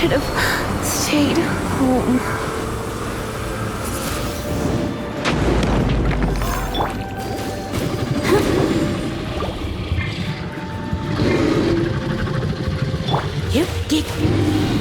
should have stayed home. You get.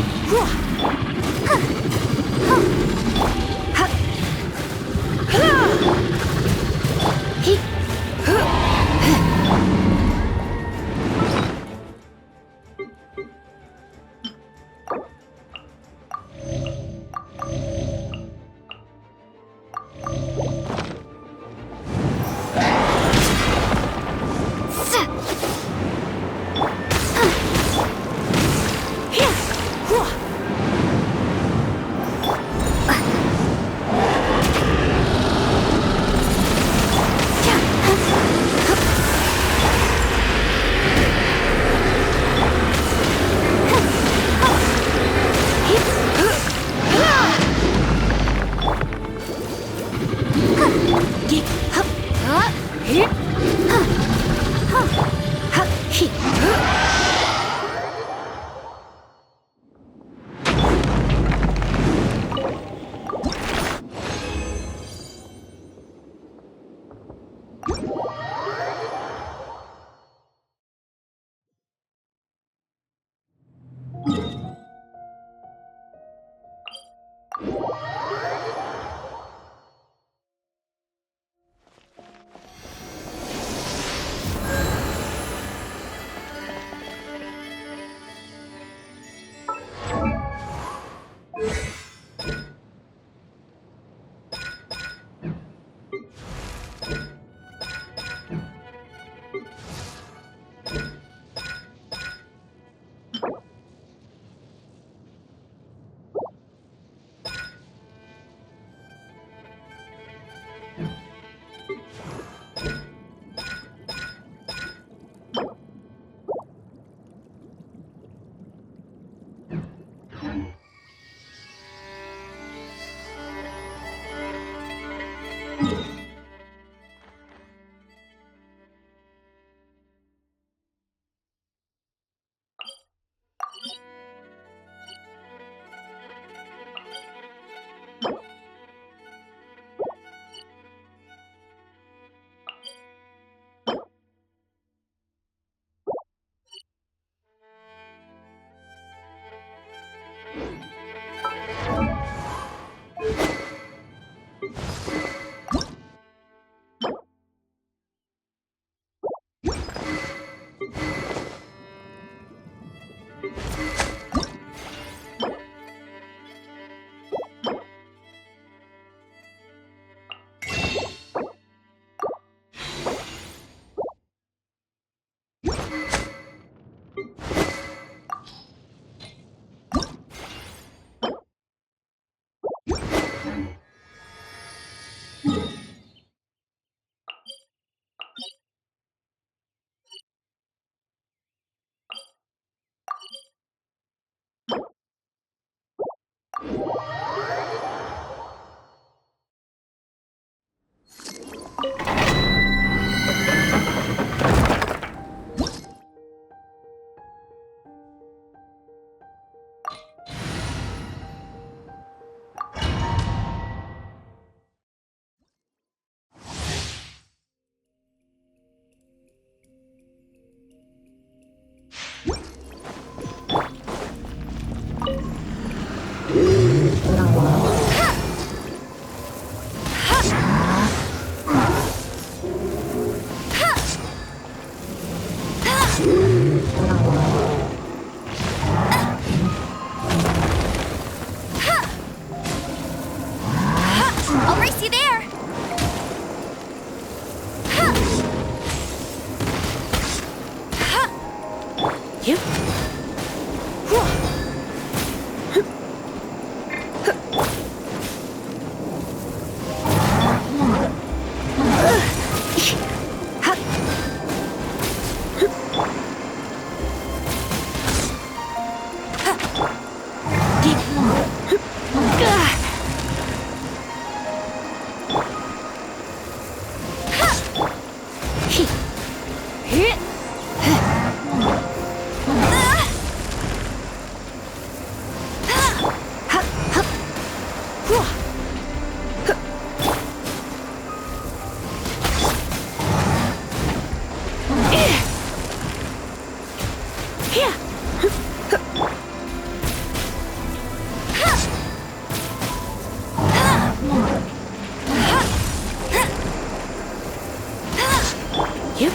Yep.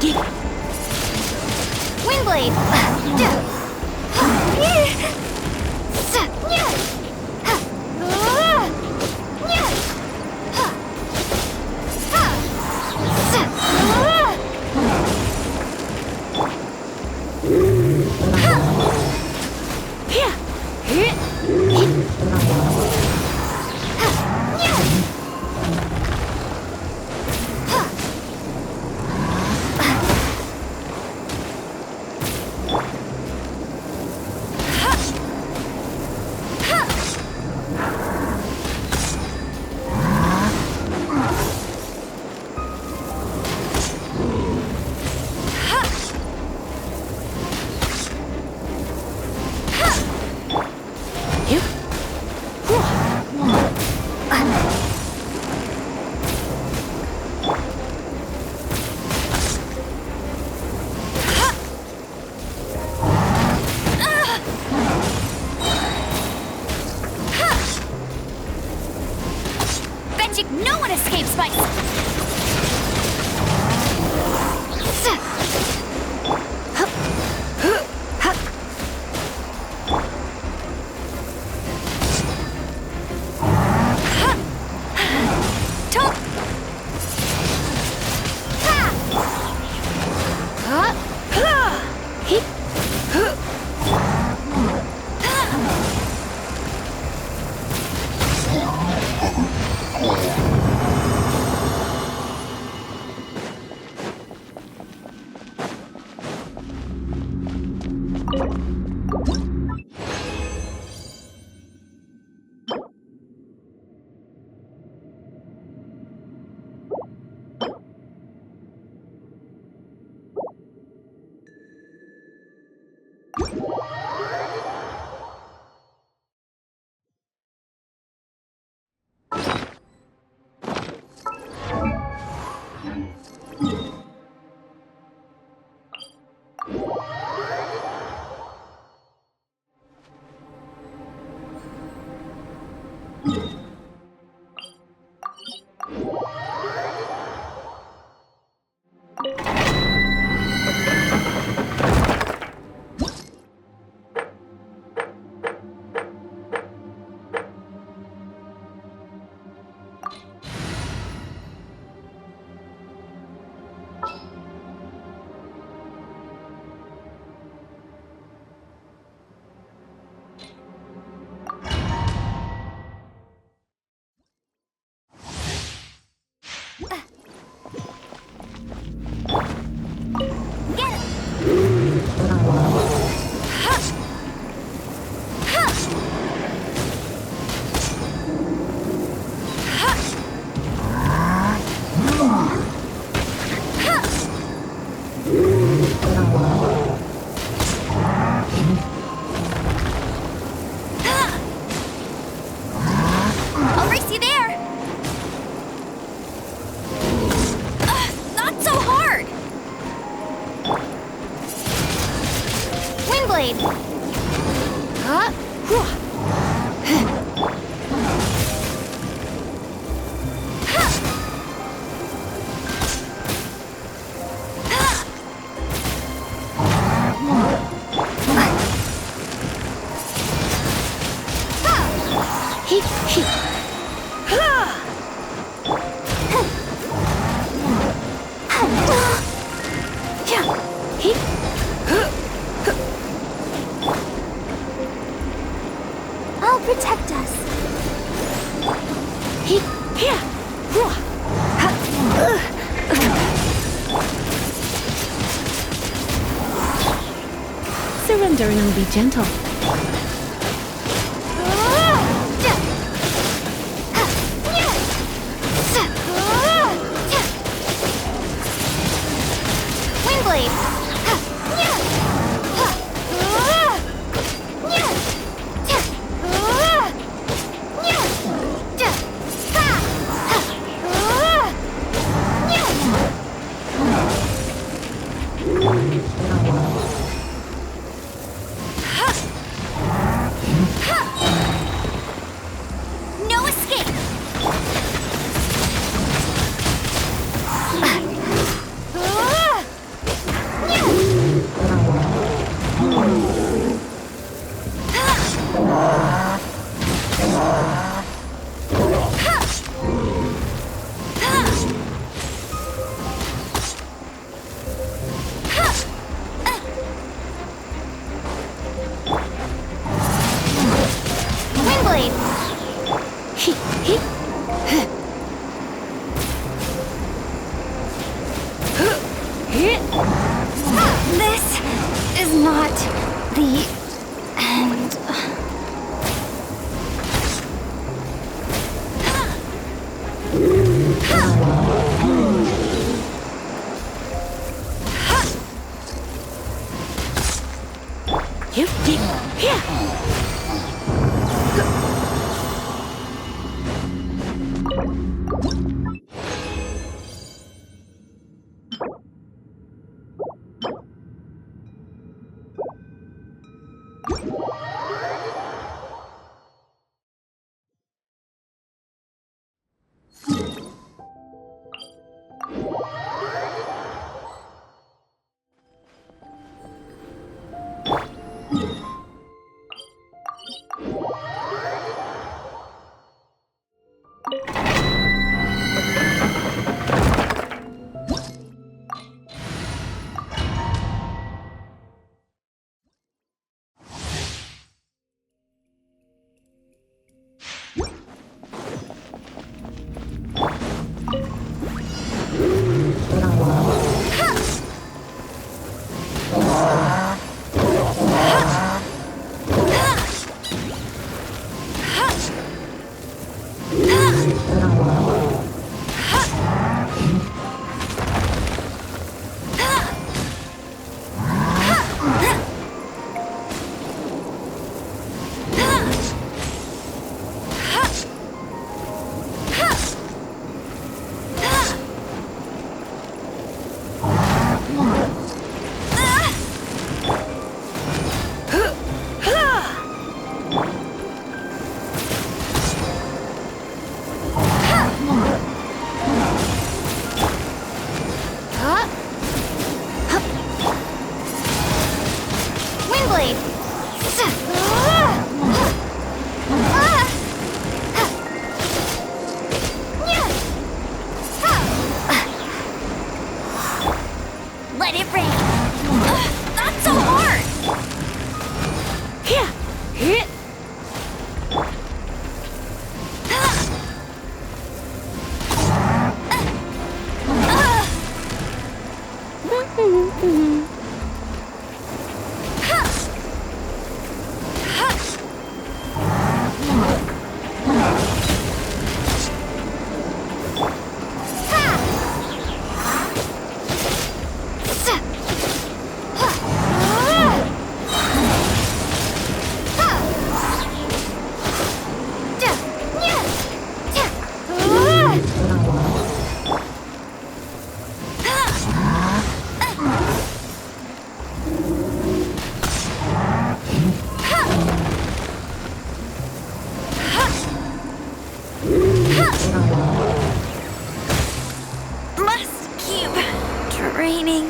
Dig. Windblade. No one escapes my... I'll protect us. Surrender and be gentle. Windblade. The end. Let it rain. That's so hard. Must keep training.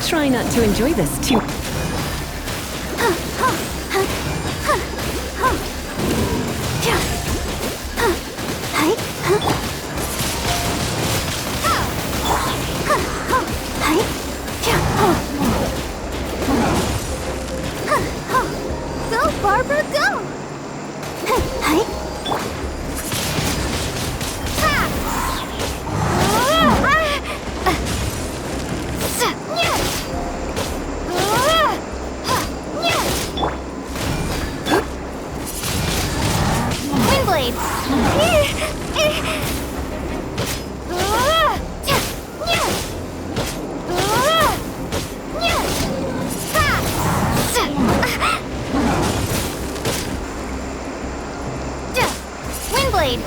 Try not to enjoy this too. Go, Barbara, go! Windblade.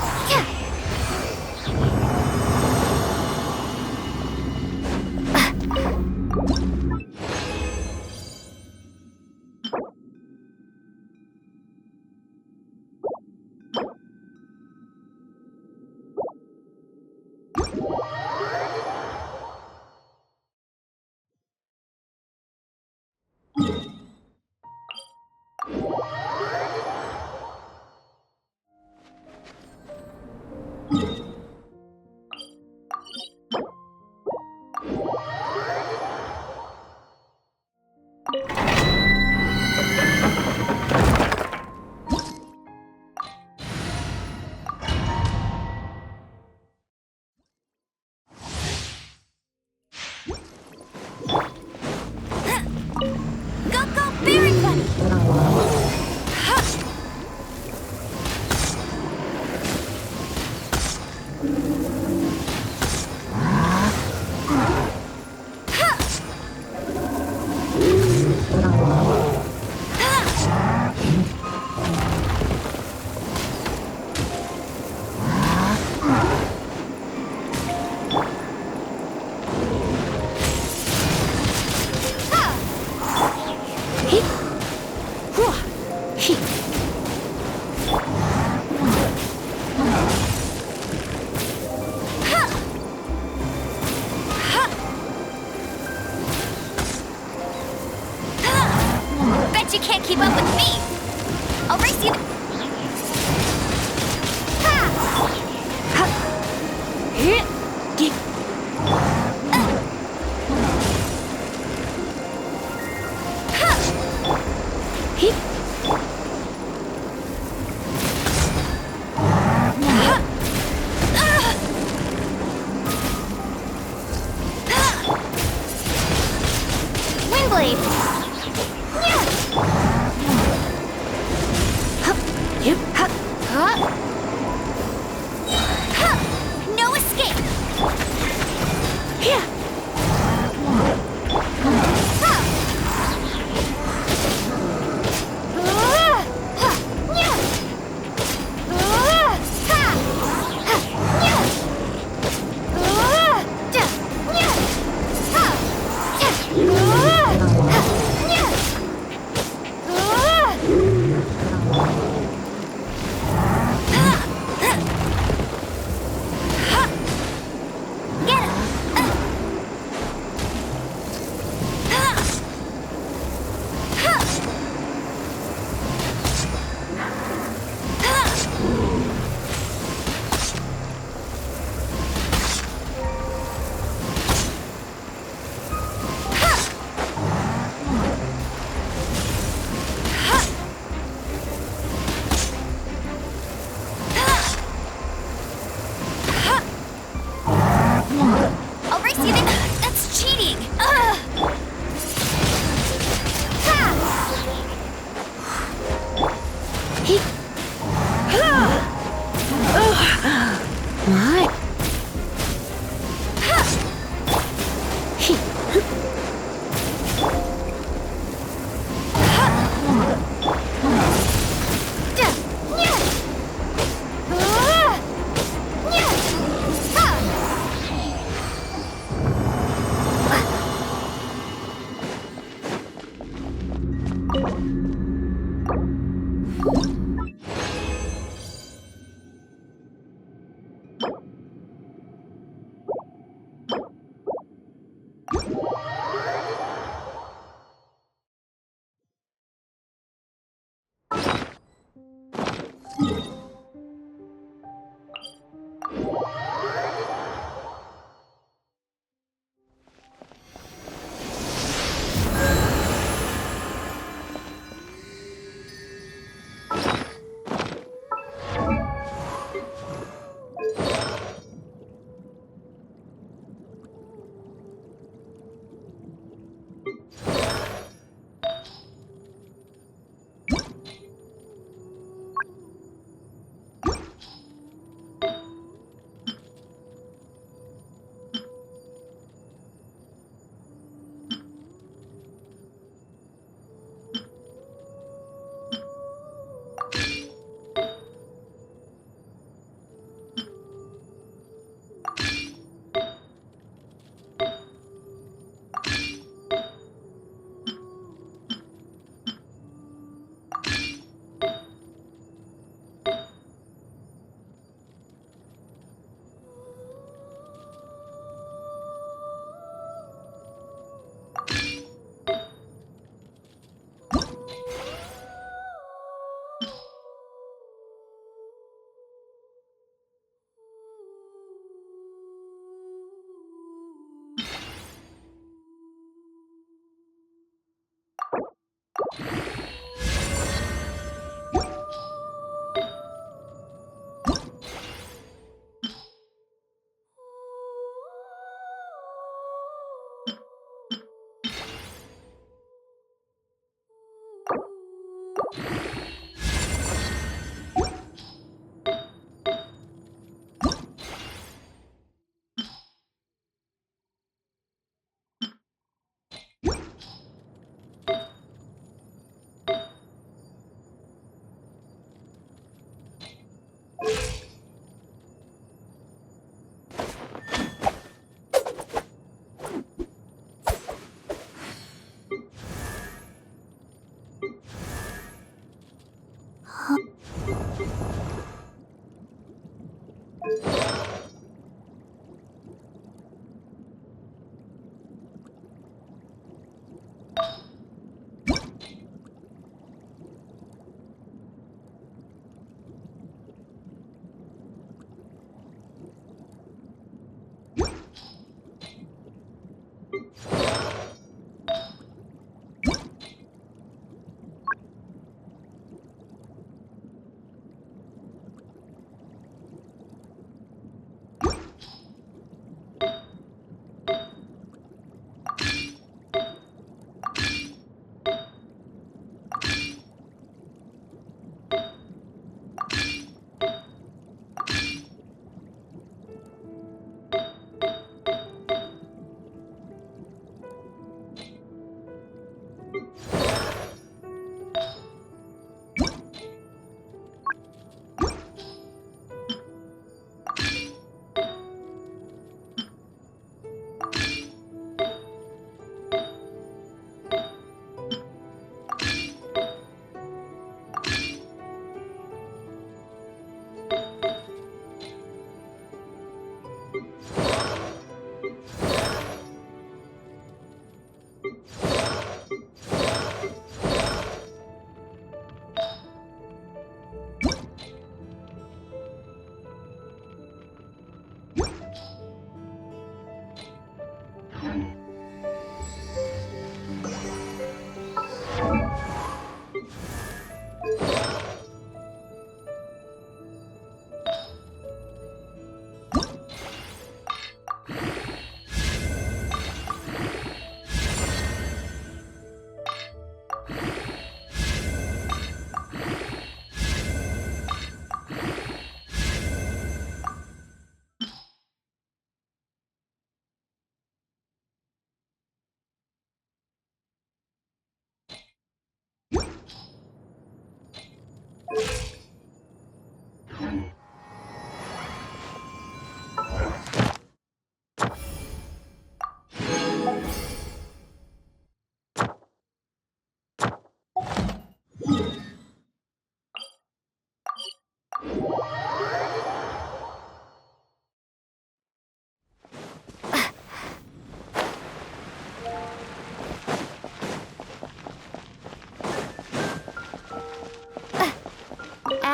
Bet you can't keep up with me. I'll race you. No escape! Here!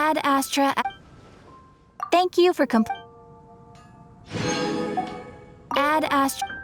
Ad Astra. Thank you for Ad Astra.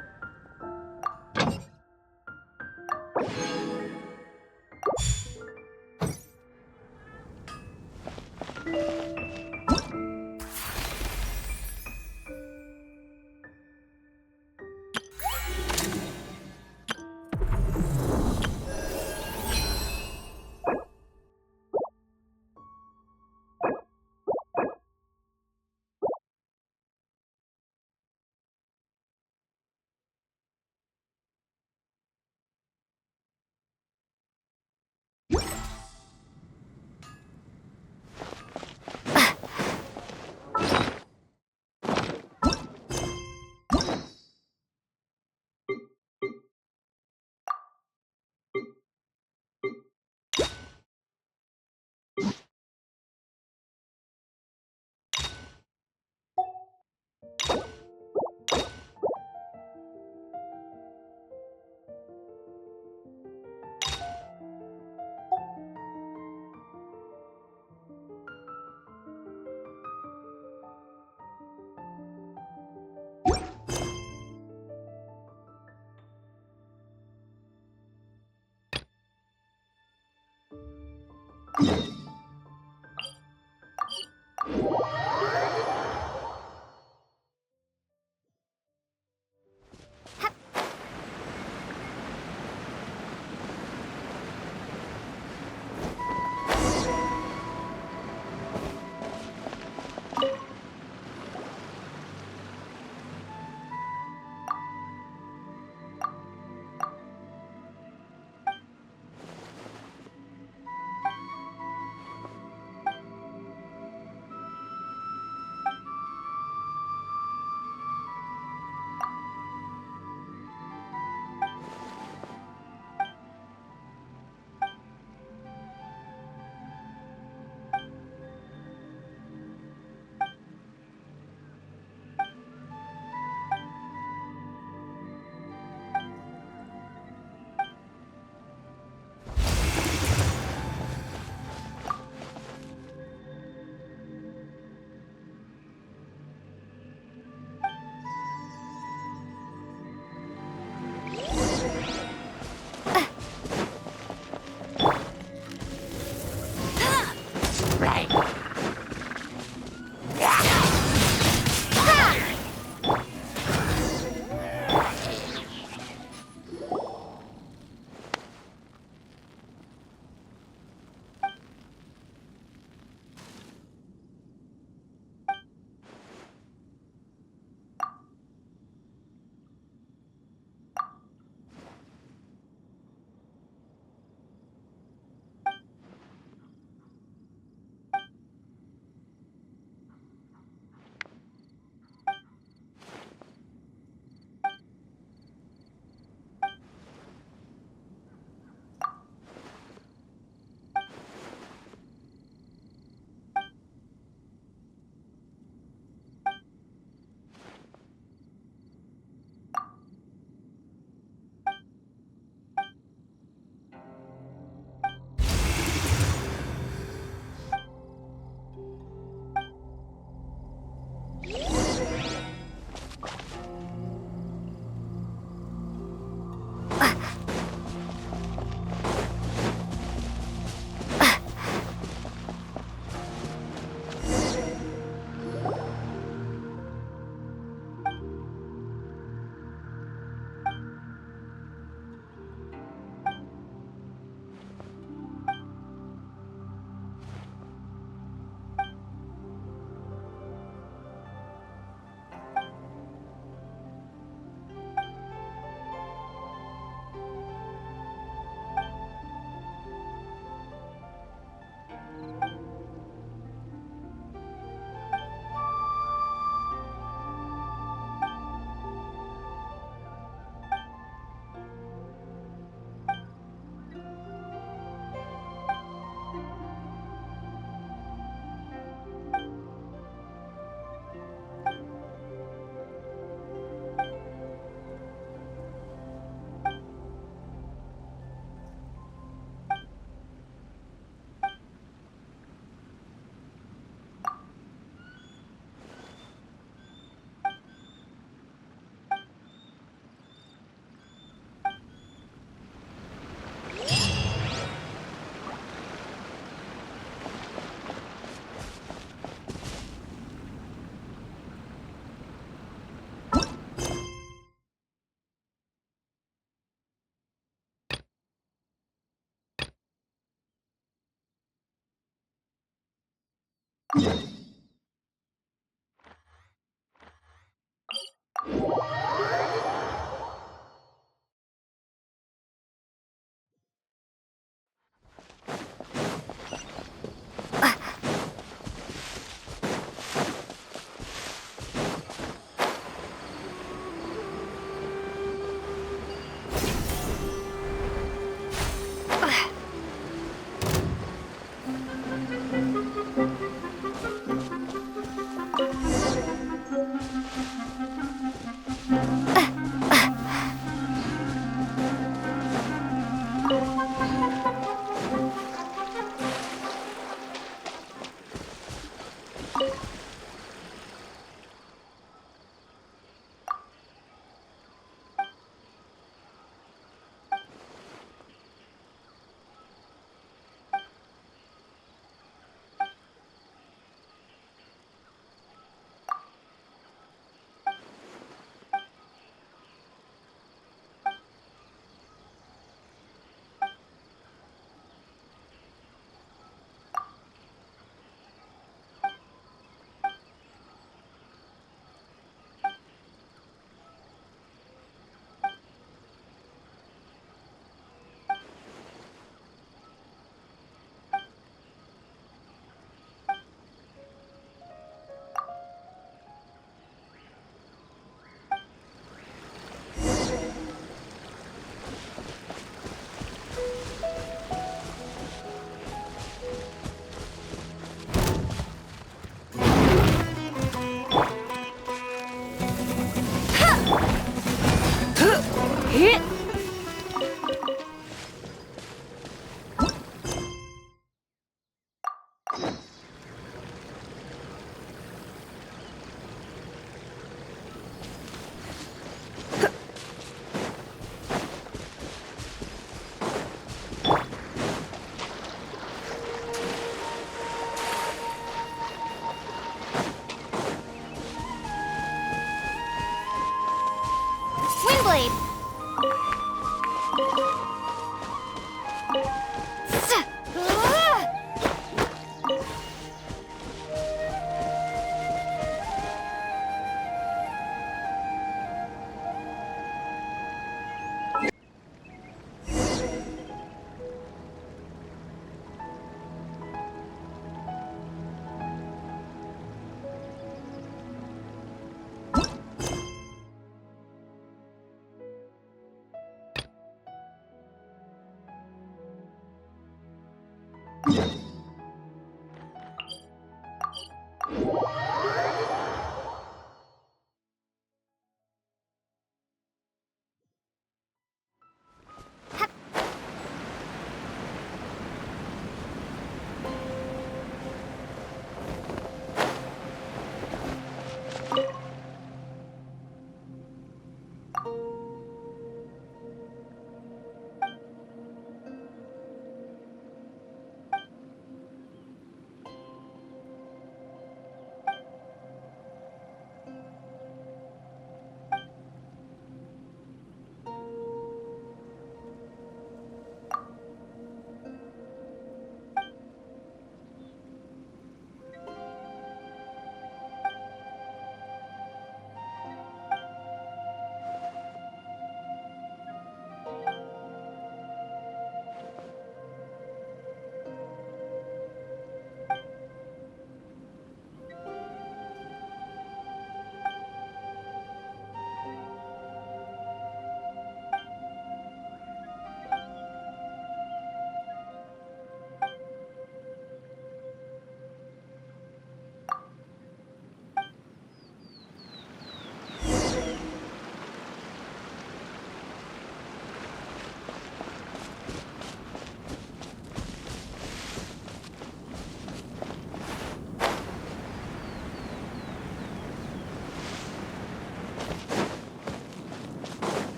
Windblade!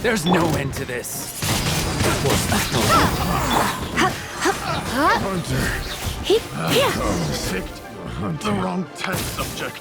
There's no end to this. Hunter. I'm picked the wrong test subject.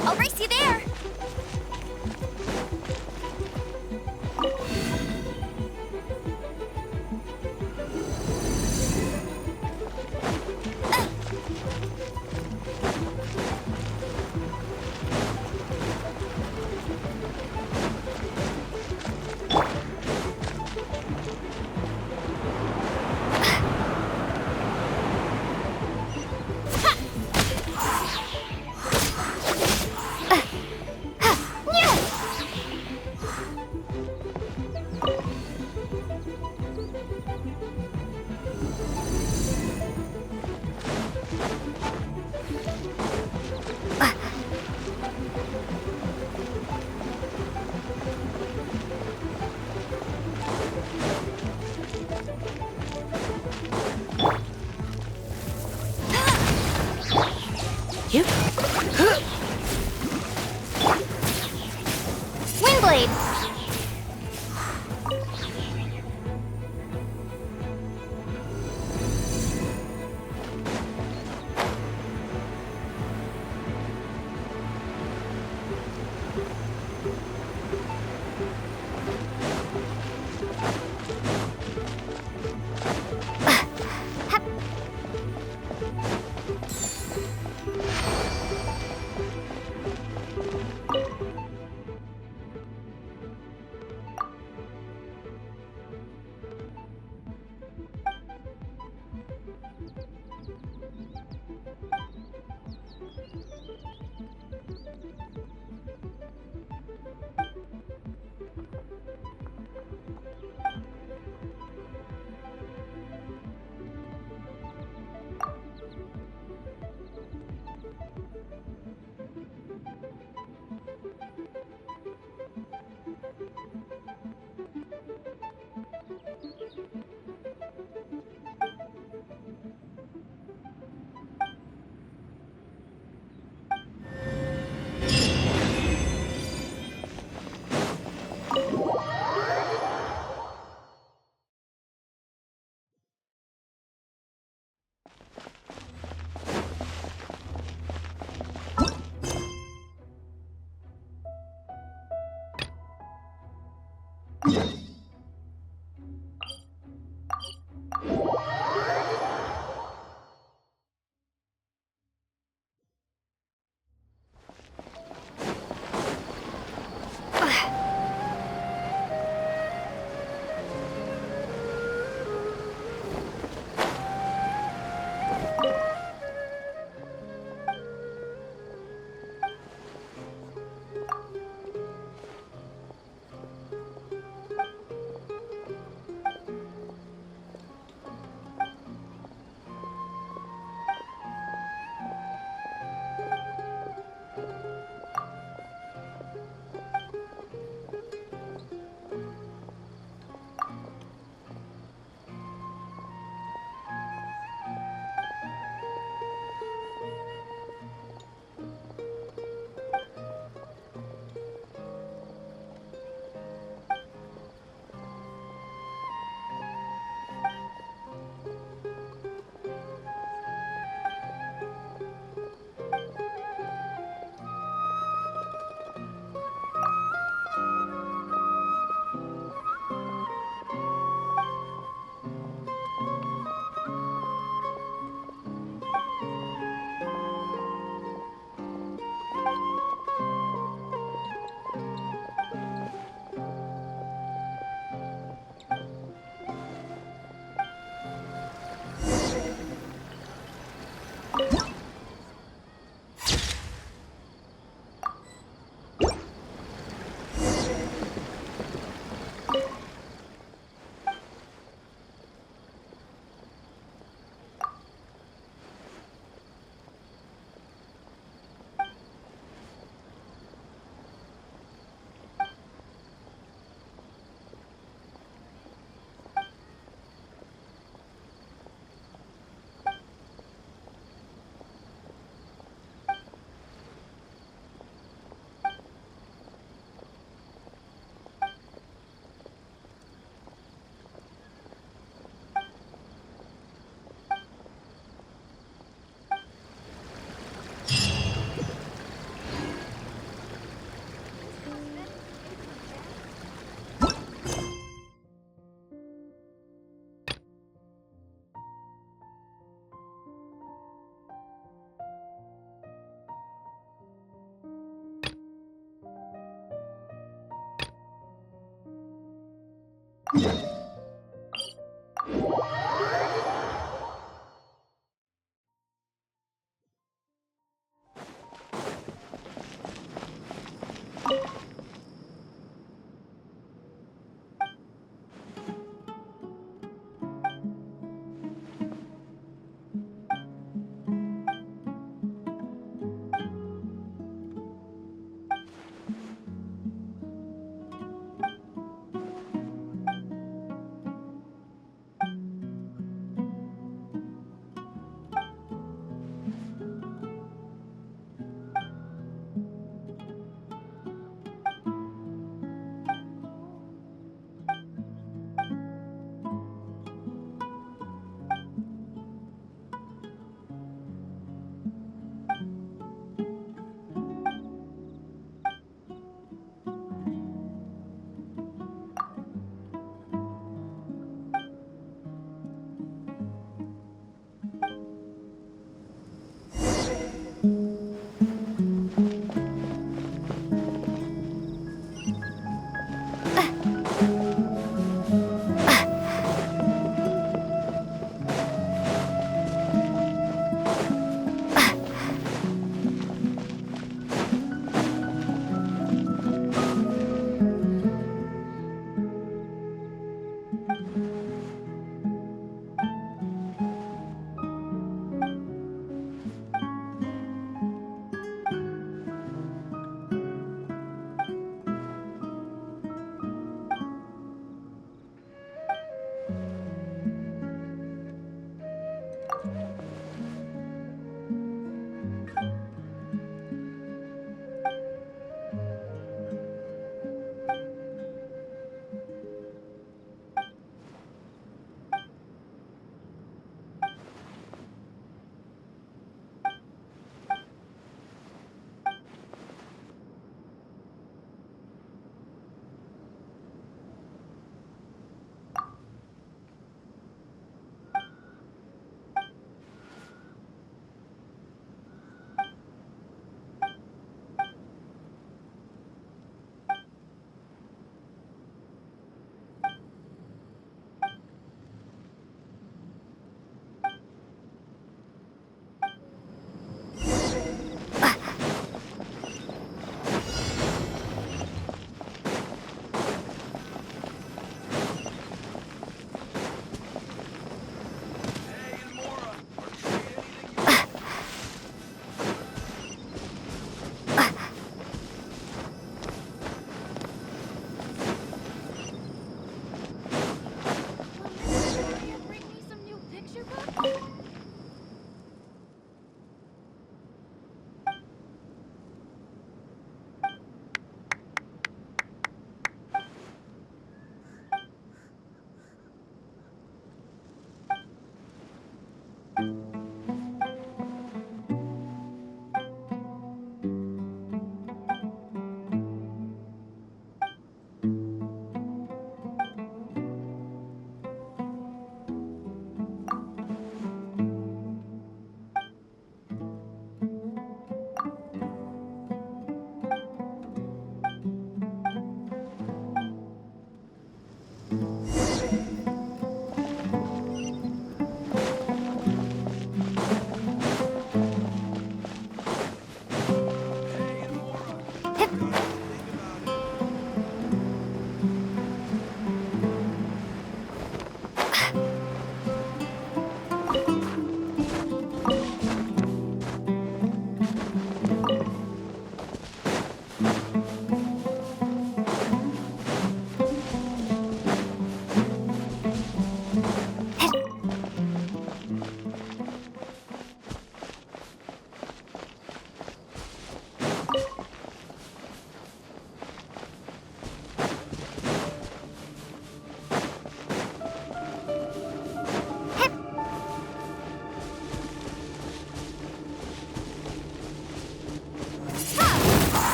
I'll race you there. Windblade.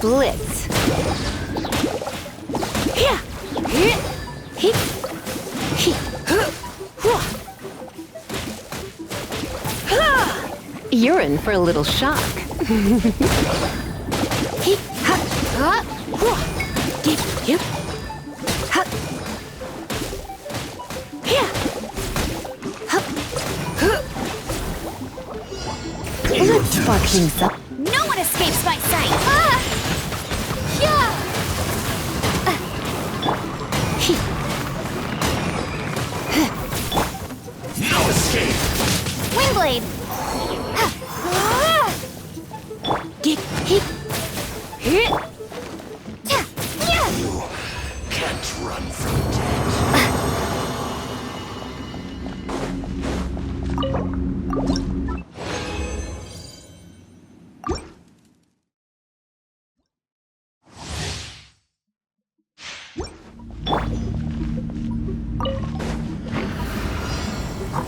Blitz. You're in for a little shock. Let's spark things up. No one escapes my sight! Ah! Yeah! No escape! Windblade! You can't run from death.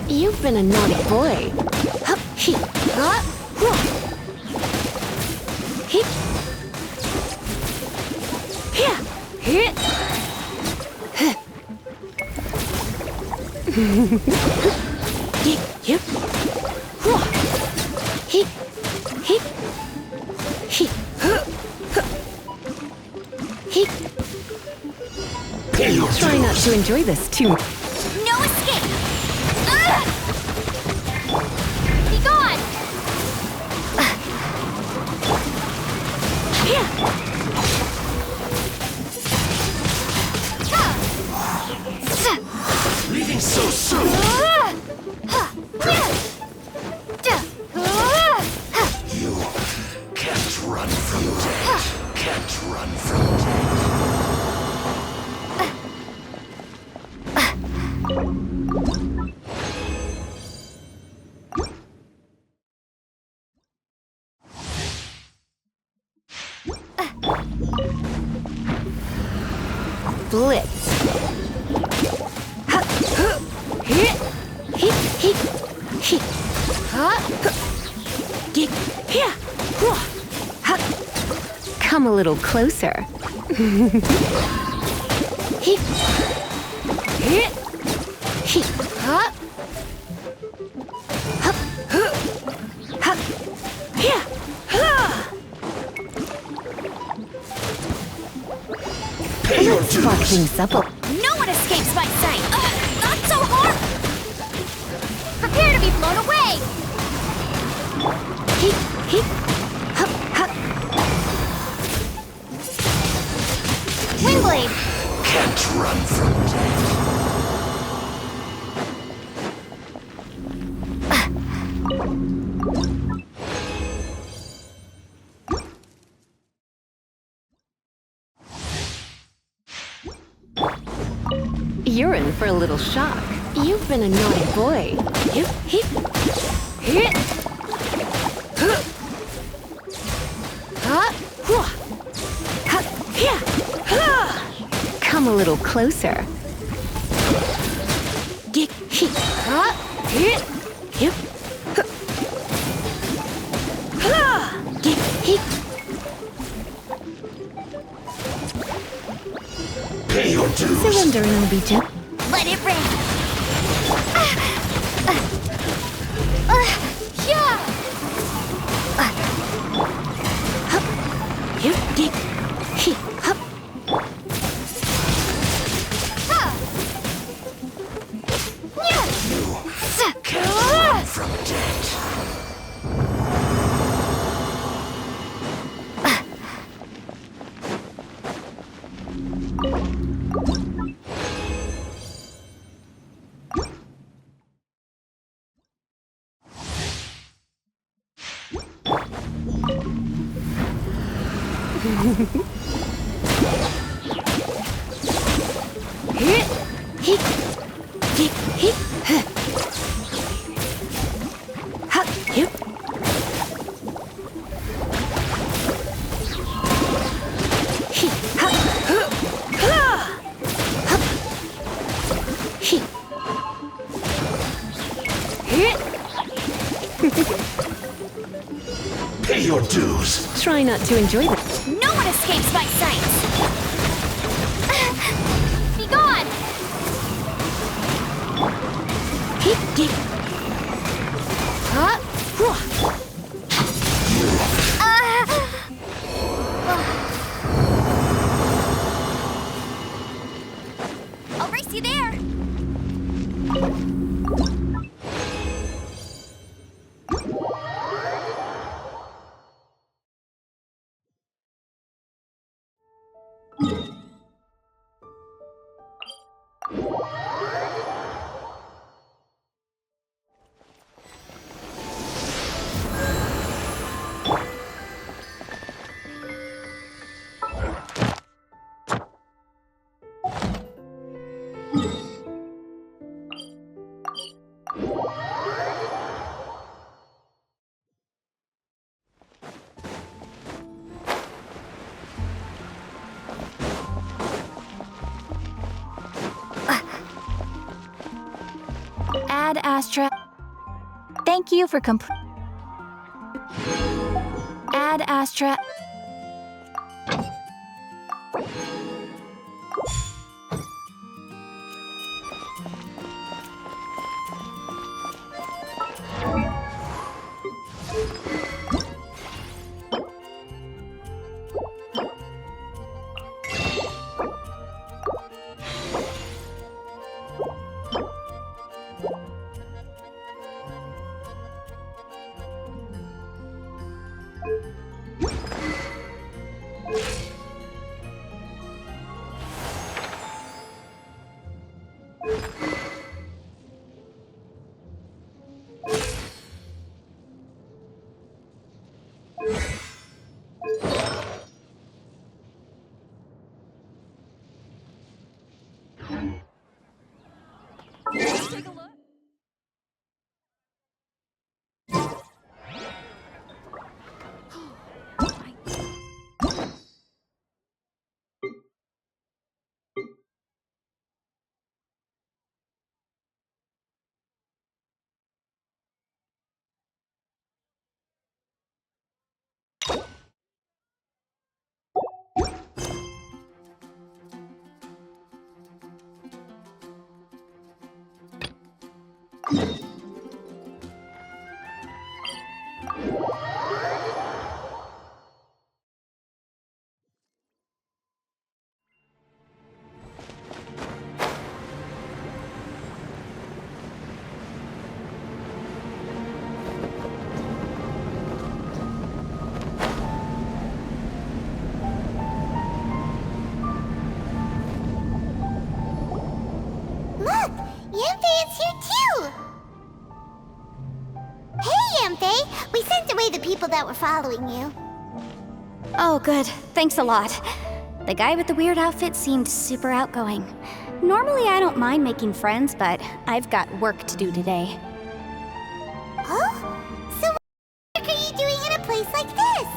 You've been a naughty boy. Try not to enjoy this too much. No escape! Be gone! Leaving so soon! You can't run from death. Can't run from death. Blitz. Come a little closer. Let's spark things up. No one escapes my sight! Not so hard! Prepare to be blown away! Windblade! Can't run from death. You're in for a little shock. You've been a naughty boy. Come a little closer. Pay your dues. Surrender and I'll be gentle. Let it rain. From debt. Pay your dues. Try not to enjoy this. No one escapes my sight. Be gone. I'll race you there. Ad Astra. Thank you for Ad Astra. The people that were following you. Oh, good. Thanks a lot. The guy with the weird outfit seemed super outgoing. Normally I don't mind making friends, but I've got work to do today. Oh? So what are you doing in a place like this?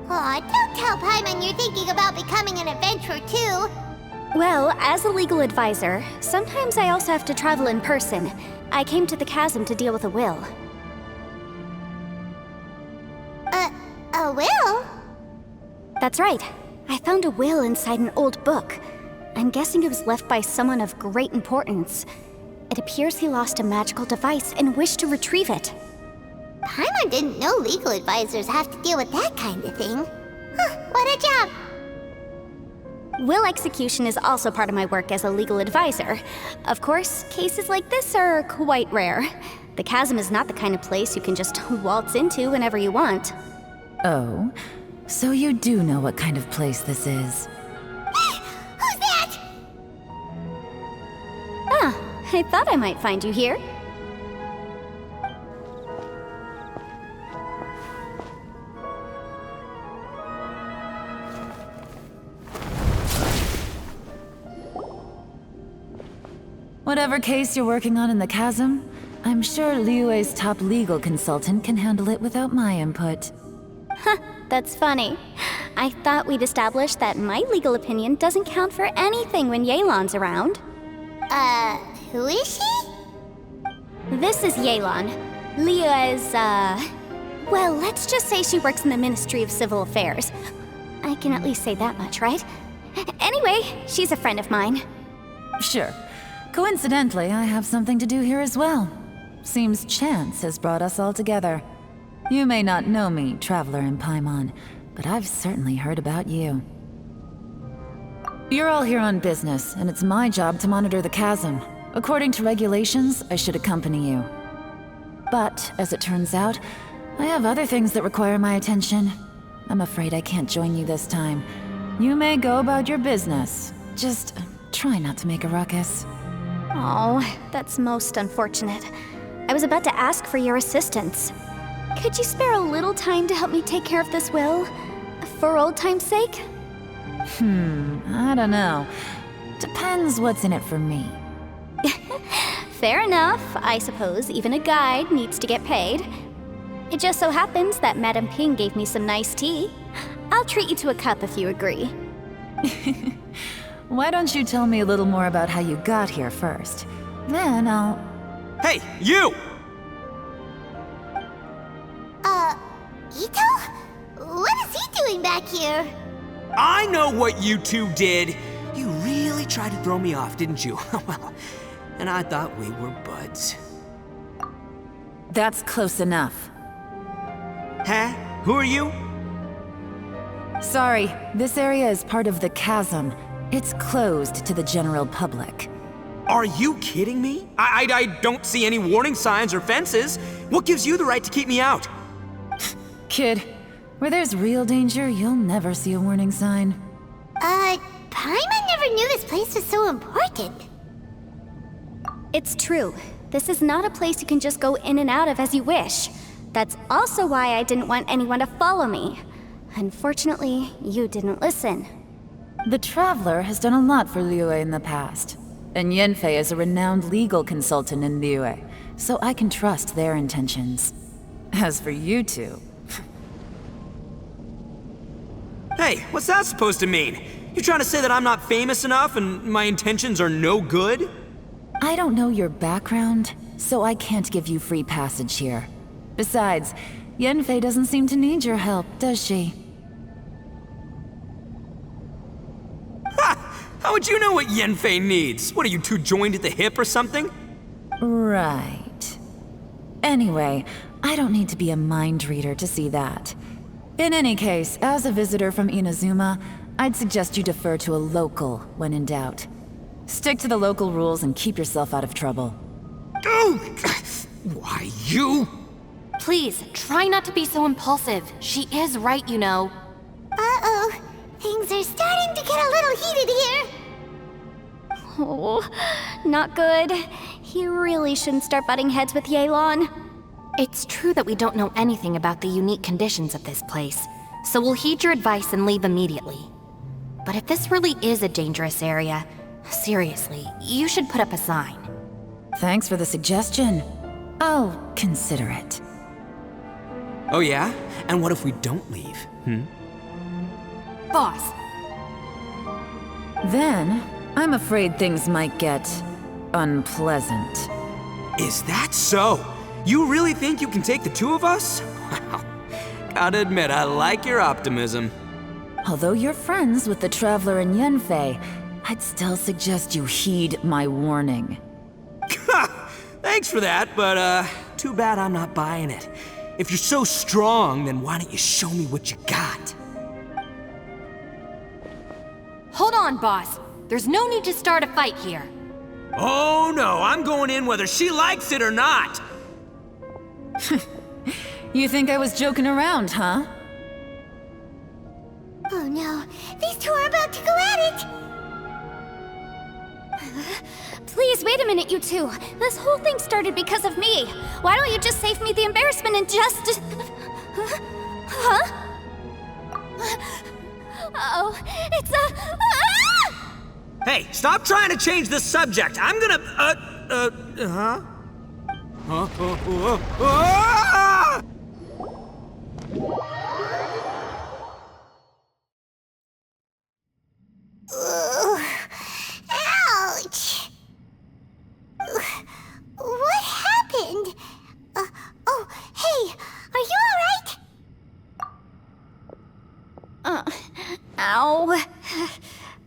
Aw, don't tell Paimon you're thinking about becoming an adventurer too. Well, as a legal advisor, sometimes I also have to travel in person. I came to the chasm to deal with a will. A will? That's right. I found a will inside an old book. I'm guessing it was left by someone of great importance. It appears he lost a magical device and wished to retrieve it. Paimon didn't know legal advisors have to deal with that kind of thing. Huh, what a job! Will execution is also part of my work as a legal advisor. Of course, cases like this are quite rare. The chasm is not the kind of place you can just waltz into whenever you want. Oh, so you do know what kind of place this is. Who's that? Ah, I thought I might find you here. Whatever case you're working on in the chasm, I'm sure Liyue's top legal consultant can handle it without my input. Huh, that's funny. I thought we'd established that my legal opinion doesn't count for anything when Yelan's around. Who is she? This is Yelan. Liyue's, well, let's just say she works in the Ministry of Civil Affairs. I can at least say that much, right? Anyway, she's a friend of mine. Sure. Coincidentally, I have something to do here as well. Seems chance has brought us all together. You may not know me, traveler in Paimon, but I've certainly heard about you. You're all here on business, and it's my job to monitor the chasm. According to regulations, I should accompany you. But, as it turns out, I have other things that require my attention. I'm afraid I can't join you this time. You may go about your business. Just try not to make a ruckus. Oh, that's most unfortunate. I was about to ask for your assistance. Could you spare a little time to help me take care of this will? For old time's sake? I don't know. Depends what's in it for me. Fair enough. I suppose even a guide needs to get paid. It just so happens that Madame Ping gave me some nice tea. I'll treat you to a cup if you agree. Why don't you tell me a little more about how you got here first? Then I'll... Hey, you! Ito? What is he doing back here? I know what you two did. You really tried to throw me off, didn't you? Well, and I thought we were buds. That's close enough. Huh? Who are you? Sorry, this area is part of the chasm. It's closed to the general public. Are you kidding me? I don't see any warning signs or fences. What gives you the right to keep me out? Kid, where there's real danger, you'll never see a warning sign. Paimon never knew this place was so important. It's true. This is not a place you can just go in and out of as you wish. That's also why I didn't want anyone to follow me. Unfortunately, you didn't listen. The Traveler has done a lot for Liyue in the past. And Yanfei is a renowned legal consultant in Liyue, so I can trust their intentions. As for you two... Hey, what's that supposed to mean? You trying to say that I'm not famous enough and my intentions are no good? I don't know your background, so I can't give you free passage here. Besides, Yanfei doesn't seem to need your help, does she? Ha! How would you know what Yanfei needs? What, are you two joined at the hip or something? Right. Anyway, I don't need to be a mind reader to see that. In any case, as a visitor from Inazuma, I'd suggest you defer to a local when in doubt. Stick to the local rules and keep yourself out of trouble. Oh! Why, you? Please, try not to be so impulsive. She is right, you know. Uh-oh. Things are starting to get a little heated here. Oh, not good. He really shouldn't start butting heads with Yelan. It's true that we don't know anything about the unique conditions of this place, so we'll heed your advice and leave immediately. But if this really is a dangerous area, seriously, you should put up a sign. Thanks for the suggestion. I'll consider it. Oh yeah? And what if we don't leave? Boss, Then, I'm afraid things might get unpleasant. Is that so? You really think you can take the two of us? Wow. Gotta admit, I like your optimism. Although you're friends with the Traveler and Yenfei, I'd still suggest you heed my warning. Thanks for that, but too bad I'm not buying it. If you're so strong, then why don't you show me what you got? hold on, boss. There's no need to start a fight here. Oh no, I'm going in whether she likes it or not. You think I was joking around, huh? Oh no, these two are about to go at it! Please, wait a minute, you two. This whole thing started because of me. Why don't you just save me the embarrassment and just... Huh? Uh-oh, it's a... Ah! Hey, stop trying to change the subject. I'm gonna, ah! Ouch! What happened? Oh, hey, are you alright? Ow.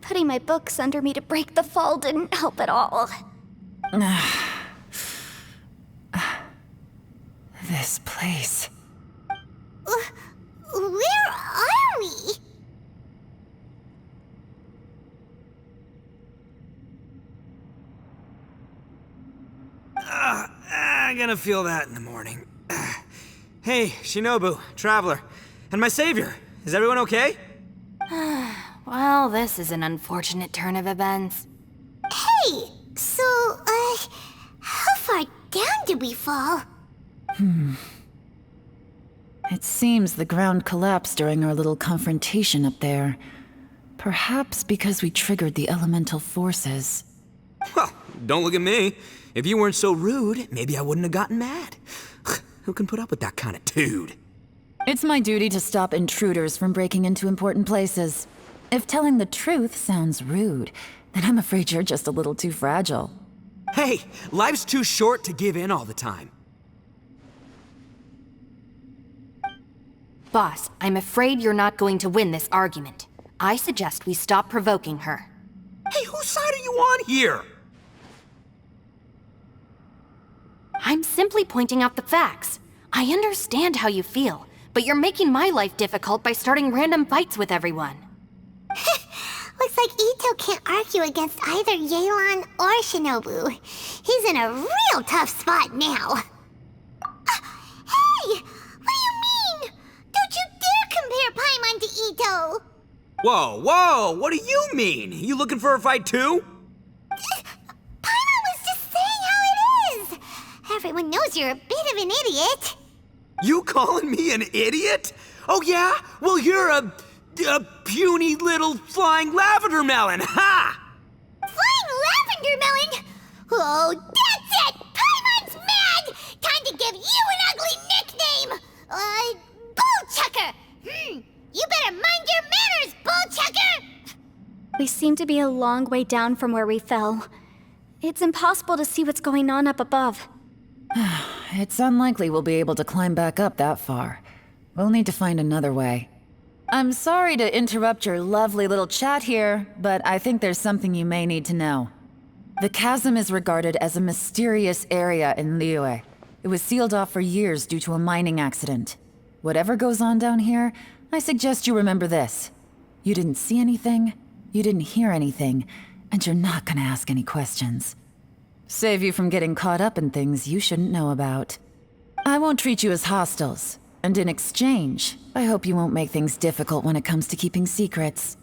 Putting my books under me to break the fall didn't help at all. This place. Where are we? I'm gonna feel that in the morning. Hey, Shinobu, Traveler, and my savior. Is everyone okay? Well, this is an unfortunate turn of events. Hey, so, how far down did we fall? It seems the ground collapsed during our little confrontation up there. Perhaps because we triggered the elemental forces. Well, don't look at me. If you weren't so rude, maybe I wouldn't have gotten mad. Who can put up with that kind of dude? It's my duty to stop intruders from breaking into important places. If telling the truth sounds rude, then I'm afraid you're just a little too fragile. Hey, life's too short to give in all the time. Boss, I'm afraid you're not going to win this argument. I suggest we stop provoking her. Hey, whose side are you on here? I'm simply pointing out the facts. I understand how you feel, but you're making my life difficult by starting random fights with everyone. Looks like Ito can't argue against either Yelan or Shinobu. He's in a real tough spot now. Hey! What do you mean? Don't you dare compare Paimon to Ito! Whoa, whoa, what do you mean? You looking for a fight too? Paimon was just saying how it is! Everyone knows you're a bit of an idiot. You calling me an idiot? Oh yeah? Well, you're a puny little flying lavender melon, ha! Flying lavender melon? Oh, that's it! Paimon's mad! Time to give you an ugly nickname! Bullchucker! You better mind your manners, Bullchucker! We seem to be a long way down from where we fell. It's impossible to see what's going on up above. It's unlikely we'll be able to climb back up that far. We'll need to find another way. I'm sorry to interrupt your lovely little chat here, but I think there's something you may need to know. The chasm is regarded as a mysterious area in Liyue. It was sealed off for years due to a mining accident. Whatever goes on down here, I suggest you remember this. You didn't see anything, you didn't hear anything, and you're not gonna ask any questions. Save you from getting caught up in things you shouldn't know about. I won't treat you as hostiles, and in exchange, I hope you won't make things difficult when it comes to keeping secrets.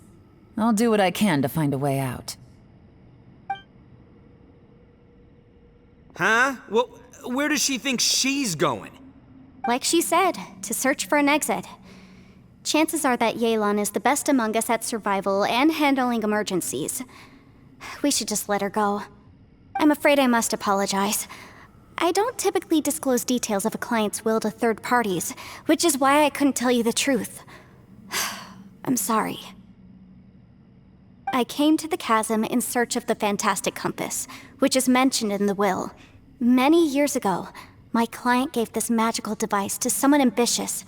I'll do what I can to find a way out. Huh? Well, where does she think she's going? Like she said, to search for an exit. Chances are that Yelan is the best among us at survival and handling emergencies. We should just let her go. I'm afraid I must apologize. I don't typically disclose details of a client's will to third parties, which is why I couldn't tell you the truth. I'm sorry. I came to the chasm in search of the fantastic compass, which is mentioned in the will. Many years ago, my client gave this magical device to someone ambitious,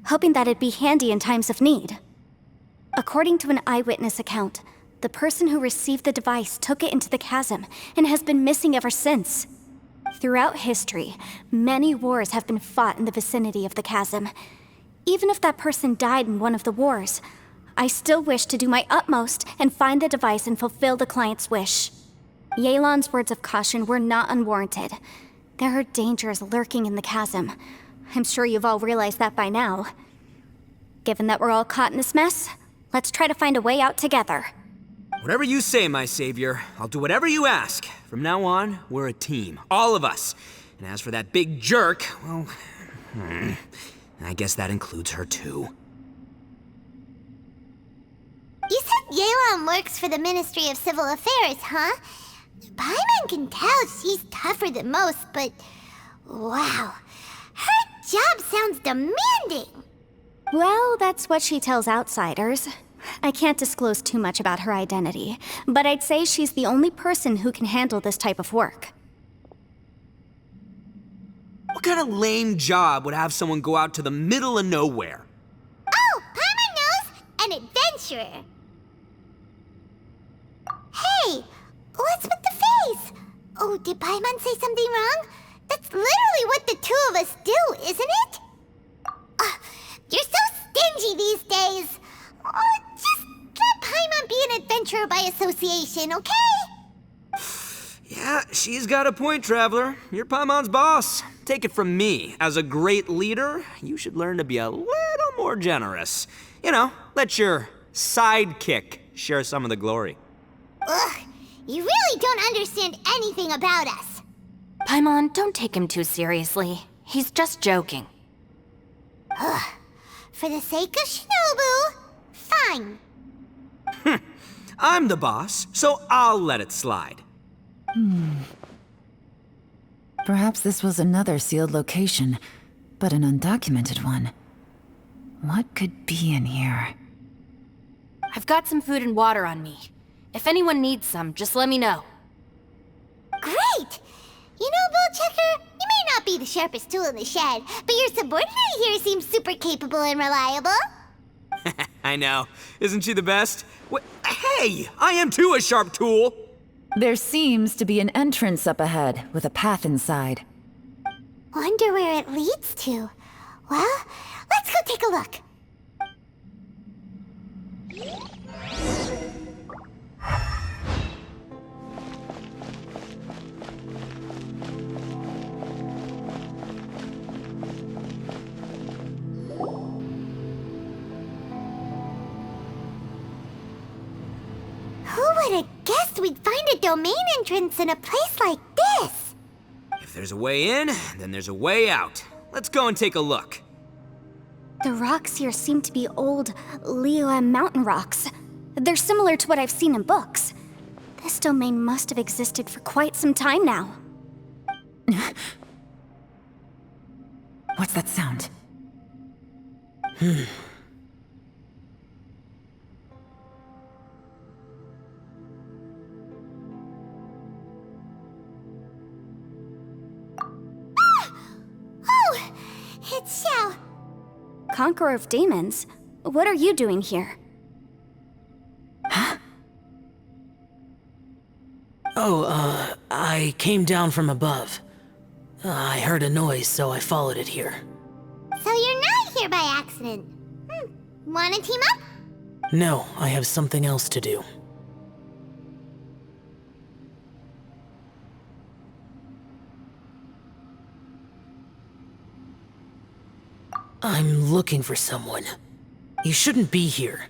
hoping that it'd be handy in times of need. According to an eyewitness account, the person who received the device took it into the chasm and has been missing ever since. Throughout history, many wars have been fought in the vicinity of the chasm. Even if that person died in one of the wars, I still wish to do my utmost and find the device and fulfill the client's wish. Yelan's words of caution were not unwarranted. There are dangers lurking in the chasm. I'm sure you've all realized that by now. Given that we're all caught in this mess, let's try to find a way out together. Whatever you say, my savior. I'll do whatever you ask. From now on, we're a team. All of us. And as for that big jerk, well, I guess that includes her too. You said Yelan works for the Ministry of Civil Affairs, huh? Paimon can tell she's tougher than most, but wow, her job sounds demanding. Well, that's what she tells outsiders. I can't disclose too much about her identity, but I'd say she's the only person who can handle this type of work. What kind of lame job would have someone go out to the middle of nowhere? Oh, Paimon knows! An adventurer. Hey, what's with the face? Oh, did Paimon say something wrong? That's literally what the two of us do, isn't it? You're so stingy these days. Oh, just let Paimon be an adventurer by association, okay? Yeah, she's got a point, Traveler. You're Paimon's boss. Take it from me. As a great leader, you should learn to be a little more generous. You know, let your sidekick share some of the glory. Ugh, you really don't understand anything about us. Paimon, don't take him too seriously. He's just joking. For the sake of Shinobu, fine. I'm the boss, so I'll let it slide. Perhaps this was another sealed location, but an undocumented one. What could be in here? I've got some food and water on me. If anyone needs some, just let me know. Great! You know, Bullchecker, you may not be the sharpest tool in the shed, but your subordinate here seems super capable and reliable. I know. Isn't she the best? Hey, I am too a sharp tool. There seems to be an entrance up ahead, with a path inside. Wonder where it leads to. Well, let's go take a look. Who would have guessed we'd find a domain entrance in a place like this? If there's a way in, then there's a way out. Let's go and take a look. The rocks here seem to be old Liyue mountain rocks. They're similar to what I've seen in books. This domain must have existed for quite some time now. What's that sound? Oh, it's Xiao. Conqueror of demons? What are you doing here? I came down from above. I heard a noise, so I followed it here. So you're not here by accident. Wanna team up? No, I have something else to do. I'm looking for someone. You shouldn't be here.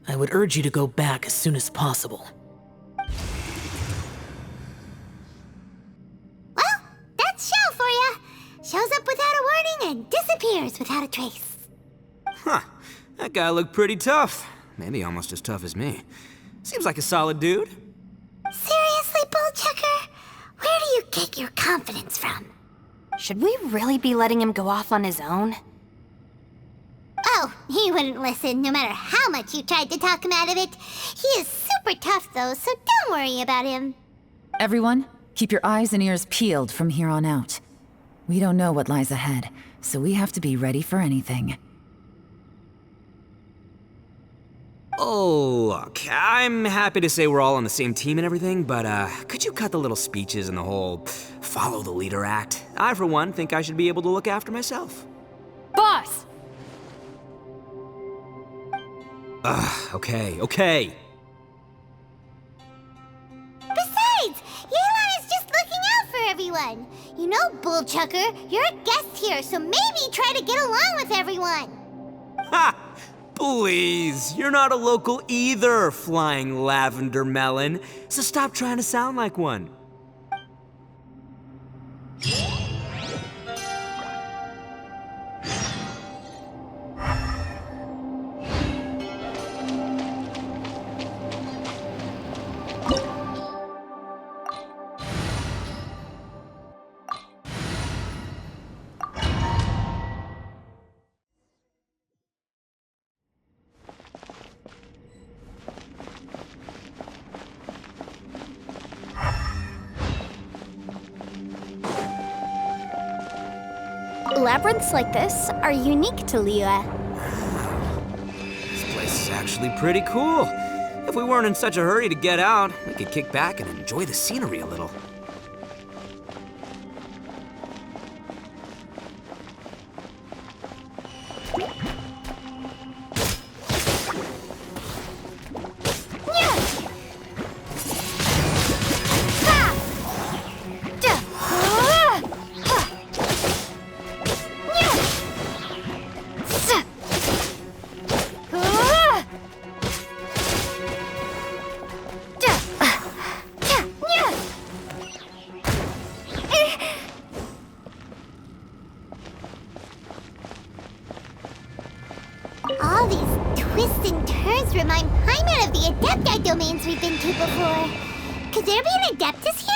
I would urge you to go back as soon as possible. Well, that's Xiao for ya. Shows up without a warning and disappears without a trace. Huh. That guy looked pretty tough. Maybe almost as tough as me. Seems like a solid dude. Seriously, Bullchucker? Where do you get your confidence from? Should we really be letting him go off on his own? Oh, he wouldn't listen no matter how much you tried to talk him out of it. He is super tough though, so don't worry about him. Everyone, keep your eyes and ears peeled from here on out. We don't know what lies ahead, so we have to be ready for anything. Oh, look, I'm happy to say we're all on the same team and everything, but could you cut the little speeches and the whole follow the leader act? I, for one, think I should be able to look after myself. Boss! Okay. Besides, Yelan is just looking out for everyone. You know, Bullchucker, you're a guest here, so maybe try to get along with everyone. Ha! Please, you're not a local either, flying lavender melon, so stop trying to sound like one. Labyrinths like this are unique to Liyue. This place is actually pretty cool. If we weren't in such a hurry to get out, we could kick back and enjoy the scenery a little. All these twists and turns remind Pаймon of the Adepti domains we've been to before. Could there be an Adeptus here?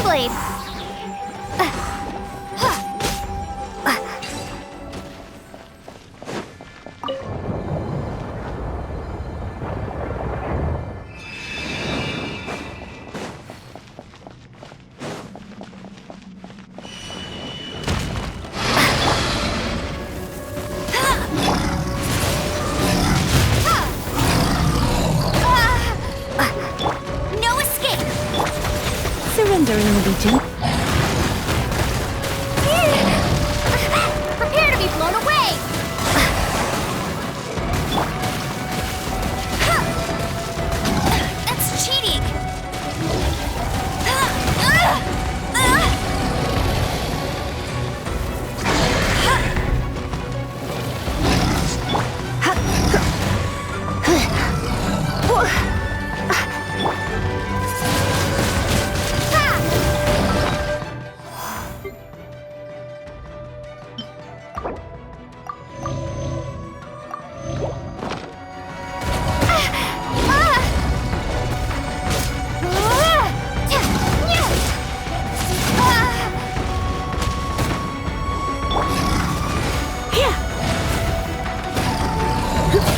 blade. No escape. Surrendering Legion. Prepare to be blown away. That's cheating.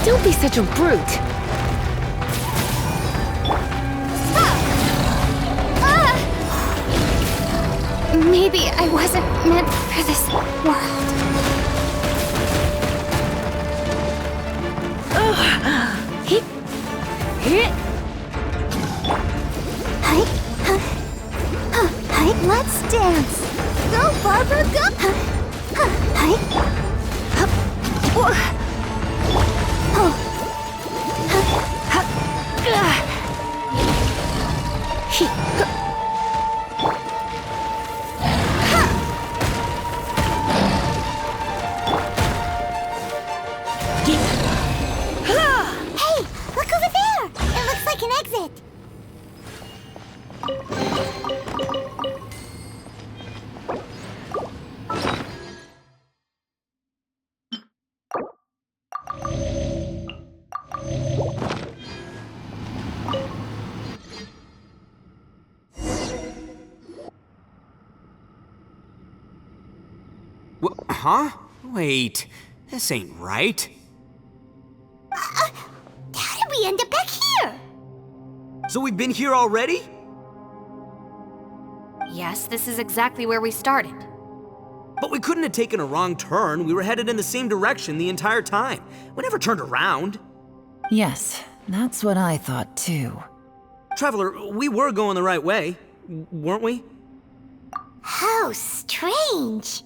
Don't be such a brute. Maybe I wasn't meant for this world. Let's dance. Go, Barbara, go. Hey, look over there! It looks like an exit. Huh? Wait, this ain't right. How did we end up back here? So we've been here already? Yes, this is exactly where we started. But we couldn't have taken a wrong turn. We were headed in the same direction the entire time. We never turned around. Yes, that's what I thought too. Traveler, we were going the right way, weren't we? How strange.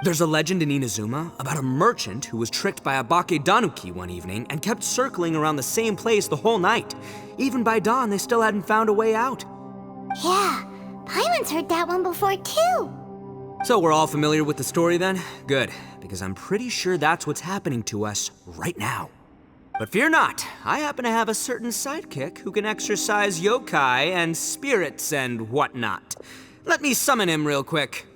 There's a legend in Inazuma about a merchant who was tricked by a Bakedanuki one evening and kept circling around the same place the whole night. Even by dawn, they still hadn't found a way out. Yeah, Paimon's heard that one before too. So we're all familiar with the story then? Good, because I'm pretty sure that's what's happening to us right now. But fear not, I happen to have a certain sidekick who can exercise yokai and spirits and whatnot. Let me summon him real quick.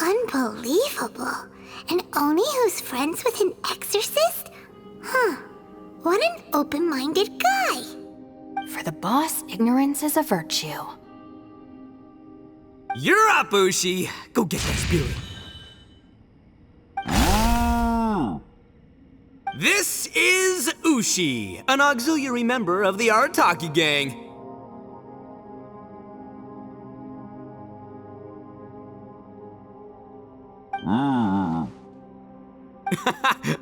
Unbelievable. An Oni who's friends with an exorcist? Huh. What an open-minded guy. For the boss, ignorance is a virtue. You're up, Ushi! Go get that spirit. This is Ushi, an auxiliary member of the Arataki gang.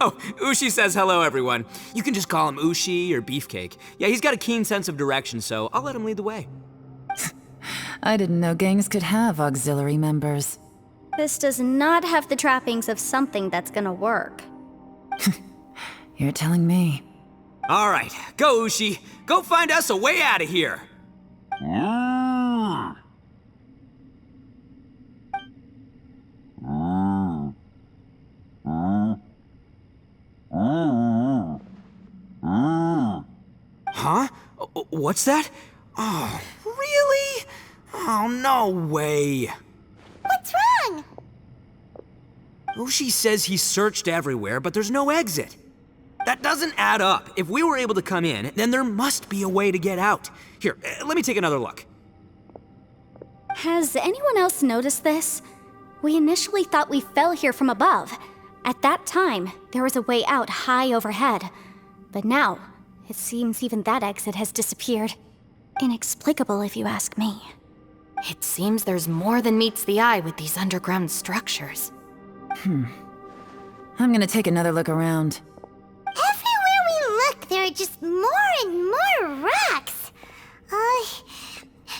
Oh, Ushi says hello, everyone. You can just call him Ushi or Beefcake. Yeah, he's got a keen sense of direction, so I'll let him lead the way. I didn't know gangs could have auxiliary members. This does not have the trappings of something that's gonna work. You're telling me. All right, go, Ushi. Go find us a way out of here. Huh? What's that? Oh, really? Oh, no way. What's wrong? Ushi says he searched everywhere, but there's no exit. That doesn't add up. If we were able to come in, then there must be a way to get out. Here, let me take another look. Has anyone else noticed this? We initially thought we fell here from above. At that time, there was a way out high overhead. But now, it seems even that exit has disappeared. Inexplicable if you ask me. It seems there's more than meets the eye with these underground structures. I'm gonna take another look around. Everywhere we look, there are just more and more rocks.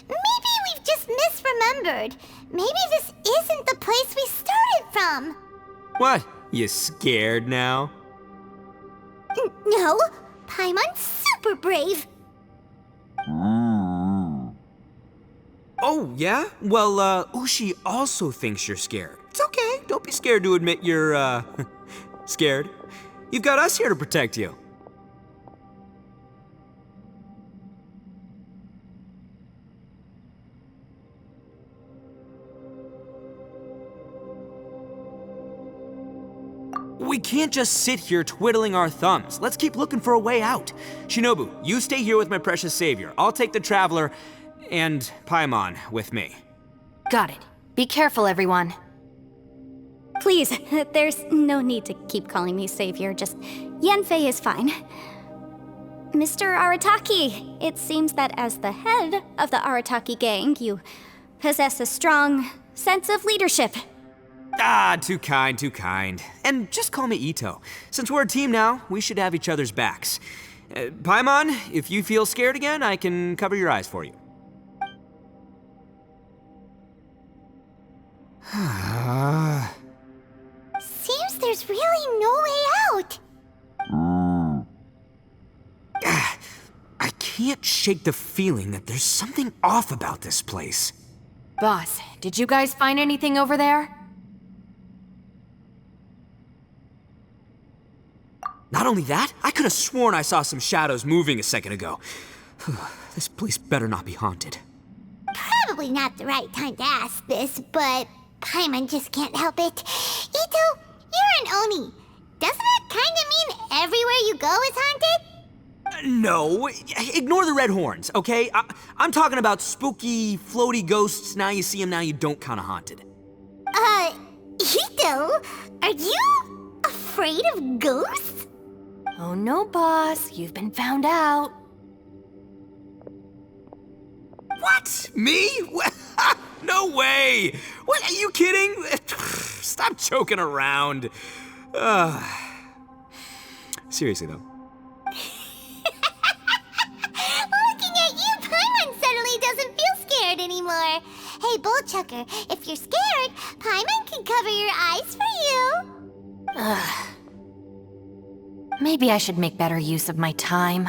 Maybe we've just misremembered. Maybe this isn't the place we started from. What? You scared now? No, Paimon's super brave. Oh, yeah? Well, Ushi also thinks you're scared. It's okay. Don't be scared to admit you're, scared. You've got us here to protect you. We can't just sit here twiddling our thumbs. Let's keep looking for a way out. Shinobu, you stay here with my precious savior. I'll take the Traveler and Paimon with me. Got it. Be careful, everyone. Please, there's no need to keep calling me savior, just Yanfei is fine. Mr. Arataki, it seems that as the head of the Arataki gang, you possess a strong sense of leadership. Ah, too kind, too kind. And just call me Ito. Since we're a team now, we should have each other's backs. Paimon, if you feel scared again, I can cover your eyes for you. Seems there's really no way out. I can't shake the feeling that there's something off about this place. Boss, did you guys find anything over there? Not only that, I could have sworn I saw some shadows moving a second ago. This place better not be haunted. Probably not the right time to ask this, but Paimon just can't help it. Ito, you're an Oni. Doesn't it kind of mean everywhere you go is haunted? No, ignore the red horns, okay? I'm talking about spooky, floaty ghosts, now you see them, now you don't kind of haunted. Ito, are you afraid of ghosts? Oh no, boss. You've been found out. What? Me? No way! What, are you kidding? Stop joking around. Seriously though. Looking at you, Paimon suddenly doesn't feel scared anymore. Hey, Bullchucker, if you're scared, Paimon can cover your eyes for you. Maybe I should make better use of my time.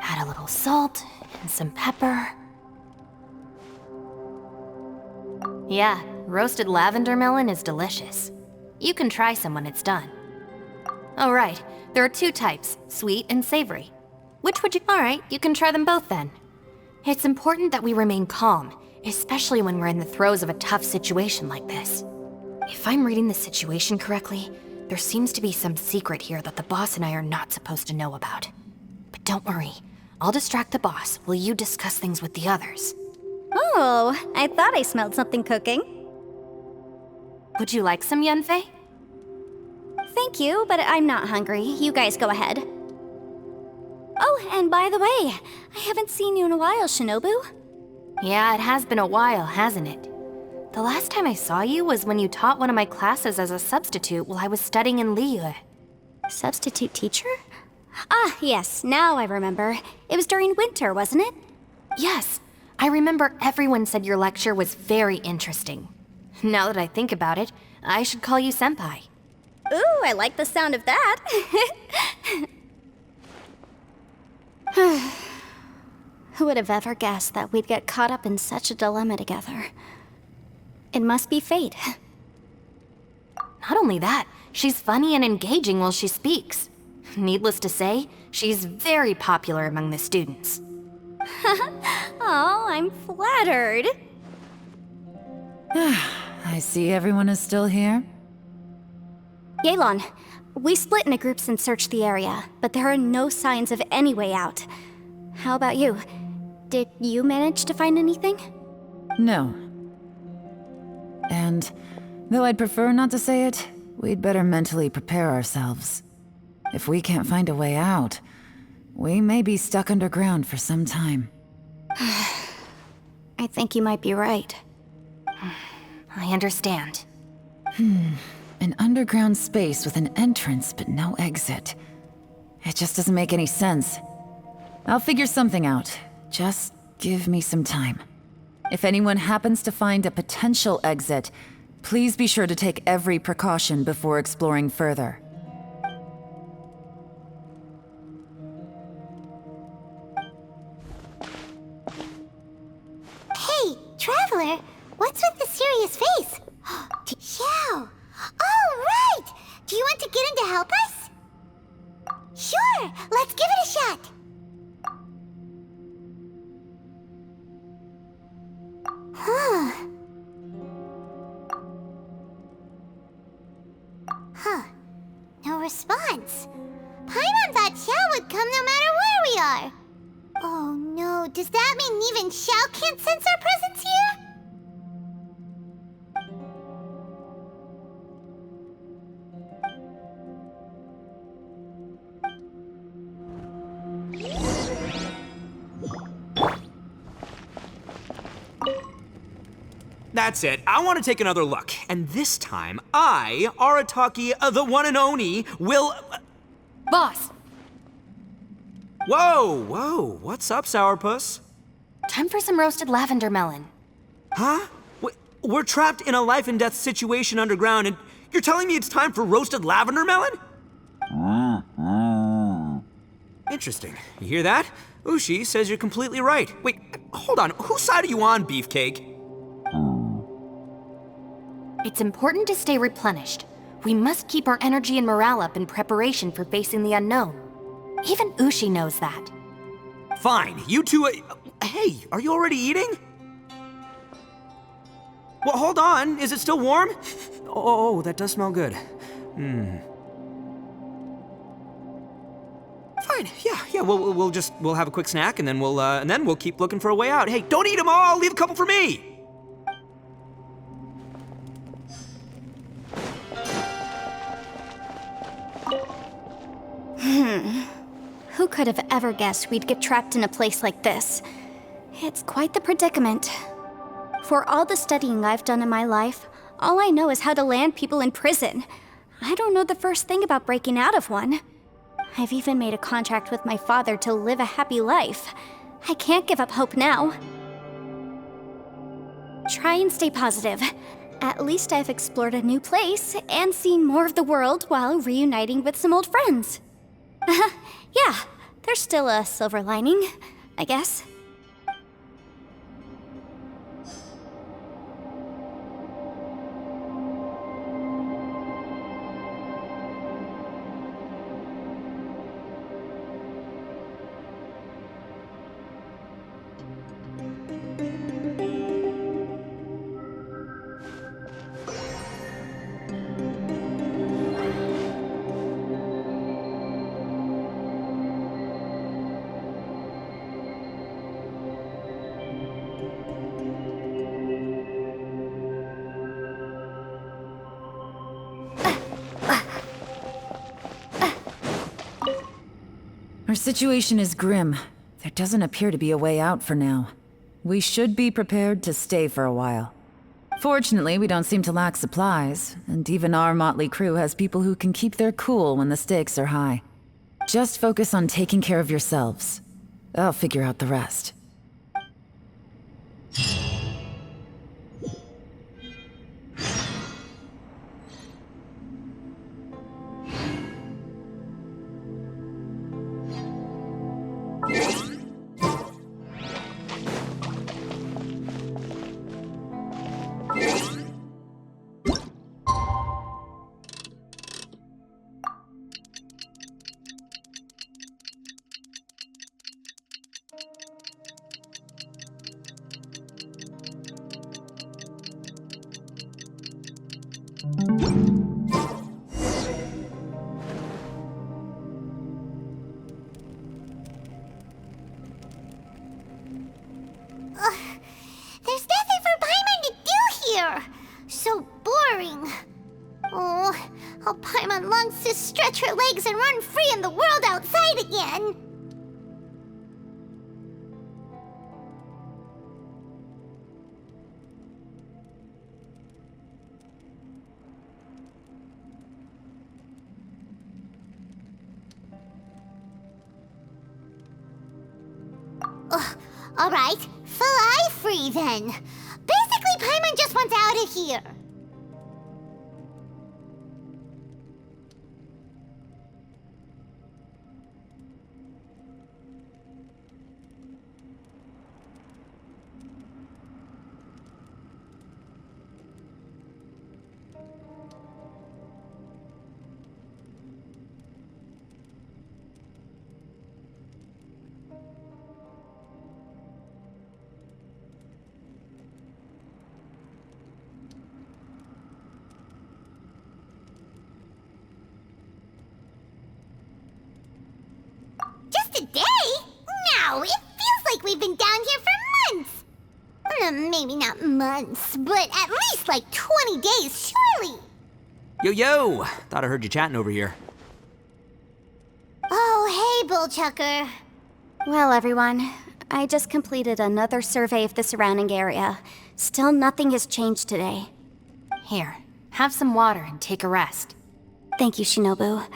Add a little salt and some pepper. Yeah, roasted lavender melon is delicious. You can try some when it's done. Oh right, there are two types, sweet and savory. Which would you— Alright, you can try them both then. It's important that we remain calm, especially when we're in the throes of a tough situation like this. If I'm reading the situation correctly, there seems to be some secret here that the boss and I are not supposed to know about. But don't worry, I'll distract the boss while you discuss things with the others. Oh, I thought I smelled something cooking. Would you like some, Yanfei? Thank you, but I'm not hungry. You guys go ahead. Oh, and by the way, I haven't seen you in a while, Shinobu. Yeah, it has been a while, hasn't it? The last time I saw you was when you taught one of my classes as a substitute while I was studying in Liyue. Substitute teacher? Ah, yes, now I remember. It was during winter, wasn't it? Yes, I remember everyone said your lecture was very interesting. Now that I think about it, I should call you Senpai. Ooh, I like the sound of that. Who would have ever guessed that we'd get caught up in such a dilemma together? It must be fate. Not only that, she's funny and engaging while she speaks. Needless to say, she's very popular among the students. Oh, I'm flattered. I see everyone is still here. Yelan, we split into groups and searched the area, but there are no signs of any way out. How about you? Did you manage to find anything? No. And though I'd prefer not to say it, we'd better mentally prepare ourselves. If we can't find a way out, we may be stuck underground for some time. I think you might be right. I understand. An underground space with an entrance but no exit. It just doesn't make any sense. I'll figure something out. Just give me some time. If anyone happens to find a potential exit, please be sure to take every precaution before exploring further. Hey, Traveler, what's with the serious face? Xiao! Oh, right! Do you want to get in to help us? Sure, let's give it a shot. Huh. No response. Paimon thought Xiao would come no matter where we are. Oh no, does that mean even Xiao can't sense our presence here? That's it. I want to take another look. And this time, I, Arataki, the one and only, will... Boss! Whoa! What's up, Sourpuss? Time for some roasted lavender melon. Huh? We're trapped in a life and death situation underground, and you're telling me it's time for roasted lavender melon? Interesting. You hear that? Ushi says you're completely right. Wait, hold on. Whose side are you on, Beefcake? It's important to stay replenished. We must keep our energy and morale up in preparation for facing the unknown. Even Ushi knows that. Fine, you two... hey, are you already eating? Well, hold on. Is it still warm? Oh, that does smell good. Fine, yeah, we'll have a quick snack and then we'll keep looking for a way out. Hey, don't eat them all! Leave a couple for me! Who could have ever guessed we'd get trapped in a place like this? It's quite the predicament. For all the studying I've done in my life, all I know is how to land people in prison. I don't know the first thing about breaking out of one. I've even made a contract with my father to live a happy life. I can't give up hope now. Try and stay positive. At least I've explored a new place and seen more of the world while reuniting with some old friends. Yeah, there's still a silver lining, I guess. Our situation is grim. There doesn't appear to be a way out for now. We should be prepared to stay for a while. Fortunately, we don't seem to lack supplies, and even our motley crew has people who can keep their cool when the stakes are high. Just focus on taking care of yourselves. I'll figure out the rest. Oh, Paimon longs to stretch her legs and run free in the world outside again. Alright, fly free then. Basically, Paimon just wants out of here. Just a day? No, it feels like we've been down here for months. Maybe not months, but at least like 20 days, surely. Yo! Thought I heard you chatting over here. Oh, hey, Bullchucker. Well, everyone, I just completed another survey of the surrounding area. Still nothing has changed today. Here, have some water and take a rest. Thank you, Shinobu.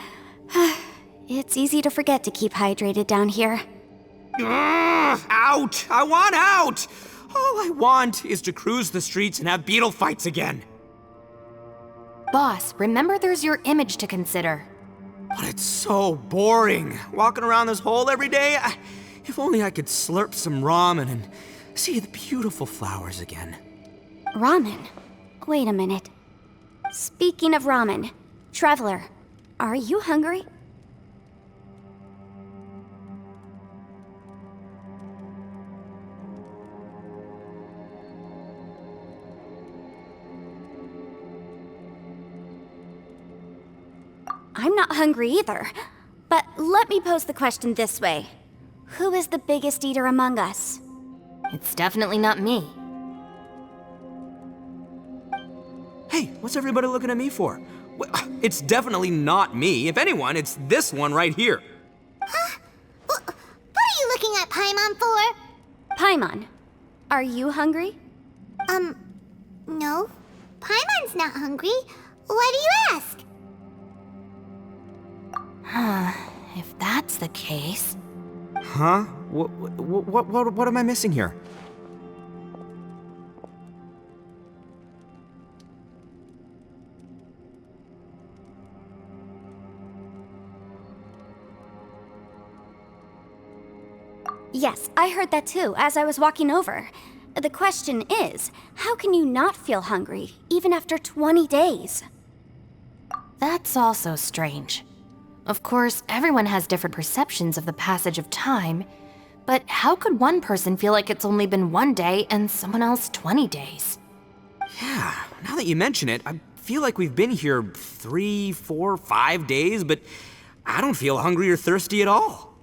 It's easy to forget to keep hydrated down here. Out! I want out! All I want is to cruise the streets and have beetle fights again. Boss, remember there's your image to consider. But it's so boring, walking around this hole every day. If only I could slurp some ramen and see the beautiful flowers again. Ramen? Wait a minute. Speaking of ramen, Traveler, are you hungry? I'm not hungry either. But let me pose the question this way. Who is the biggest eater among us? It's definitely not me. Hey, what's everybody looking at me for? It's definitely not me. If anyone, it's this one right here. Huh? What are you looking at Paimon for? Paimon, are you hungry? No. Paimon's not hungry. Why do you ask? If that's the case... Huh? What am I missing here? Yes, I heard that too, as I was walking over. The question is, how can you not feel hungry, even after 20 days? That's also strange. Of course, everyone has different perceptions of the passage of time, but how could one person feel like it's only been 1 day and someone else 20 days? Yeah, now that you mention it, I feel like we've been here 3, 4, 5 days, but I don't feel hungry or thirsty at all.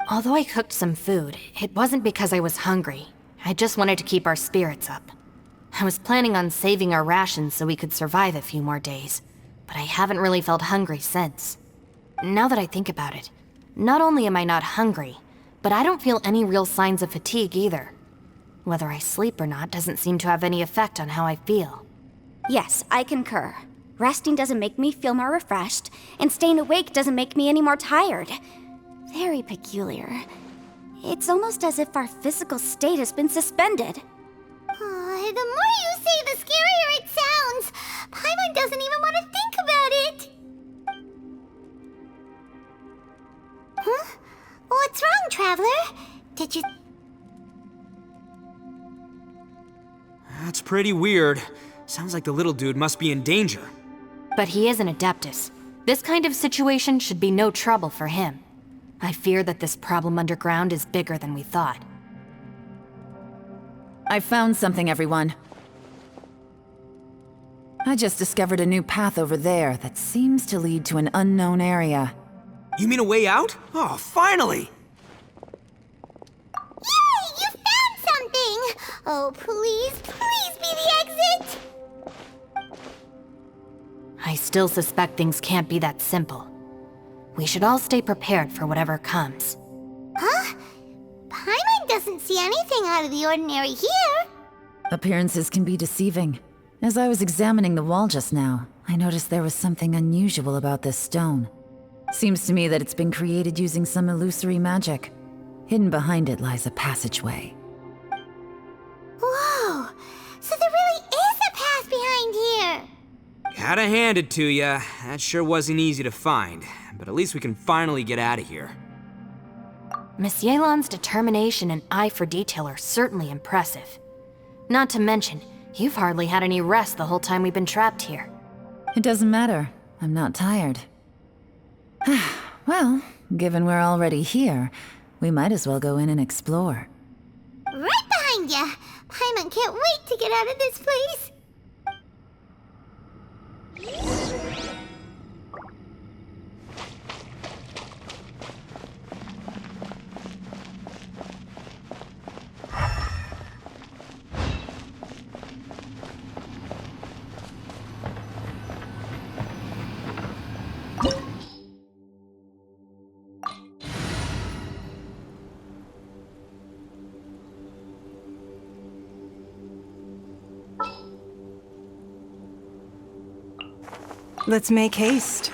Although I cooked some food, it wasn't because I was hungry. I just wanted to keep our spirits up. I was planning on saving our rations so we could survive a few more days, but I haven't really felt hungry since. Now that I think about it, not only am I not hungry, but I don't feel any real signs of fatigue either. Whether I sleep or not doesn't seem to have any effect on how I feel. Yes, I concur. Resting doesn't make me feel more refreshed, and staying awake doesn't make me any more tired. Very peculiar. It's almost as if our physical state has been suspended. The more you say, the scarier it sounds. Paimon doesn't even want to think about it. Huh? What's wrong, Traveler? Did you... That's pretty weird. Sounds like the little dude must be in danger. But he is an Adeptus. This kind of situation should be no trouble for him. I fear that this problem underground is bigger than we thought. I found something, everyone. I just discovered a new path over there that seems to lead to an unknown area. You mean a way out? Oh, finally! Yay! You found something! Oh, please, please be the exit! I still suspect things can't be that simple. We should all stay prepared for whatever comes. Huh? Paimon doesn't see anything out of the ordinary here. Appearances can be deceiving. As I was examining the wall just now, I noticed there was something unusual about this stone. Seems to me that it's been created using some illusory magic. Hidden behind it lies a passageway. Whoa! So there really is a path behind here! Gotta hand it to ya. That sure wasn't easy to find. But at least we can finally get out of here. Miss Yelan's determination and eye for detail are certainly impressive. Not to mention, you've hardly had any rest the whole time we've been trapped here. It doesn't matter. I'm not tired. Well, given we're already here, we might as well go in and explore. Right behind ya! Paimon can't wait to get out of this place! Let's make haste.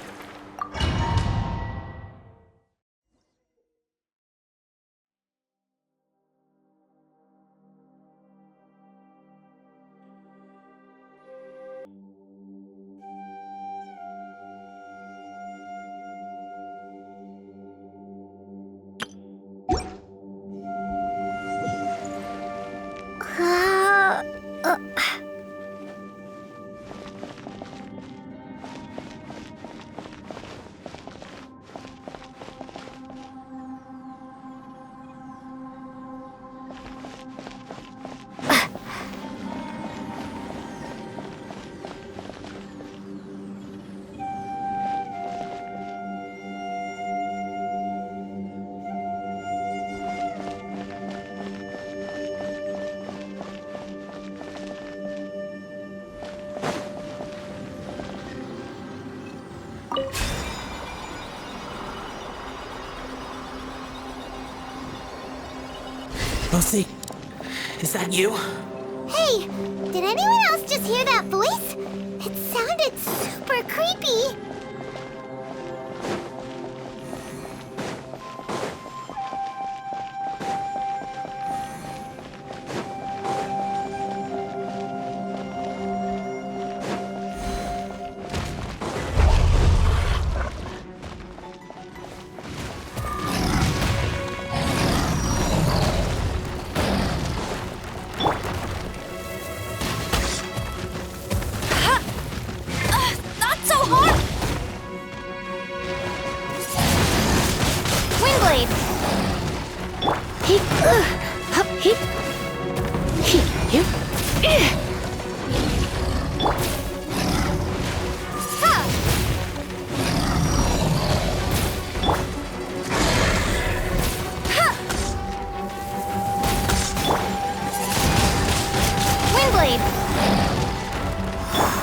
Lucy, is that you? Hey, did anyone else just hear that voice? It sounded super creepy.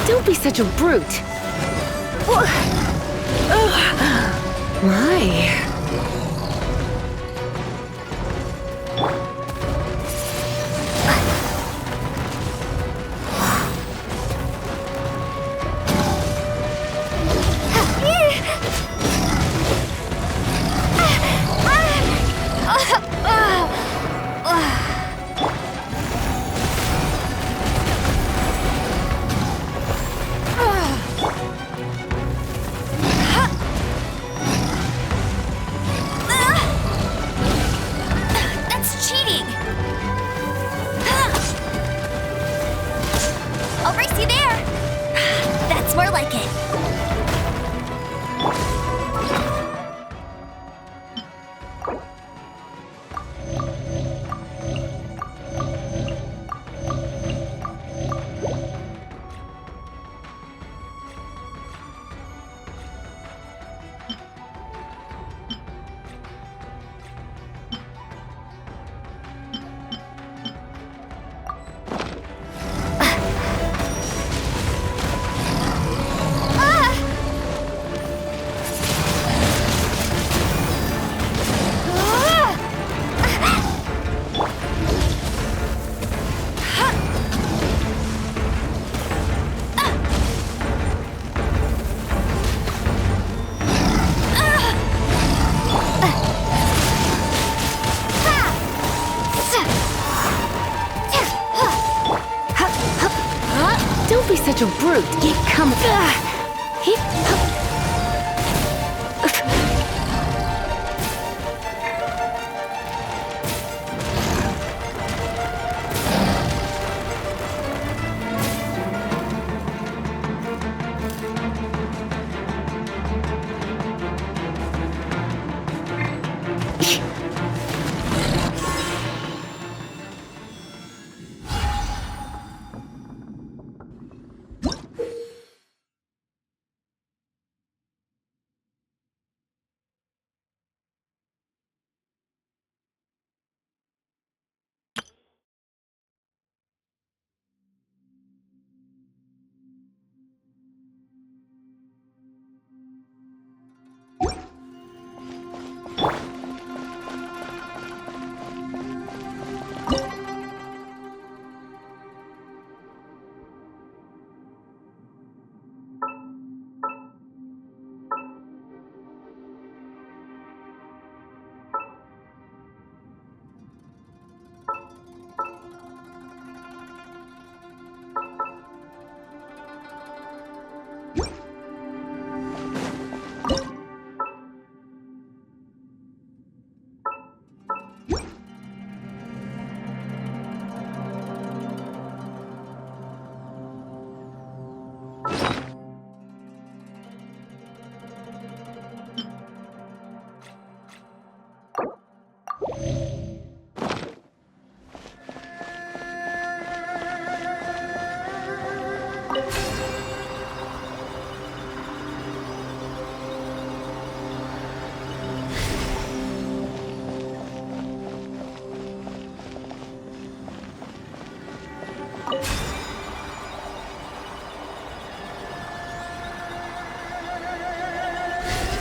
Don't be such a brute. My. fruit. Come.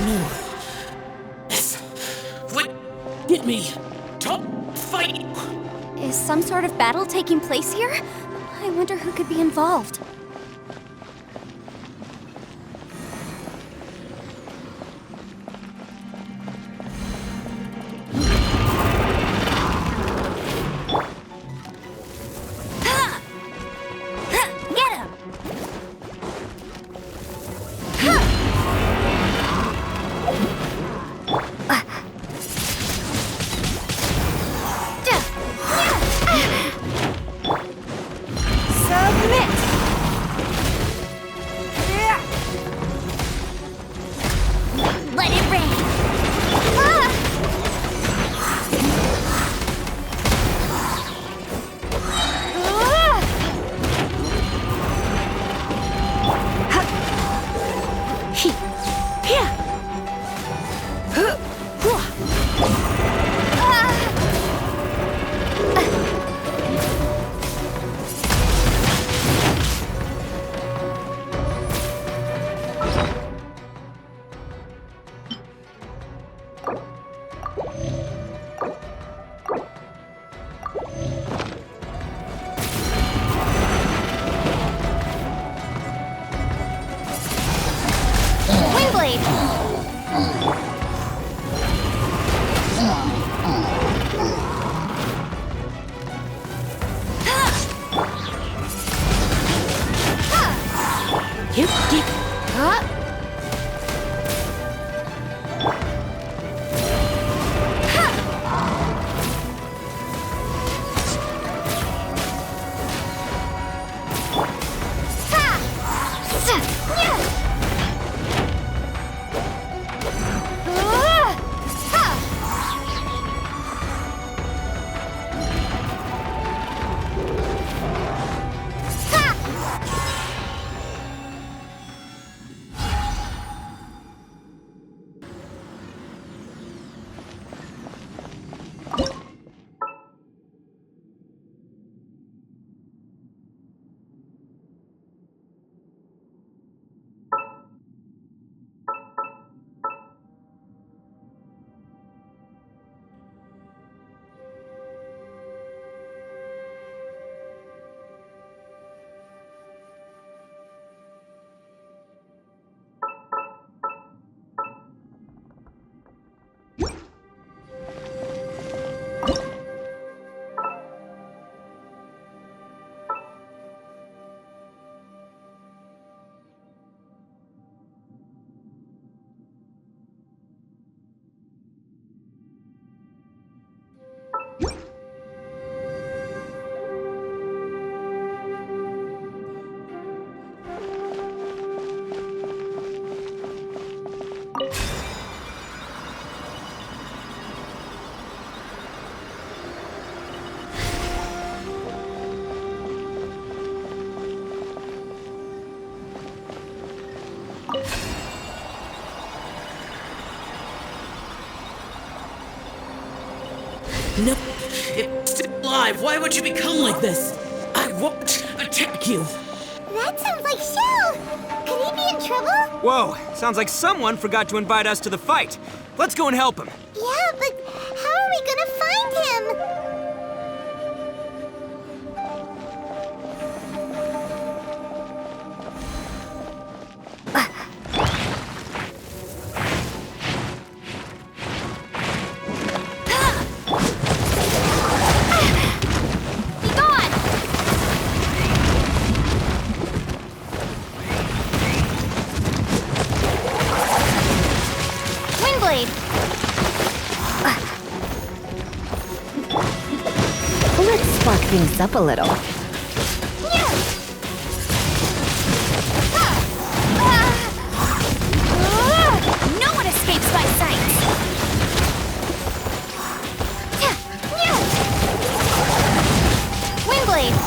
No. This would get me to fight. Is some sort of battle taking place here? I wonder who could be involved. No, it's still alive. Why would you become like this? I won't attack you. That sounds like Shell. Could he be in trouble? Whoa, sounds like someone forgot to invite us to the fight. Let's go and help him. Yeah, but how are we gonna find him? Let's spark things up a little. No one escapes my sight! Windblade!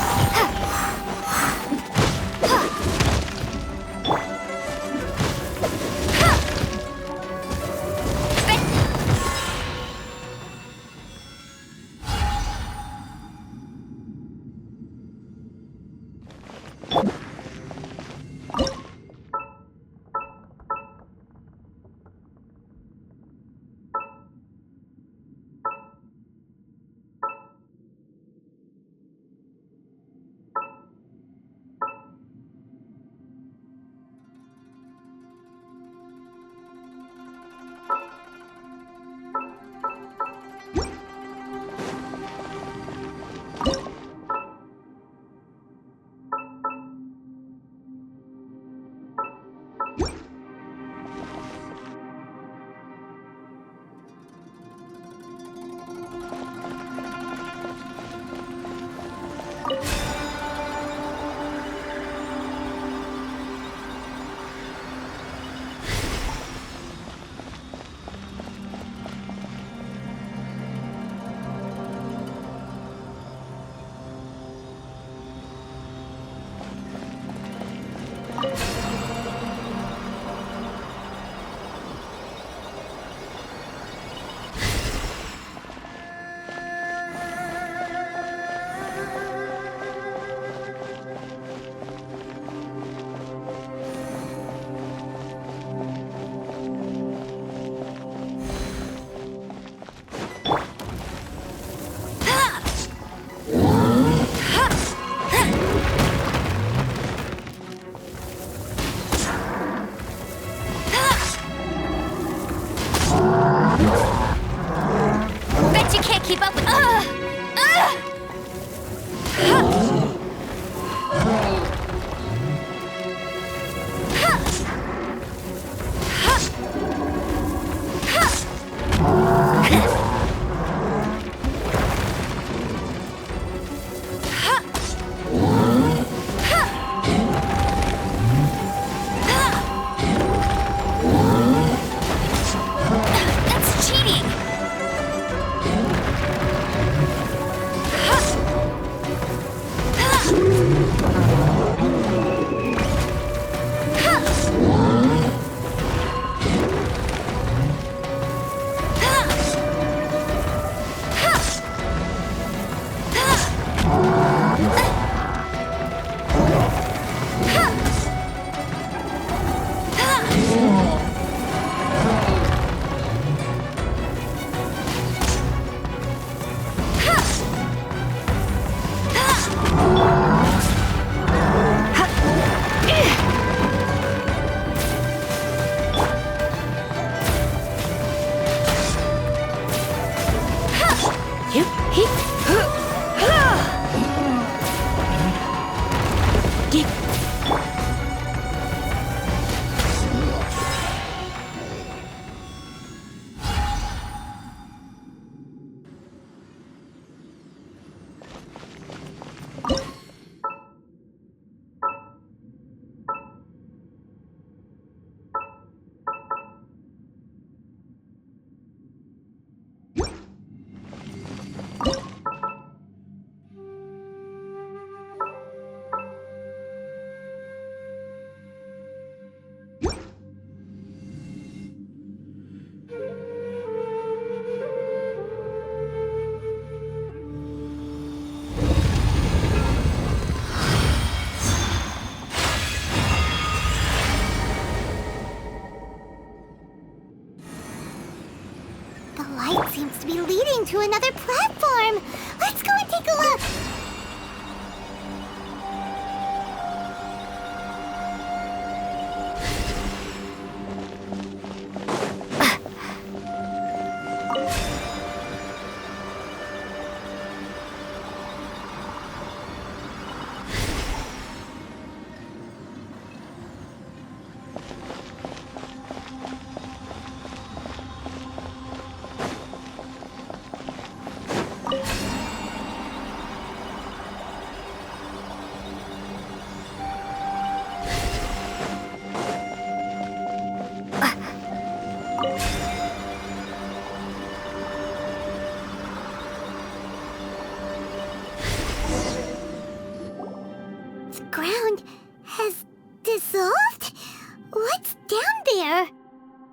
light seems to be leading to another platform. Let's go and take a look.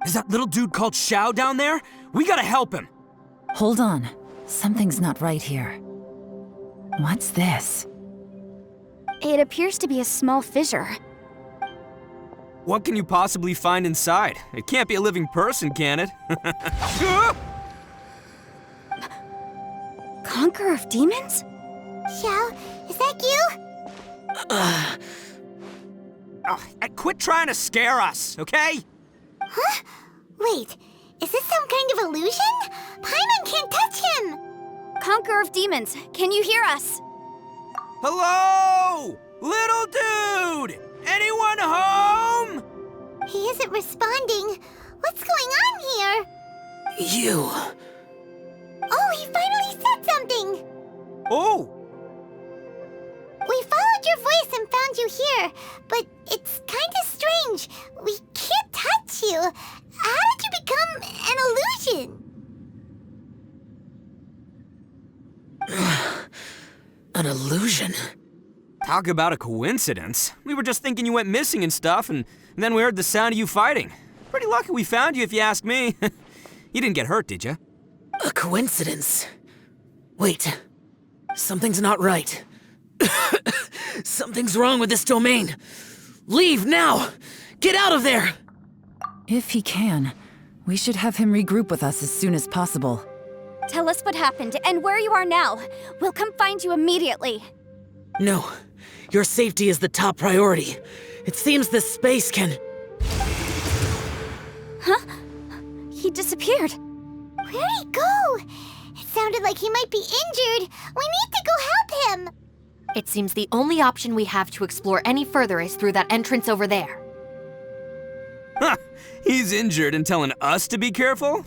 Is that little dude called Xiao down there? We gotta help him! Hold on. Something's not right here. What's this? It appears to be a small fissure. What can you possibly find inside? It can't be a living person, can it? Conqueror of demons? Xiao, is that you? Quit trying to scare us, okay? Huh? Wait, is this some kind of illusion? Paimon can't touch him! Conqueror of demons, can you hear us? Hello? Little dude! Anyone home? He isn't responding. What's going on here? You... Oh, he finally said something! Oh! We followed your voice and found you here, but it's kinda strange. We can't touch you. How did you become an illusion? An illusion? Talk about a coincidence. We were just thinking you went missing and stuff, and then we heard the sound of you fighting. Pretty lucky we found you, if you ask me. You didn't get hurt, did you? A coincidence? Wait. Something's not right. Something's wrong with this domain. Leave now! Get out of there! If he can, we should have him regroup with us as soon as possible. Tell us what happened and where you are now. We'll come find you immediately. No. Your safety is the top priority. It seems this space can... Huh? He disappeared. Where'd he go? It sounded like he might be injured. We need to go help him. It seems the only option we have to explore any further is through that entrance over there. Huh, he's injured and telling us to be careful?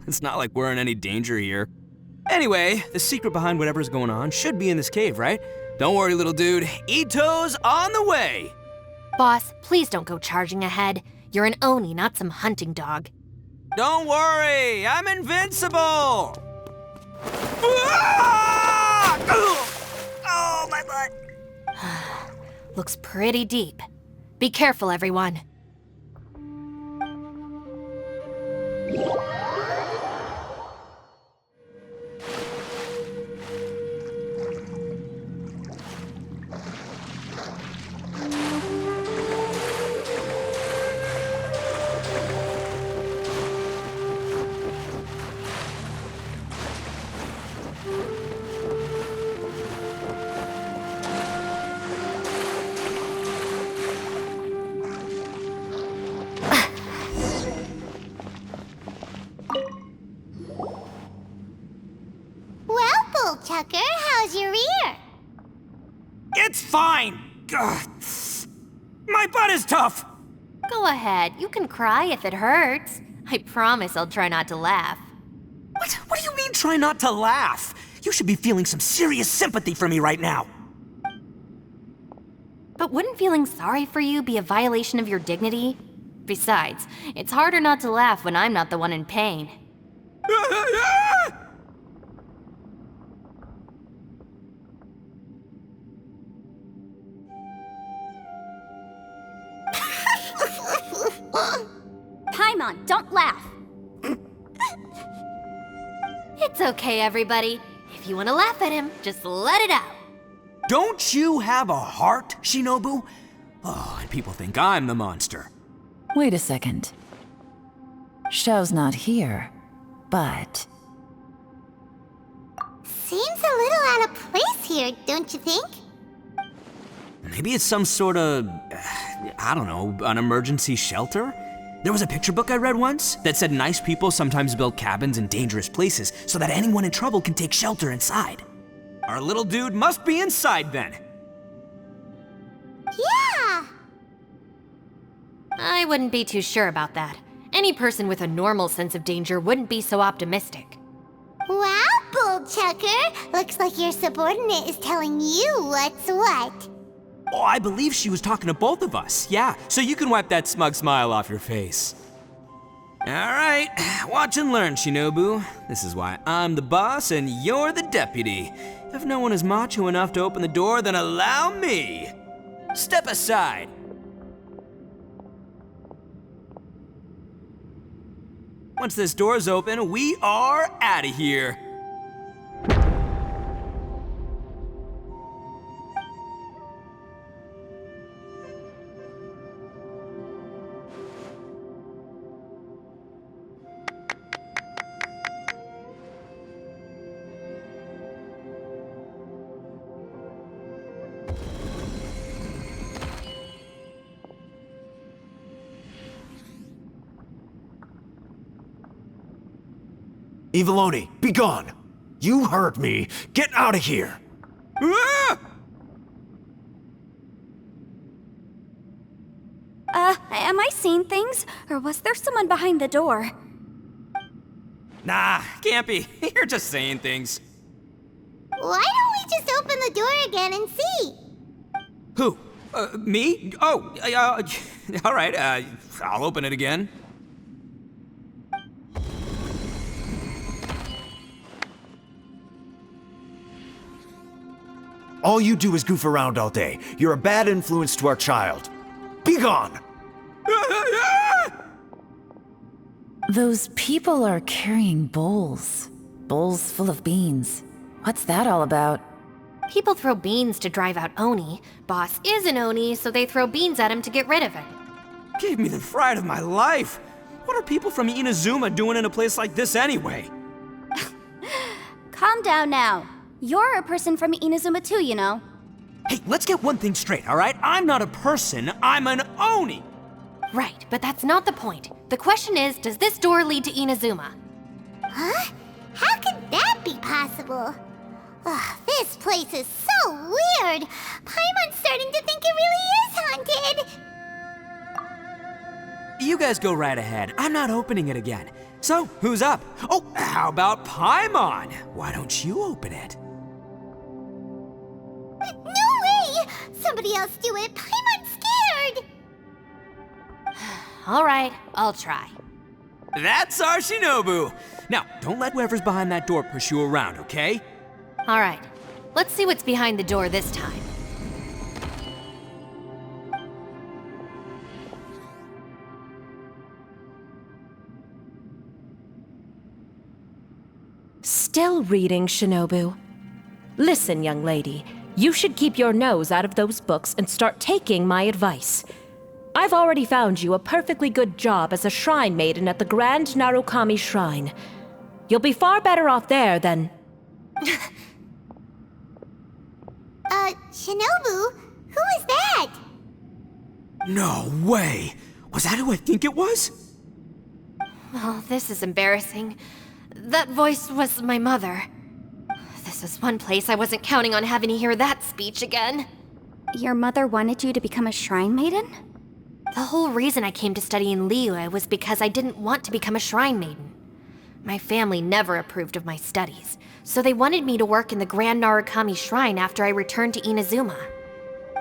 It's not like we're in any danger here. Anyway, the secret behind whatever's going on should be in this cave, right? Don't worry, little dude. Ito's on the way! Boss, please don't go charging ahead. You're an Oni, not some hunting dog. Don't worry, I'm invincible! Ah! Oh, my butt! Looks pretty deep. Be careful, everyone. Tucker, how's your ear? It's fine! Ugh. My butt is tough! Go ahead, you can cry if it hurts. I promise I'll try not to laugh. What do you mean, try not to laugh? You should be feeling some serious sympathy for me right now. But wouldn't feeling sorry for you be a violation of your dignity? Besides, it's harder not to laugh when I'm not the one in pain. Paimon, don't laugh. It's okay, everybody. If you want to laugh at him, just let it out. Don't you have a heart, Shinobu? Oh, and people think I'm the monster. Wait a second. Xiao's not here, but seems a little out of place here, don't you think? Maybe it's some sort of, I don't know, an emergency shelter? There was a picture book I read once that said nice people sometimes build cabins in dangerous places so that anyone in trouble can take shelter inside. Our little dude must be inside then. Yeah! I wouldn't be too sure about that. Any person with a normal sense of danger wouldn't be so optimistic. Wow, Bullchucker! Looks like your subordinate is telling you what's what. Oh, I believe she was talking to both of us. Yeah, so you can wipe that smug smile off your face. All right, watch and learn, Shinobu. This is why I'm the boss and you're the deputy. If no one is macho enough to open the door, then allow me. Step aside. Once this door's open, we are out of here. Eviloni, be gone! You heard me! Get out of here! Ah! Am I seeing things? Or was there someone behind the door? Nah, can't be. You're just saying things. Why don't we just open the door again and see? Who? Me? Oh, all right, I'll open it again. All you do is goof around all day. You're a bad influence to our child. Be gone! Those people are carrying bowls. Bowls full of beans. What's that all about? People throw beans to drive out Oni. Boss is an Oni, so they throw beans at him to get rid of it. Gave me the fright of my life. What are people from Inazuma doing in a place like this anyway? Calm down now. You're a person from Inazuma too, you know. Hey, let's get one thing straight, all right? I'm not a person, I'm an Oni! Right, but that's not the point. The question is, does this door lead to Inazuma? Huh? How could that be possible? Ugh, this place is so weird. Paimon's starting to think it really is haunted. You guys go right ahead. I'm not opening it again. So, who's up? Oh, how about Paimon? Why don't you open it? No way! Somebody else do it. Paimon's scared. All right, I'll try. That's our Shinobu! Now, don't let whoever's behind that door push you around, okay? All right, let's see what's behind the door this time. Still reading, Shinobu. Listen, young lady, you should keep your nose out of those books and start taking my advice. I've already found you a perfectly good job as a shrine maiden at the Grand Narukami Shrine. You'll be far better off there than... Shinobu? Who is that? No way! Was that who I think it was? Oh, this is embarrassing. That voice was my mother. This is one place I wasn't counting on having to hear that speech again. Your mother wanted you to become a shrine maiden? The whole reason I came to study in Liyue was because I didn't want to become a shrine maiden. My family never approved of my studies, so they wanted me to work in the Grand Narukami Shrine after I returned to Inazuma.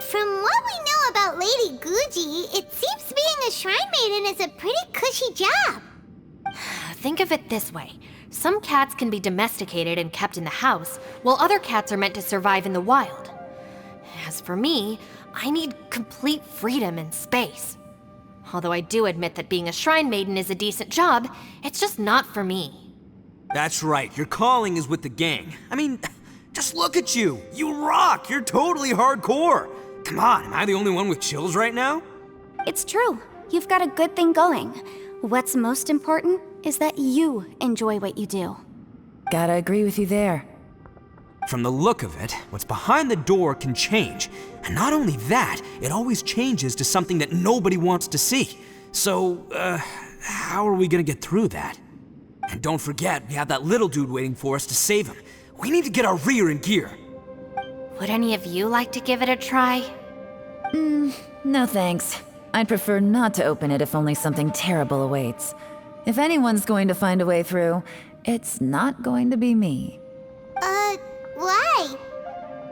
From what we know about Lady Guji, it seems being a shrine maiden is a pretty cushy job. Think of it this way. Some cats can be domesticated and kept in the house, while other cats are meant to survive in the wild. As for me, I need complete freedom and space. Although I do admit that being a shrine maiden is a decent job, it's just not for me. That's right, your calling is with the gang. I mean, just look at you. You rock, you're totally hardcore. Come on, am I the only one with chills right now? It's true. You've got a good thing going. What's most important is that you enjoy what you do. Gotta agree with you there. From the look of it, what's behind the door can change. And not only that, it always changes to something that nobody wants to see. So, how are we gonna get through that? And don't forget, we have that little dude waiting for us to save him. We need to get our rear in gear. Would any of you like to give it a try? No thanks. I'd prefer not to open it if only something terrible awaits. If anyone's going to find a way through, it's not going to be me. Why?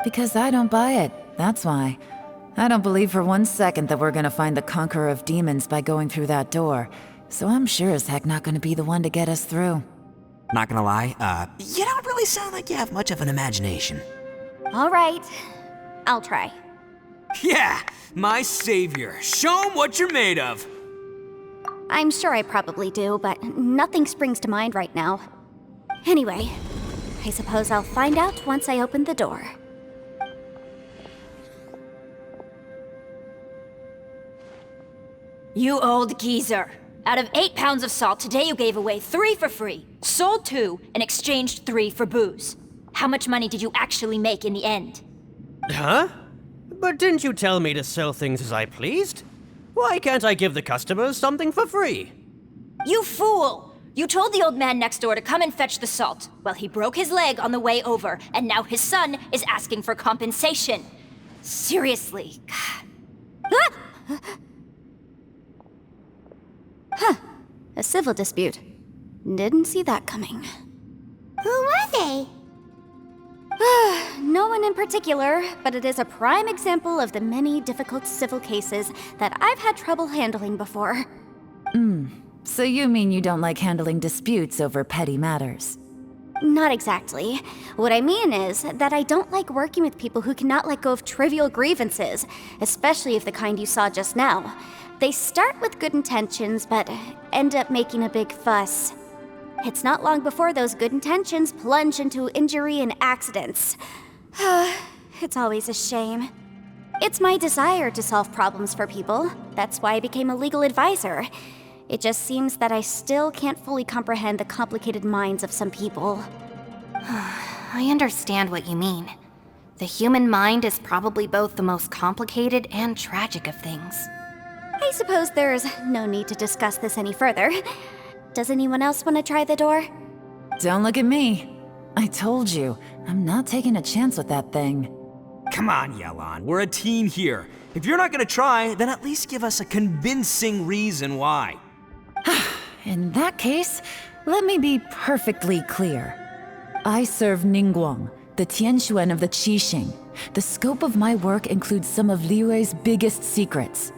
Because I don't buy it, that's why. I don't believe for 1 second that we're gonna find the conqueror of demons by going through that door. So I'm sure as heck not gonna be the one to get us through. Not gonna lie, you don't really sound like you have much of an imagination. All right, I'll try. Yeah, my savior. Show 'em what you're made of. I'm sure I probably do, but nothing springs to mind right now. Anyway, I suppose I'll find out once I open the door. You old geezer. Out of 8 pounds of salt, today you gave away 3 for free, sold 2, and exchanged 3 for booze. How much money did you actually make in the end? Huh? But didn't you tell me to sell things as I pleased? Why can't I give the customers something for free? You fool! You told the old man next door to come and fetch the salt. Well, he broke his leg on the way over, and now his son is asking for compensation. Seriously. Huh. A civil dispute. Didn't see that coming. Who were they? No one in particular, but it is a prime example of the many difficult civil cases that I've had trouble handling before. So you mean you don't like handling disputes over petty matters? Not exactly. What I mean is that I don't like working with people who cannot let go of trivial grievances, especially of the kind you saw just now. They start with good intentions, but end up making a big fuss. It's not long before those good intentions plunge into injury and accidents. It's always a shame. It's my desire to solve problems for people. That's why I became a legal advisor. It just seems that I still can't fully comprehend the complicated minds of some people. I understand what you mean. The human mind is probably both the most complicated and tragic of things. I suppose there's no need to discuss this any further. Does anyone else want to try the door? Don't look at me. I told you, I'm not taking a chance with that thing. Come on, Yelan, we're a team here. If you're not gonna try, then at least give us a convincing reason why. In that case, let me be perfectly clear. I serve Ningguang, the Tianxuan of the Qixing. The scope of my work includes some of Liyue's biggest secrets.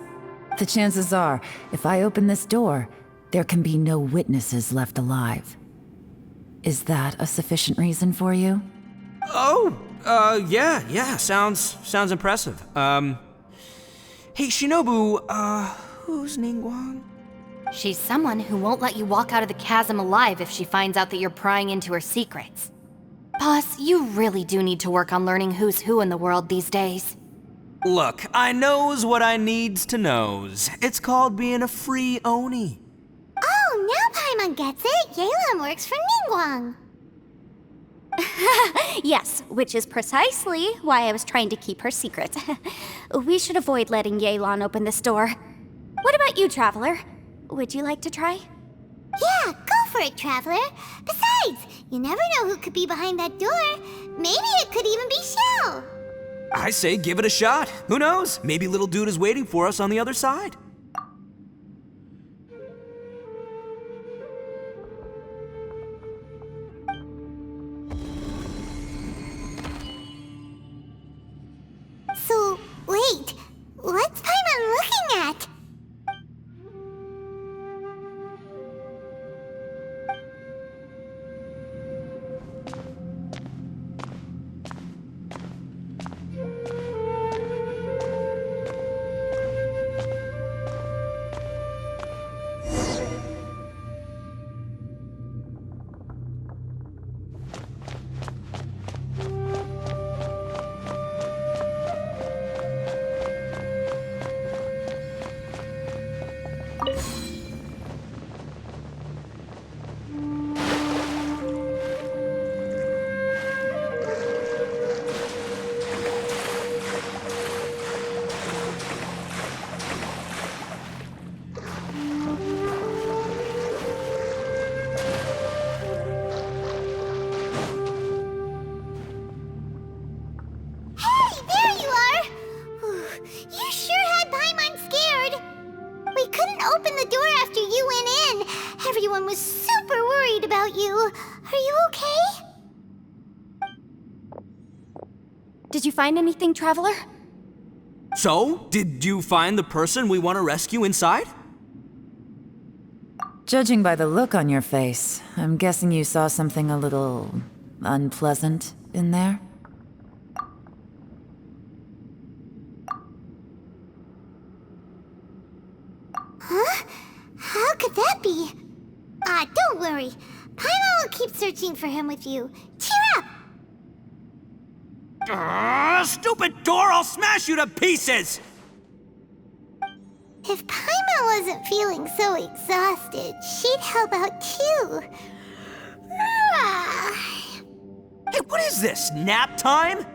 The chances are, if I open this door, there can be no witnesses left alive. Is that a sufficient reason for you? Oh, yeah, sounds impressive. Hey, Shinobu, who's Ningguang? She's someone who won't let you walk out of the chasm alive if she finds out that you're prying into her secrets. Boss, you really do need to work on learning who's who in the world these days. Look, I knows what I needs to knows. It's called being a free Oni. Oh, now Paimon gets it. Yelan works for Ningguang. Yes, which is precisely why I was trying to keep her secret. We should avoid letting Yelan open this door. What about you, Traveler? Would you like to try? Yeah, go for it, Traveler. Besides, you never know who could be behind that door. Maybe it could even be Shell. I say give it a shot. Who knows? Maybe little dude is waiting for us on the other side. So, wait. What's Paimon looking at? super worried about you. Are you okay? Did you find anything, Traveler? So, did you find the person we want to rescue inside? Judging by the look on your face, I'm guessing you saw something a little unpleasant in there? Huh? How could that be? Don't worry. Paimon will keep searching for him with you. Cheer up! Stupid door, I'll smash you to pieces! If Paimon wasn't feeling so exhausted, she'd help out too. Hey, what is this, nap time?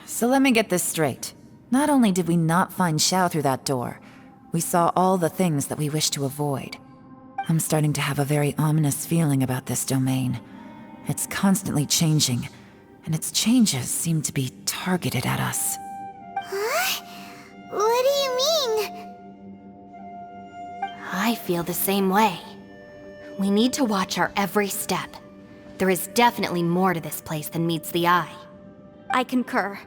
So let me get this straight. Not only did we not find Xiao through that door, we saw all the things that we wish to avoid. I'm starting to have a very ominous feeling about this domain. It's constantly changing, and its changes seem to be targeted at us. Huh? What do you mean? I feel the same way. We need to watch our every step. There is definitely more to this place than meets the eye. I concur.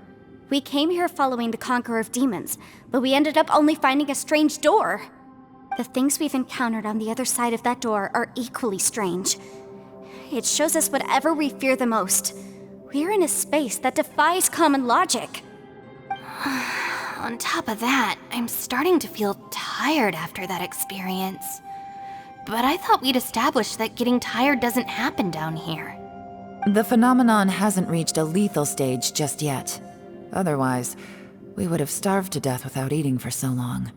We came here following the Conqueror of Demons, but we ended up only finding a strange door. The things we've encountered on the other side of that door are equally strange. It shows us whatever we fear the most. We're in a space that defies common logic. On top of that, I'm starting to feel tired after that experience. But I thought we'd established that getting tired doesn't happen down here. The phenomenon hasn't reached a lethal stage just yet. Otherwise, we would have starved to death without eating for so long.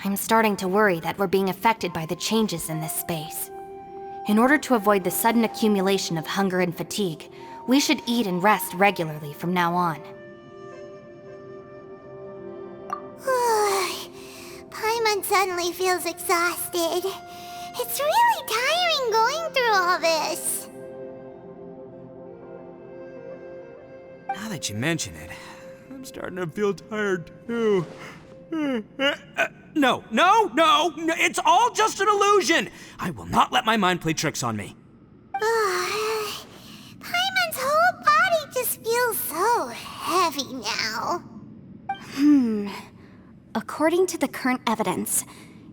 I'm starting to worry that we're being affected by the changes in this space. In order to avoid the sudden accumulation of hunger and fatigue, we should eat and rest regularly from now on. Paimon suddenly feels exhausted. It's really tiring going through all this. Now that you mention it, I'm starting to feel tired too. No, it's all just an illusion! I will not let my mind play tricks on me. Paimon's whole body just feels so heavy now. According to the current evidence,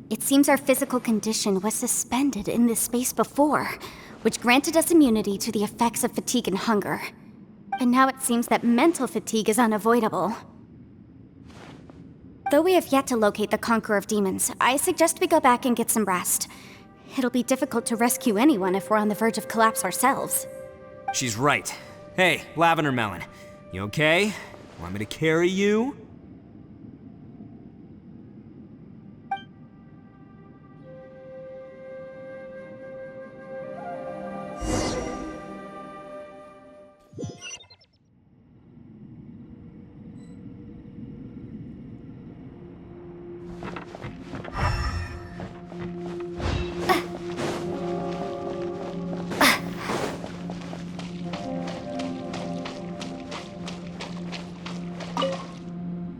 it seems our physical condition was suspended in this space before, which granted us immunity to the effects of fatigue and hunger. And now it seems that mental fatigue is unavoidable. Though we have yet to locate the Conqueror of Demons, I suggest we go back and get some rest. It'll be difficult to rescue anyone if we're on the verge of collapse ourselves. She's right. Hey, Lavender Melon, you okay? Want me to carry you?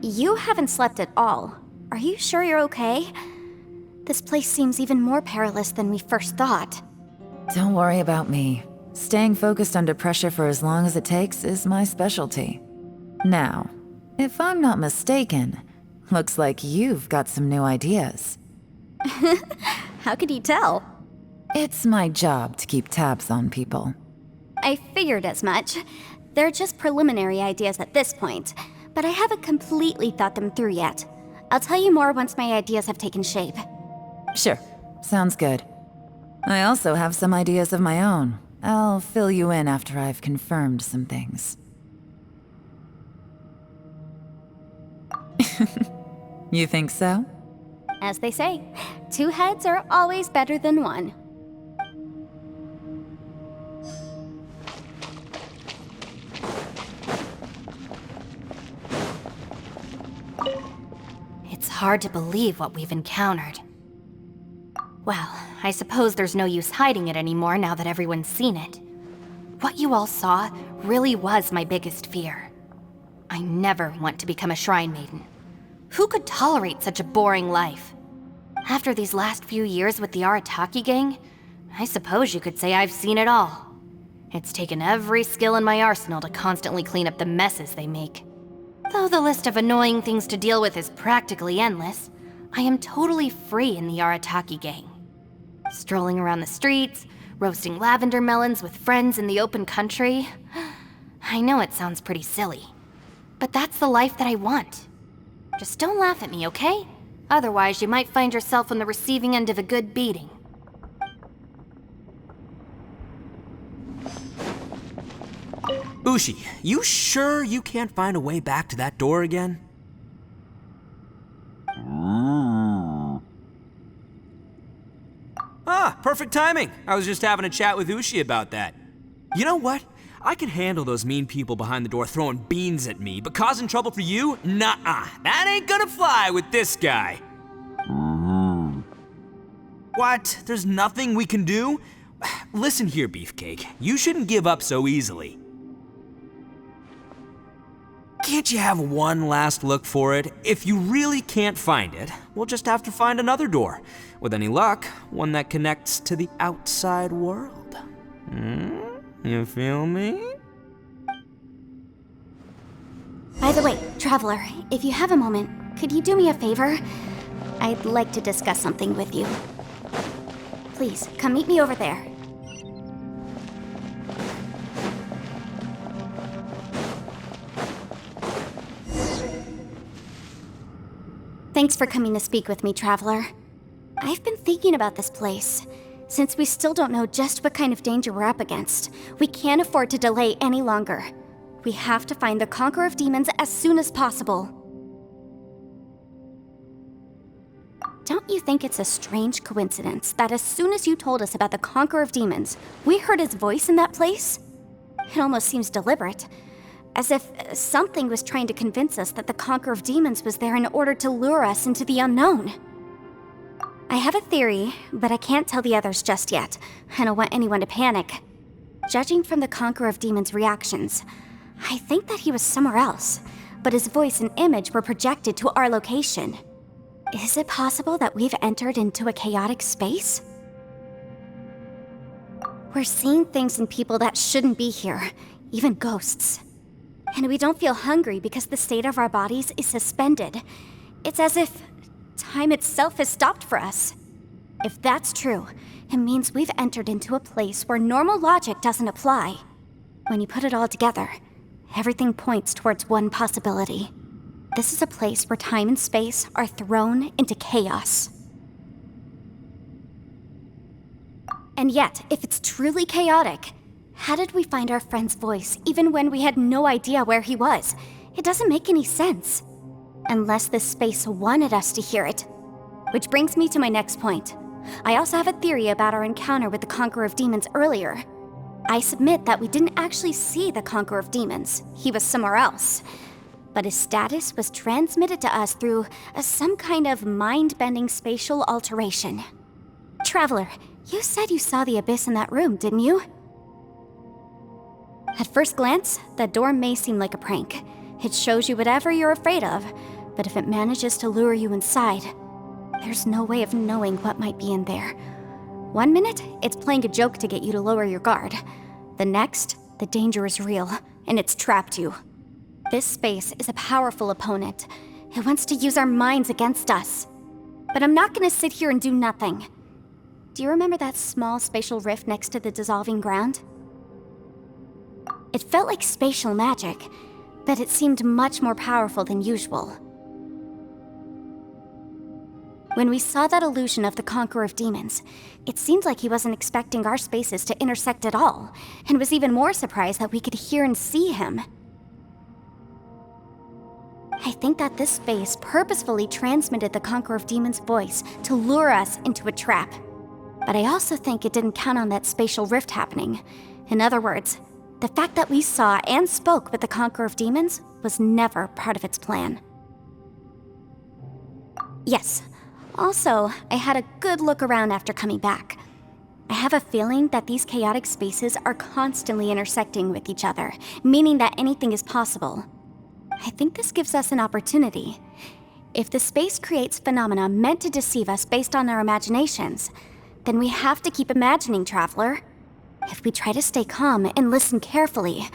You haven't slept at all. Are you sure you're okay? This place seems even more perilous than we first thought. Don't worry about me. Staying focused under pressure for as long as it takes is my specialty. Now, if I'm not mistaken, looks like you've got some new ideas. How could you tell? It's my job to keep tabs on people. I figured as much. They're just preliminary ideas at this point, but I haven't completely thought them through yet. I'll tell you more once my ideas have taken shape. Sure, sounds good. I also have some ideas of my own. I'll fill you in after I've confirmed some things. You think so? As they say, 2 heads are always better than 1. It's hard to believe what we've encountered. Well, I suppose there's no use hiding it anymore now that everyone's seen it. What you all saw really was my biggest fear. I never want to become a shrine maiden. Who could tolerate such a boring life? After these last few years with the Arataki gang, I suppose you could say I've seen it all. It's taken every skill in my arsenal to constantly clean up the messes they make. Though the list of annoying things to deal with is practically endless, I am totally free in the Arataki gang. Strolling around the streets, roasting lavender melons with friends in the open country. I know it sounds pretty silly, but that's the life that I want. Just don't laugh at me, okay? Otherwise, you might find yourself on the receiving end of a good beating. Ushi, you sure you can't find a way back to that door again? Ah, perfect timing. I was just having a chat with Ushi about that. You know what? I can handle those mean people behind the door throwing beans at me, but causing trouble for you? Nuh-uh. That ain't gonna fly with this guy. What? There's nothing we can do? Listen here, Beefcake. You shouldn't give up so easily. Can't you have one last look for it? If you really can't find it, we'll just have to find another door. With any luck, one that connects to the outside world. You feel me? By the way, Traveler, if you have a moment, could you do me a favor? I'd like to discuss something with you. Please, come meet me over there. Thanks for coming to speak with me, Traveler. I've been thinking about this place. Since we still don't know just what kind of danger we're up against, we can't afford to delay any longer. We have to find the Conqueror of Demons as soon as possible. Don't you think it's a strange coincidence that as soon as you told us about the Conqueror of Demons, we heard his voice in that place? It almost seems deliberate. As if something was trying to convince us that the Conqueror of Demons was there in order to lure us into the unknown. I have a theory, but I can't tell the others just yet. I don't want anyone to panic. Judging from the Conqueror of Demons' reactions, I think that he was somewhere else, but his voice and image were projected to our location. Is it possible that we've entered into a chaotic space? We're seeing things in people that shouldn't be here, even ghosts. And we don't feel hungry because the state of our bodies is suspended. It's as if time itself has stopped for us. If that's true, it means we've entered into a place where normal logic doesn't apply. When you put it all together, everything points towards one possibility. This is a place where time and space are thrown into chaos. And yet, if it's truly chaotic, how did we find our friend's voice even when we had no idea where he was? It doesn't make any sense. Unless this space wanted us to hear it. Which brings me to my next point. I also have a theory about our encounter with the Conqueror of Demons earlier. I submit that we didn't actually see the Conqueror of Demons. He was somewhere else. But his status was transmitted to us through some kind of mind-bending spatial alteration. Traveler, you said you saw the abyss in that room, didn't you? At first glance, the door may seem like a prank. It shows you whatever you're afraid of, but if it manages to lure you inside, there's no way of knowing what might be in there. One minute, it's playing a joke to get you to lower your guard. The next, the danger is real, and it's trapped you. This space is a powerful opponent. It wants to use our minds against us. But I'm not gonna sit here and do nothing. Do you remember that small spatial rift next to the dissolving ground? It felt like spatial magic, but it seemed much more powerful than usual. When we saw that illusion of the Conqueror of Demons, it seemed like he wasn't expecting our spaces to intersect at all, and was even more surprised that we could hear and see him. I think that this space purposefully transmitted the Conqueror of Demons' voice to lure us into a trap. But I also think it didn't count on that spatial rift happening. In other words, the fact that we saw and spoke with the Conqueror of Demons was never part of its plan. Yes. Also, I had a good look around after coming back. I have a feeling that these chaotic spaces are constantly intersecting with each other, meaning that anything is possible. I think this gives us an opportunity. If the space creates phenomena meant to deceive us based on our imaginations, then we have to keep imagining, Traveler. If we try to stay calm and listen carefully,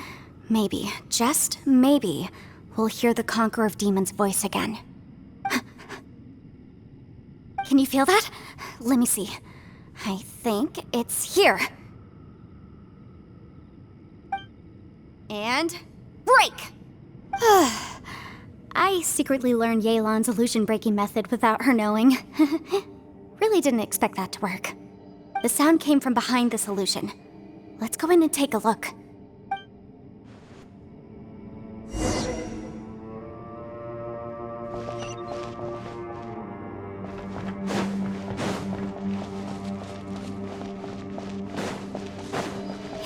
maybe, just maybe, we'll hear the Conqueror of Demons' voice again. Can you feel that? Let me see. I think it's here. And break! I secretly learned Yelan's illusion-breaking method without her knowing. Really didn't expect that to work. The sound came from behind this illusion. Let's go in and take a look.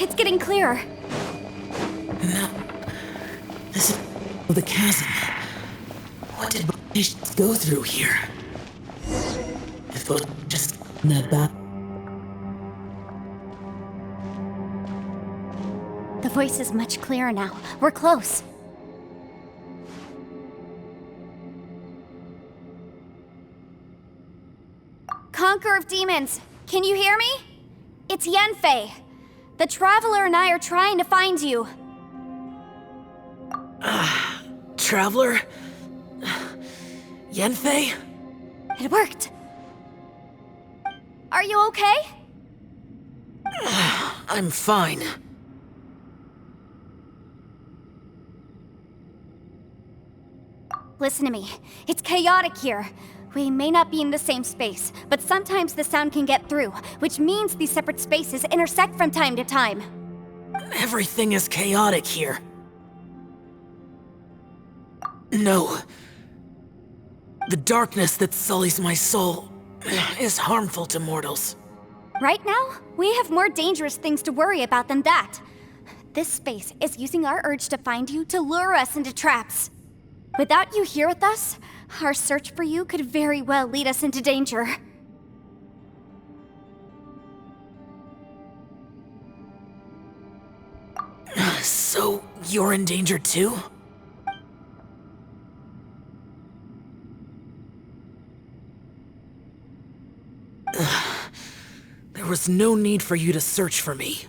It's getting clearer. No. This is the chasm. What did British go through here? If it was just that bad. The voice is much clearer now. We're close. Conqueror of Demons, can you hear me? It's Yanfei. The Traveler and I are trying to find you. Traveler? Yanfei? It worked. Are you okay? I'm fine. Listen to me. It's chaotic here. We may not be in the same space, but sometimes the sound can get through, which means these separate spaces intersect from time to time. Everything is chaotic here. No. The darkness that sullies my soul is harmful to mortals. Right now, we have more dangerous things to worry about than that. This space is using our urge to find you to lure us into traps. Without you here with us, our search for you could very well lead us into danger. So, you're in danger too? There was no need for you to search for me.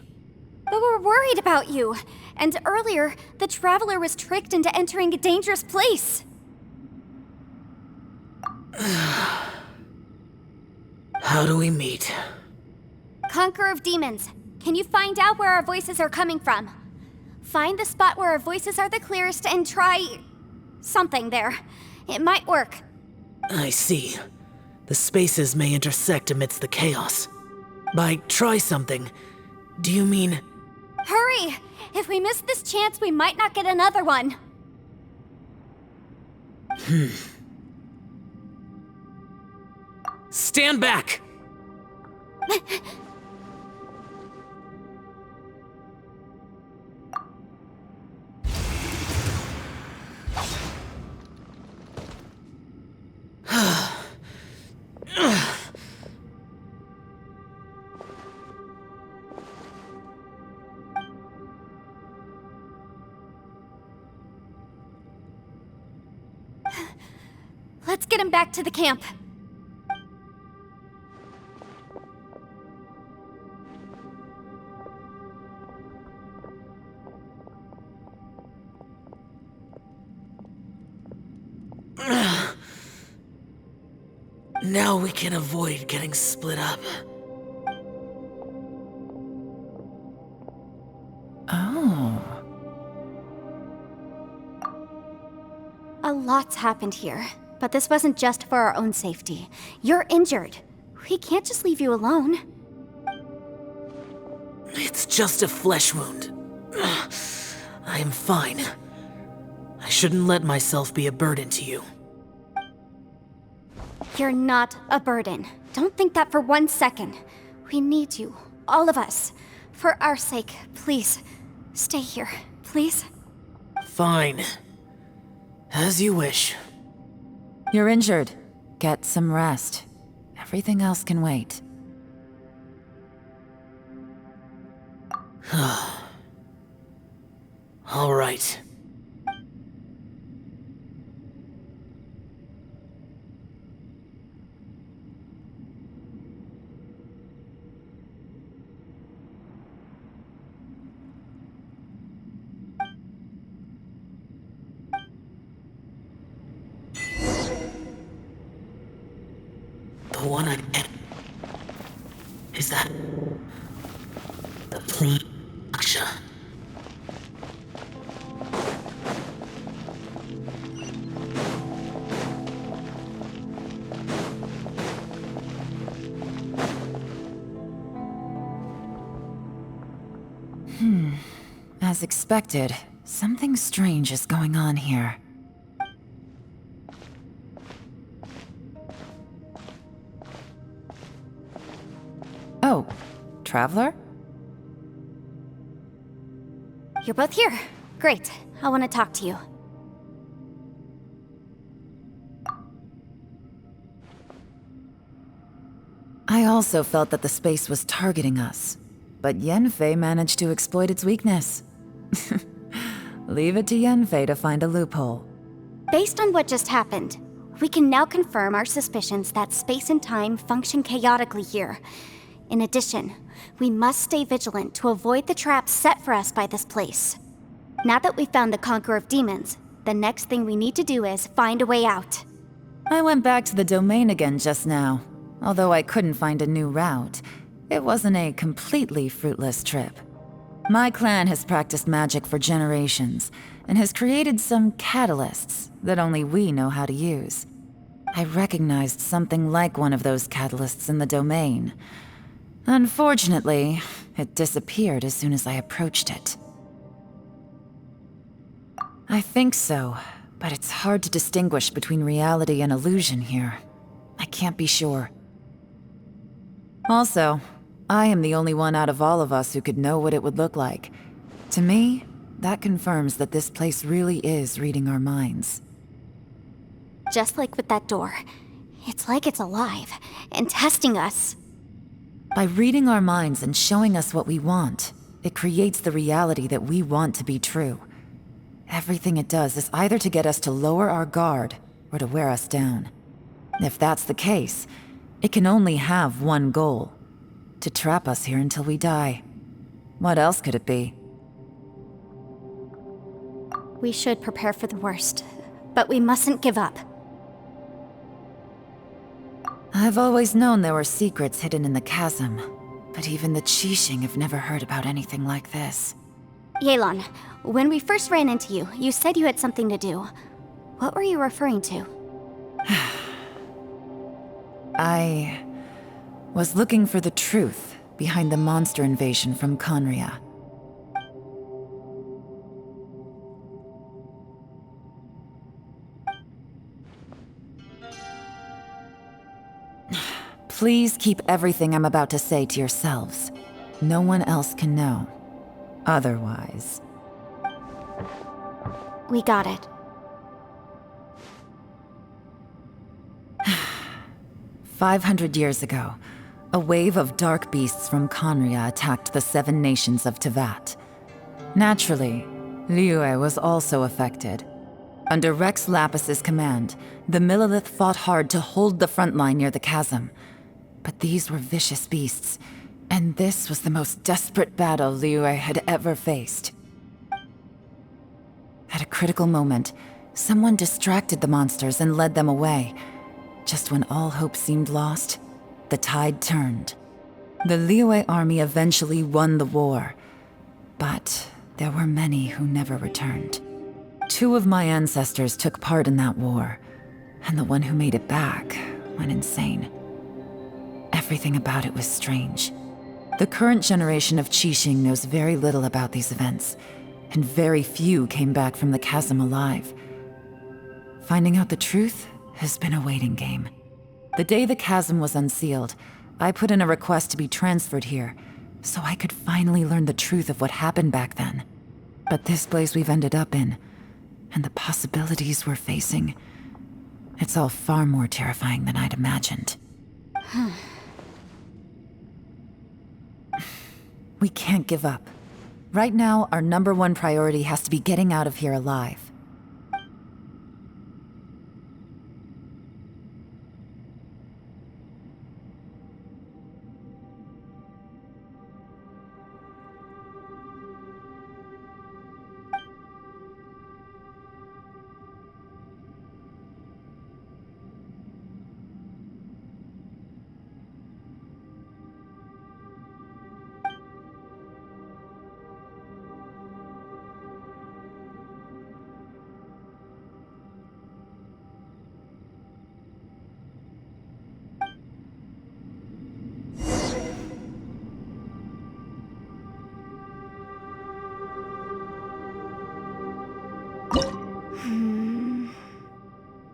But we're worried about you. And earlier, the Traveler was tricked into entering a dangerous place. How do we meet? Conqueror of Demons, can you find out where our voices are coming from? Find the spot where our voices are the clearest and try... something there. It might work. I see. The spaces may intersect amidst the chaos. By try something, do you mean... Hurry! If we miss this chance, we might not get another one. Stand back! Let's get him back to the camp. Now we can avoid getting split up. Oh. A lot's happened here, but this wasn't just for our own safety. You're injured. We can't just leave you alone. It's just a flesh wound. I am fine. I shouldn't let myself be a burden to you. You're not a burden. Don't think that for 1 second. We need you, all of us. For our sake, please, stay here, please. Fine. As you wish. You're injured. Get some rest. Everything else can wait. All right. The one I get. Is that the Prime Aksha? As expected, something strange is going on here. Oh, Traveler? You're both here. Great. I want to talk to you. I also felt that the space was targeting us, but Yenfei managed to exploit its weakness. Leave it to Yenfei to find a loophole. Based on what just happened, we can now confirm our suspicions that space and time function chaotically here. In addition, we must stay vigilant to avoid the traps set for us by this place. Now that we've found the Conqueror of Demons, the next thing we need to do is find a way out. I went back to the domain again just now. Although I couldn't find a new route, it wasn't a completely fruitless trip. My clan has practiced magic for generations, and has created some catalysts that only we know how to use. I recognized something like one of those catalysts in the domain. Unfortunately, it disappeared as soon as I approached it. I think so, but it's hard to distinguish between reality and illusion here. I can't be sure. Also, I am the only one out of all of us who could know what it would look like. To me, that confirms that this place really is reading our minds. Just like with that door, it's like it's alive and testing us. By reading our minds and showing us what we want, it creates the reality that we want to be true. Everything it does is either to get us to lower our guard or to wear us down. If that's the case, it can only have one goal: to trap us here until we die. What else could it be? We should prepare for the worst, but we mustn't give up. I've always known there were secrets hidden in the chasm, but even the Qixing have never heard about anything like this. Yelan, when we first ran into you, you said you had something to do. What were you referring to? I was looking for the truth behind the monster invasion from Conria. Please keep everything I'm about to say to yourselves. No one else can know. Otherwise... We got it. 500 years ago, a wave of dark beasts from Conria attacked the 7 nations of Teyvat. Naturally, Liyue was also affected. Under Rex Lapis's command, the Millelith fought hard to hold the front line near the chasm. But these were vicious beasts, and this was the most desperate battle Liyue had ever faced. At a critical moment, someone distracted the monsters and led them away. Just when all hope seemed lost, the tide turned. The Liyue army eventually won the war, but there were many who never returned. 2 of my ancestors took part in that war, and the one who made it back went insane. Everything about it was strange. The current generation of Qixing knows very little about these events, and very few came back from the chasm alive. Finding out the truth has been a waiting game. The day the chasm was unsealed, I put in a request to be transferred here, so I could finally learn the truth of what happened back then. But this place we've ended up in, and the possibilities we're facing, it's all far more terrifying than I'd imagined. We can't give up. Right now, our #1 priority has to be getting out of here alive.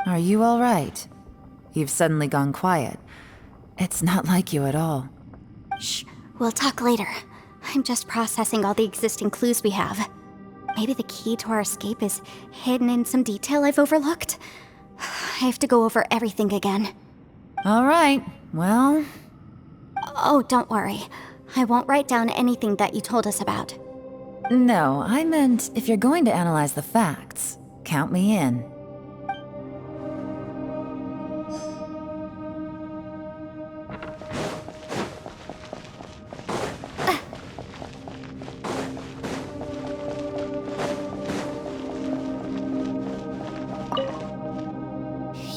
Are you all right? You've suddenly gone quiet. It's not like you at all. Shh, we'll talk later. I'm just processing all the existing clues we have. Maybe the key to our escape is hidden in some detail I've overlooked. I have to go over everything again. All right, well... Oh, don't worry. I won't write down anything that you told us about. No, I meant if you're going to analyze the facts, count me in.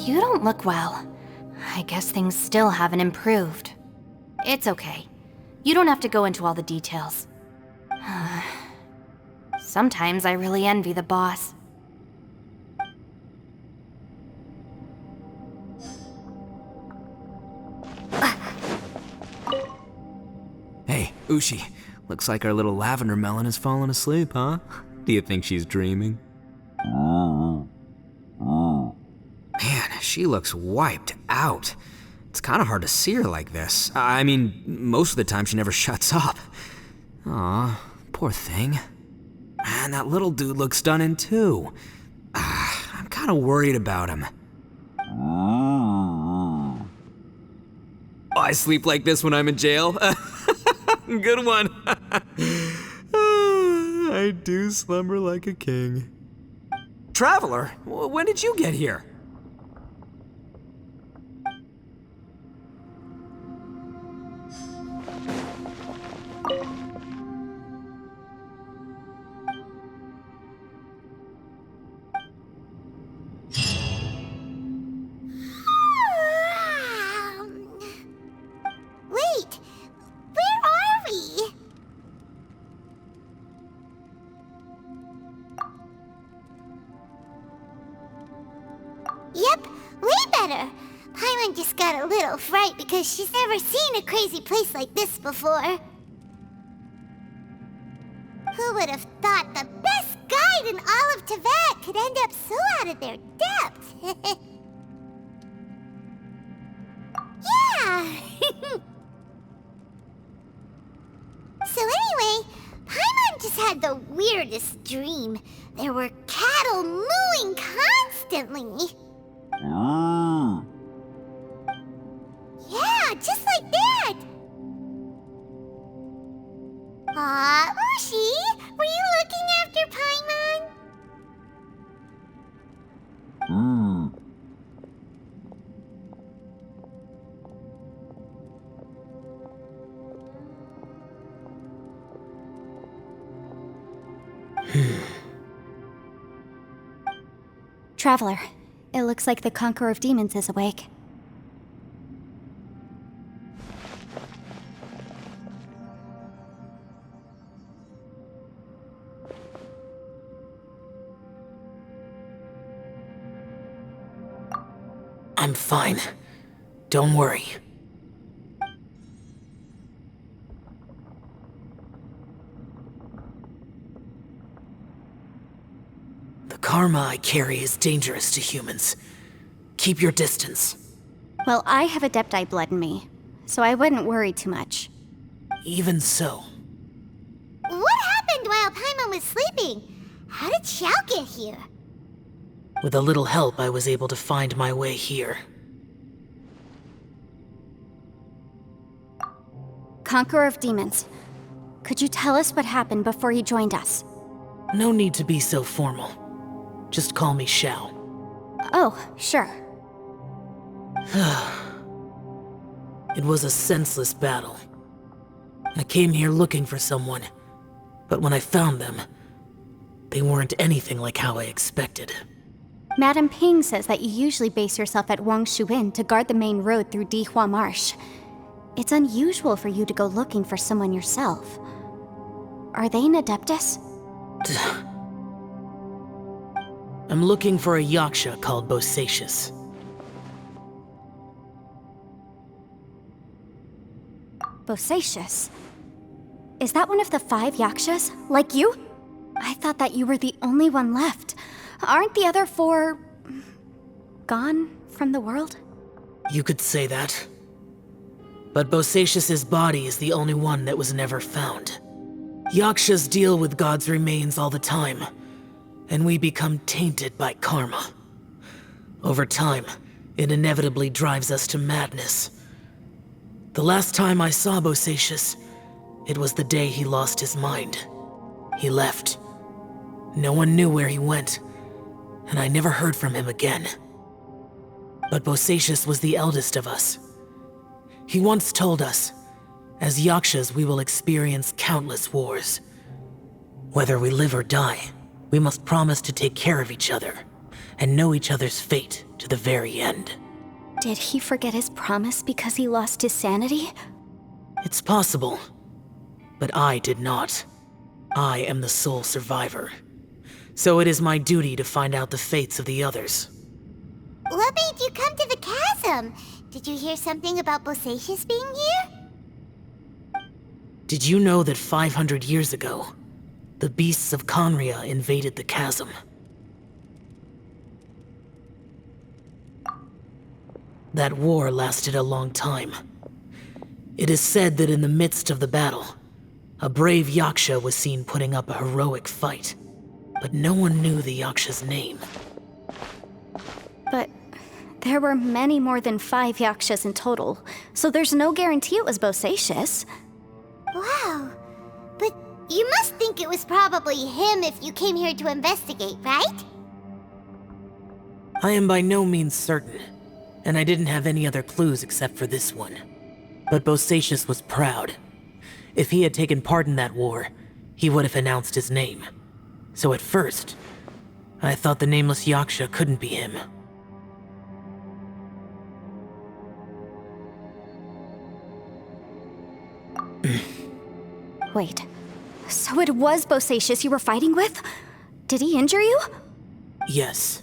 You don't look well. I guess things still haven't improved. It's okay. You don't have to go into all the details. Sometimes I really envy the boss. Hey, Ushi. Looks like our little lavender melon has fallen asleep, huh? Do you think she's dreaming? Man, she looks wiped out. It's kind of hard to see her like this. I mean, most of the time she never shuts up. Aw, poor thing. Man, that little dude looks stunning too. I'm kind of worried about him. Oh, I sleep like this when I'm in jail? Good one. I do slumber like a king. Traveler, when did you get here? Wait, where are we? Yep, way better. Paimon just got a little fright because she's never seen a crazy place like this before. Who would have thought the best guide in all of Teyvat could end up so out of their depth? Yeah! So anyway, Paimon just had the weirdest dream. There were cattle mooing constantly. Yeah, just like that! Aw, Ushi, were you looking after Paimon? Traveler, it looks like the Conqueror of Demons is awake. I'm fine. Don't worry. The karma I carry is dangerous to humans. Keep your distance. Well, I have Adepti blood in me, so I wouldn't worry too much. Even so. What happened while Paimon was sleeping? How did Xiao get here? With a little help, I was able to find my way here. Conqueror of Demons, could you tell us what happened before you joined us? No need to be so formal. Just call me Xiao. Oh, sure. It was a senseless battle. I came here looking for someone, but when I found them, they weren't anything like how I expected. Madame Ping says that you usually base yourself at Wangshu Inn to guard the main road through Dihua Marsh. It's unusual for you to go looking for someone yourself. Are they an Adeptus? I'm looking for a Yaksha called Bosacius. Bosacius? Is that one of the 5 Yakshas? Like you? I thought that you were the only one left. Aren't the other 4... gone from the world? You could say that. But Bosacius's body is the only one that was never found. Yakshas deal with God's remains all the time, and we become tainted by karma. Over time, it inevitably drives us to madness. The last time I saw Bosacius, it was the day he lost his mind. He left. No one knew where he went, and I never heard from him again. But Bosacius was the eldest of us. He once told us, as Yakshas we will experience countless wars. Whether we live or die, we must promise to take care of each other, and know each other's fate to the very end. Did he forget his promise because he lost his sanity? It's possible, but I did not. I am the sole survivor. So it is my duty to find out the fates of the others. What made you come to the chasm? Did you hear something about Bosacius being here? Did you know that 500 years ago, the beasts of Conria invaded the chasm? That war lasted a long time. It is said that in the midst of the battle, a brave Yaksha was seen putting up a heroic fight, but no one knew the Yaksha's name. But there were many more than 5 Yakshas in total, so there's no guarantee it was Bosacius. Wow. But you must think it was probably him if you came here to investigate, right? I am by no means certain, and I didn't have any other clues except for this one. But Bosacius was proud. If he had taken part in that war, he would have announced his name. So at first, I thought the nameless Yaksha couldn't be him. Wait, so it was Bosacius you were fighting with? Did he injure you? Yes.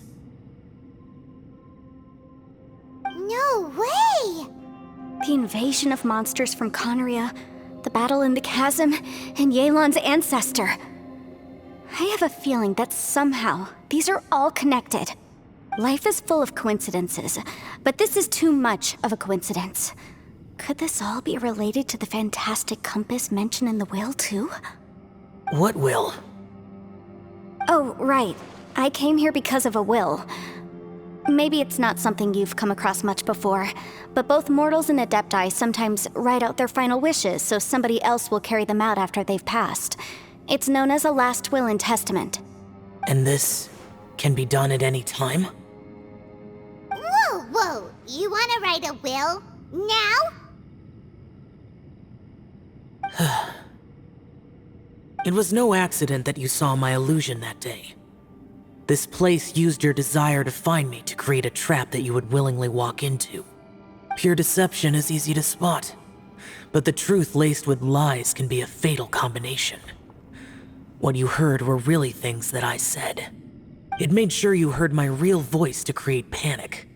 No way! The invasion of monsters from Conria, the battle in the chasm, and Yelan's ancestor. I have a feeling that somehow these are all connected. Life is full of coincidences, but this is too much of a coincidence. Could this all be related to the fantastic compass mentioned in the will, too? What will? Oh, right. I came here because of a will. Maybe it's not something you've come across much before, but both mortals and adepti sometimes write out their final wishes so somebody else will carry them out after they've passed. It's known as a last will and testament. And this can be done at any time? Whoa, whoa! You wanna write a will? Now? It was no accident that you saw my illusion that day. This place used your desire to find me to create a trap that you would willingly walk into. Pure deception is easy to spot, but the truth laced with lies can be a fatal combination. What you heard were really things that I said. It made sure you heard my real voice to create panic.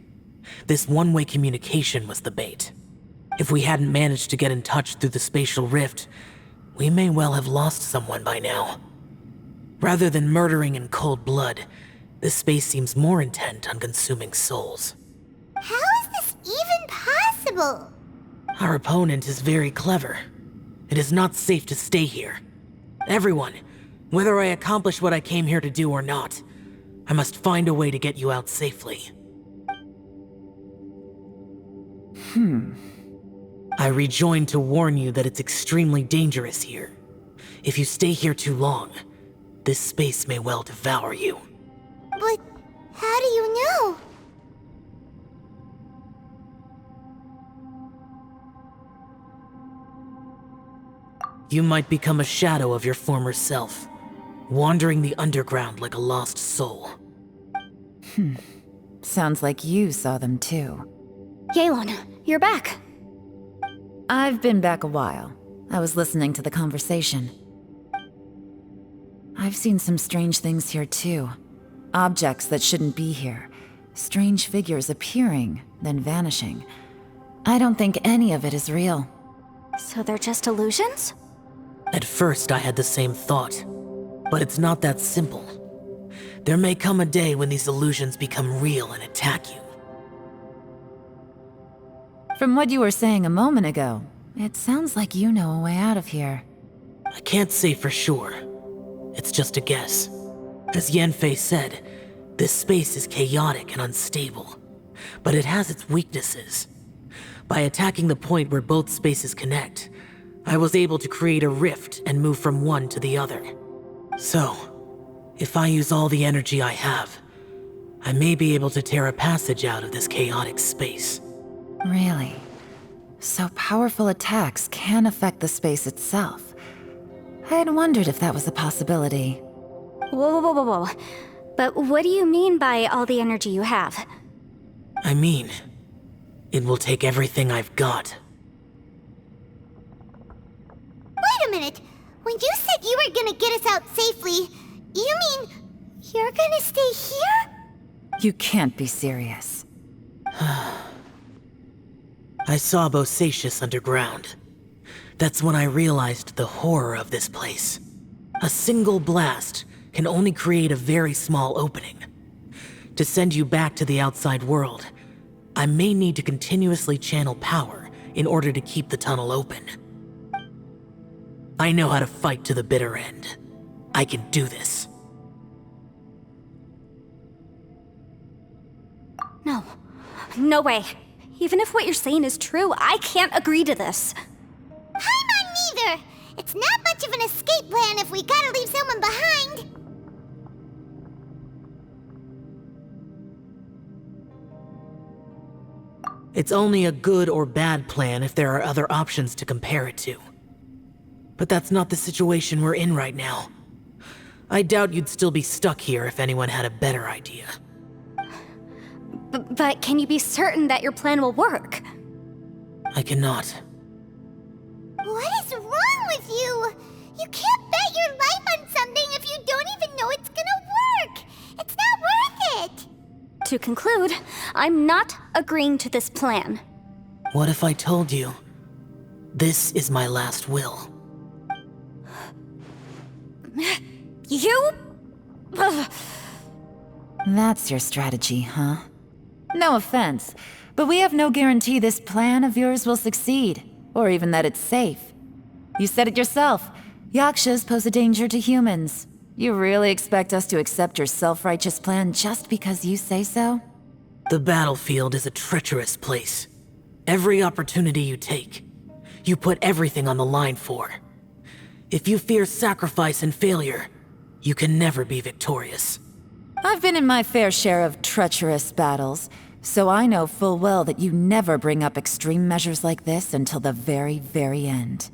This one-way communication was the bait. If we hadn't managed to get in touch through the spatial rift, we may well have lost someone by now. Rather than murdering in cold blood, this space seems more intent on consuming souls. How is this even possible? Our opponent is very clever. It is not safe to stay here. Everyone, whether I accomplish what I came here to do or not, I must find a way to get you out safely. I rejoined to warn you that it's extremely dangerous here. If you stay here too long, this space may well devour you. But how do you know? You might become a shadow of your former self, wandering the underground like a lost soul. Sounds like you saw them too. Yelan, you're back. I've been back a while. I was listening to the conversation. I've seen some strange things here too. Objects that shouldn't be here. Strange figures appearing, then vanishing. I don't think any of it is real. So they're just illusions? At first I had the same thought, but it's not that simple. There may come a day when these illusions become real and attack you. From what you were saying a moment ago, it sounds like you know a way out of here. I can't say for sure. It's just a guess. As Yanfei said, this space is chaotic and unstable, but it has its weaknesses. By attacking the point where both spaces connect, I was able to create a rift and move from one to the other. So, if I use all the energy I have, I may be able to tear a passage out of this chaotic space. Really? So powerful attacks can affect the space itself. I had wondered if that was a possibility. Whoa. But what do you mean by all the energy you have? I mean, it will take everything I've got. Wait a minute. When you said you were gonna get us out safely, you mean you're gonna stay here? You can't be serious. I saw Bosacius underground. That's when I realized the horror of this place. A single blast can only create a very small opening. To send you back to the outside world, I may need to continuously channel power in order to keep the tunnel open. I know how to fight to the bitter end. I can do this. No way. Even if what you're saying is true, I can't agree to this. Paimon neither. It's not much of an escape plan if we gotta leave someone behind. It's only a good or bad plan if there are other options to compare it to. But that's not the situation we're in right now. I doubt you'd still be stuck here if anyone had a better idea. But can you be certain that your plan will work? I cannot. What is wrong with you? You can't bet your life on something if you don't even know it's gonna work. It's not worth it. To conclude, I'm not agreeing to this plan. What if I told you, this is my last will? You? That's your strategy, huh? No offense, but we have no guarantee this plan of yours will succeed, or even that it's safe. You said it yourself. Yakshas pose a danger to humans. You really expect us to accept your self-righteous plan just because you say so? The battlefield is a treacherous place. Every opportunity you take, you put everything on the line for. If you fear sacrifice and failure, you can never be victorious. I've been in my fair share of treacherous battles, so I know full well that you never bring up extreme measures like this until the very, very end.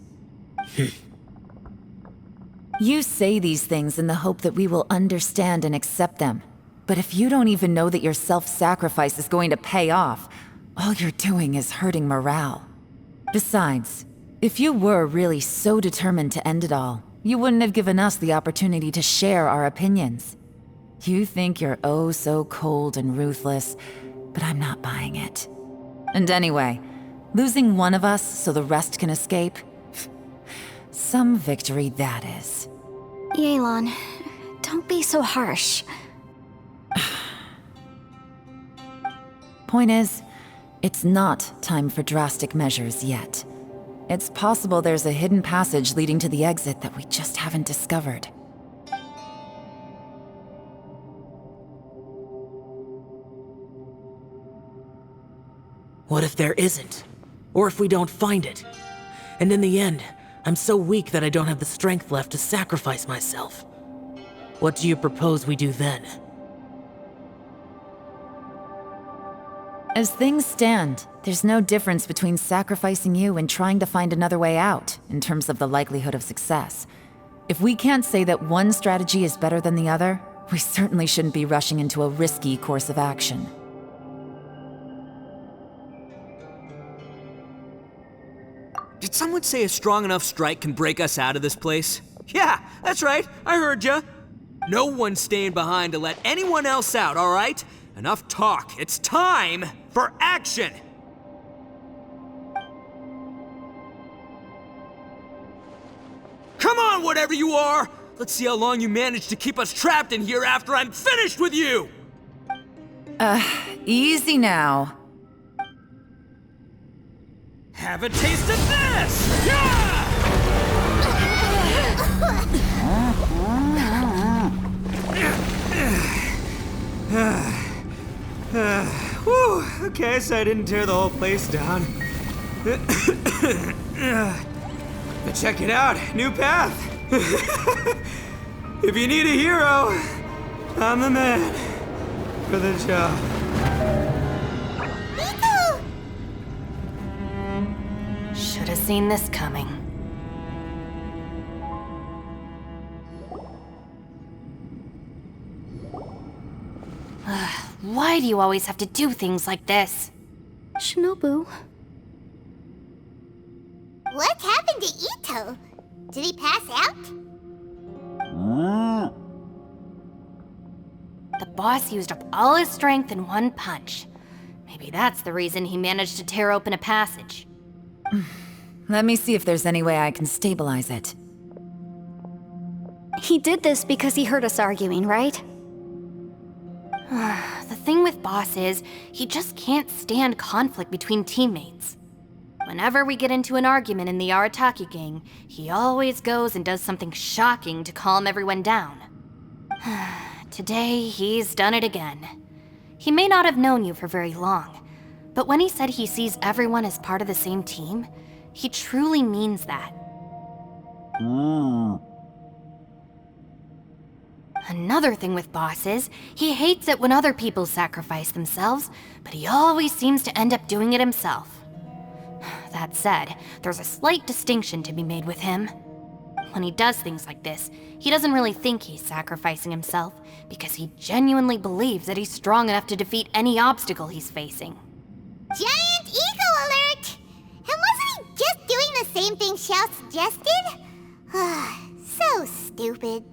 You say these things in the hope that we will understand and accept them. But if you don't even know that your self-sacrifice is going to pay off, all you're doing is hurting morale. Besides, if you were really so determined to end it all, you wouldn't have given us the opportunity to share our opinions. You think you're oh so cold and ruthless, but I'm not buying it. And anyway, losing one of us so the rest can escape? Some victory that is. Yelan, don't be so harsh. Point is, it's not time for drastic measures yet. It's possible there's a hidden passage leading to the exit that we just haven't discovered. What if there isn't? Or if we don't find it? And in the end, I'm so weak that I don't have the strength left to sacrifice myself. What do you propose we do then? As things stand, there's no difference between sacrificing you and trying to find another way out, in terms of the likelihood of success. If we can't say that one strategy is better than the other, we certainly shouldn't be rushing into a risky course of action. Did someone say a strong enough strike can break us out of this place? Yeah, that's right, I heard ya. No one's staying behind to let anyone else out, all right? Enough talk, it's time for action! Come on, whatever you are! Let's see how long you manage to keep us trapped in here after I'm finished with you! Easy now. Have a taste of this! Yeah! Whew, okay, so I didn't tear the whole place down. But check it out, new path. If you need a hero, I'm the man for the job. Should have seen this coming. Why do you always have to do things like this? Shinobu. What happened to Ito? Did he pass out? The boss used up all his strength in one punch. Maybe that's the reason he managed to tear open a passage. Let me see if there's any way I can stabilize it. He did this because he heard us arguing, right? The thing with Boss is, he just can't stand conflict between teammates. Whenever we get into an argument in the Arataki gang, he always goes and does something shocking to calm everyone down. Today, he's done it again. He may not have known you for very long, but when he said he sees everyone as part of the same team, he truly means that. Another thing with Boss is, he hates it when other people sacrifice themselves, but he always seems to end up doing it himself. That said, there's a slight distinction to be made with him. When he does things like this, he doesn't really think he's sacrificing himself, because he genuinely believes that he's strong enough to defeat any obstacle he's facing. Giant ego alert! And wasn't he just doing the same thing Xiao suggested? So stupid.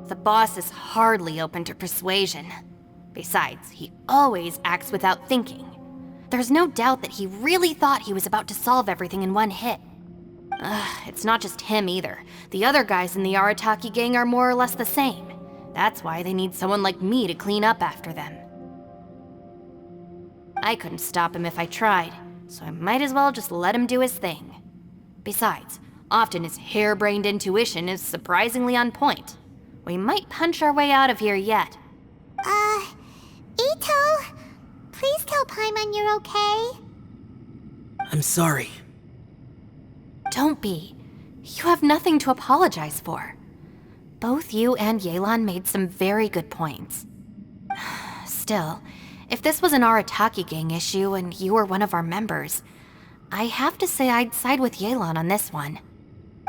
The boss is hardly open to persuasion. Besides, he always acts without thinking. There's no doubt that he really thought he was about to solve everything in one hit. It's not just him either. The other guys in the Arataki gang are more or less the same. That's why they need someone like me to clean up after them. I couldn't stop him if I tried, so I might as well just let him do his thing. Besides, often his harebrained intuition is surprisingly on point. We might punch our way out of here yet. Ito, please tell Paimon you're okay. I'm sorry. Don't be. You have nothing to apologize for. Both you and Yelan made some very good points. Still, if this was an Arataki gang issue and you were one of our members, I have to say I'd side with Yelan on this one.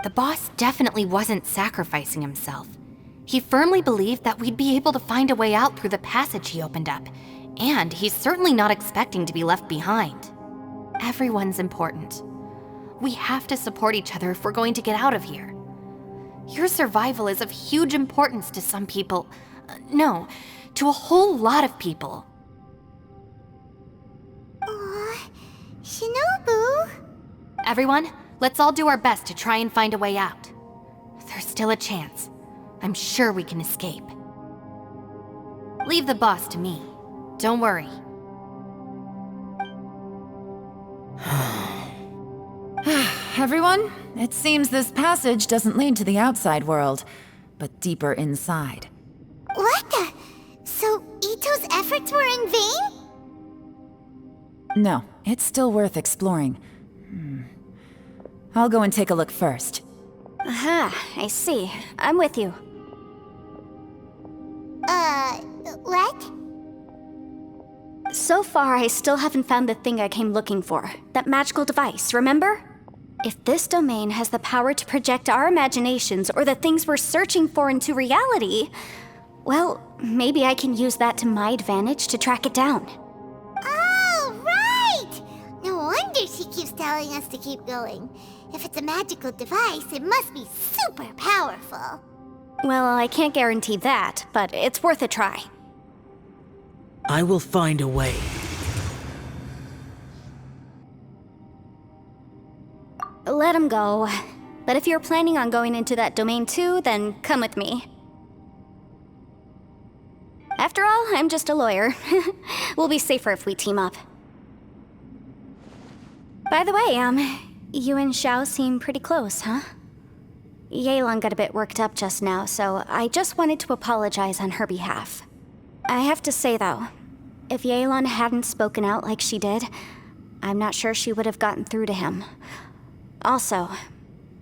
The boss definitely wasn't sacrificing himself. He firmly believed that we'd be able to find a way out through the passage he opened up, and he's certainly not expecting to be left behind. Everyone's important. We have to support each other if we're going to get out of here. Your survival is of huge importance to some people. No, to a whole lot of people. Aw, Shinobu. Everyone, let's all do our best to try and find a way out. There's still a chance. I'm sure we can escape. Leave the boss to me. Don't worry. Everyone, it seems this passage doesn't lead to the outside world, but deeper inside. What the? So Ito's efforts were in vain? No, it's still worth exploring. I'll go and take a look first. Aha, I see. I'm with you. What? So far, I still haven't found the thing I came looking for. That magical device, remember? If this domain has the power to project our imaginations or the things we're searching for into reality, well, maybe I can use that to my advantage to track it down. Oh, right! No wonder she keeps telling us to keep going. If it's a magical device, it must be super powerful. Well, I can't guarantee that, but it's worth a try. I will find a way. Let him go. But if you're planning on going into that domain too, then come with me. After all, I'm just a lawyer. We'll be safer if we team up. By the way, you and Xiao seem pretty close, huh? Yelan got a bit worked up just now, so I just wanted to apologize on her behalf. I have to say, though, if Yelan hadn't spoken out like she did, I'm not sure she would have gotten through to him. Also,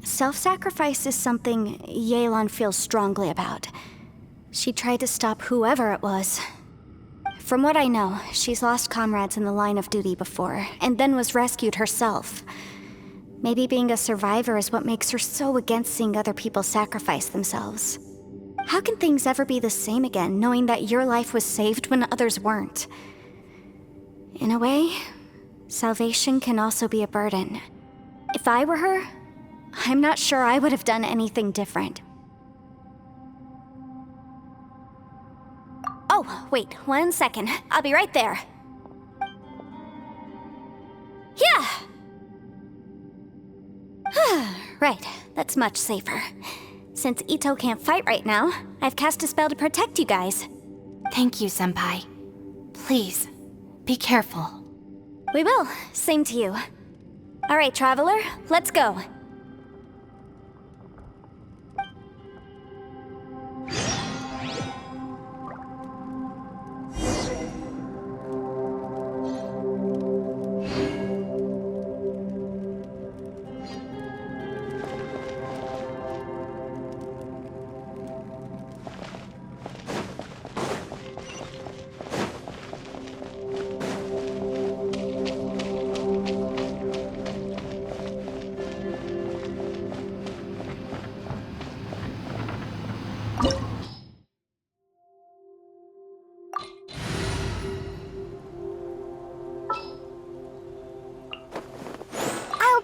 self-sacrifice is something Yelan feels strongly about. She tried to stop whoever it was. From what I know, she's lost comrades in the line of duty before, and then was rescued herself. Maybe being a survivor is what makes her so against seeing other people sacrifice themselves. How can things ever be the same again, knowing that your life was saved when others weren't? In a way, salvation can also be a burden. If I were her, I'm not sure I would have done anything different. Oh, wait, 1 second. I'll be right there. Yeah! Right, that's much safer. Since Ito can't fight right now, I've cast a spell to protect you guys. Thank you, Senpai. Please, be careful. We will. Same to you. All right, Traveler, let's go.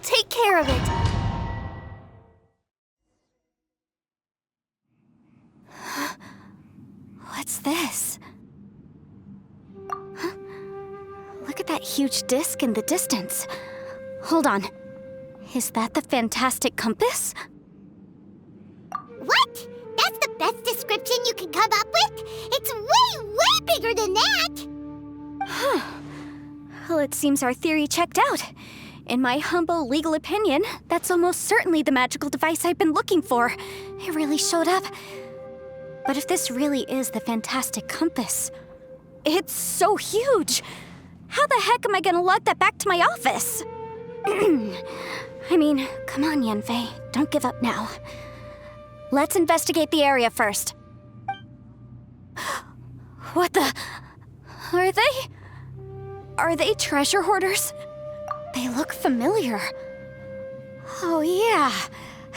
Take care of it. What's this? Huh? Look at that huge disc in the distance. Hold on. Is that the fantastic compass? What? That's the best description you can come up with? It's way, way bigger than that! Huh. Well, it seems our theory checked out. In my humble legal opinion, that's almost certainly the magical device I've been looking for. It really showed up. But if this really is the fantastic compass, it's so huge! How the heck am I gonna lug that back to my office? I mean, come on, Yanfei, don't give up now. Let's investigate the area first. What the... Are they treasure hoarders? They look familiar. Oh yeah,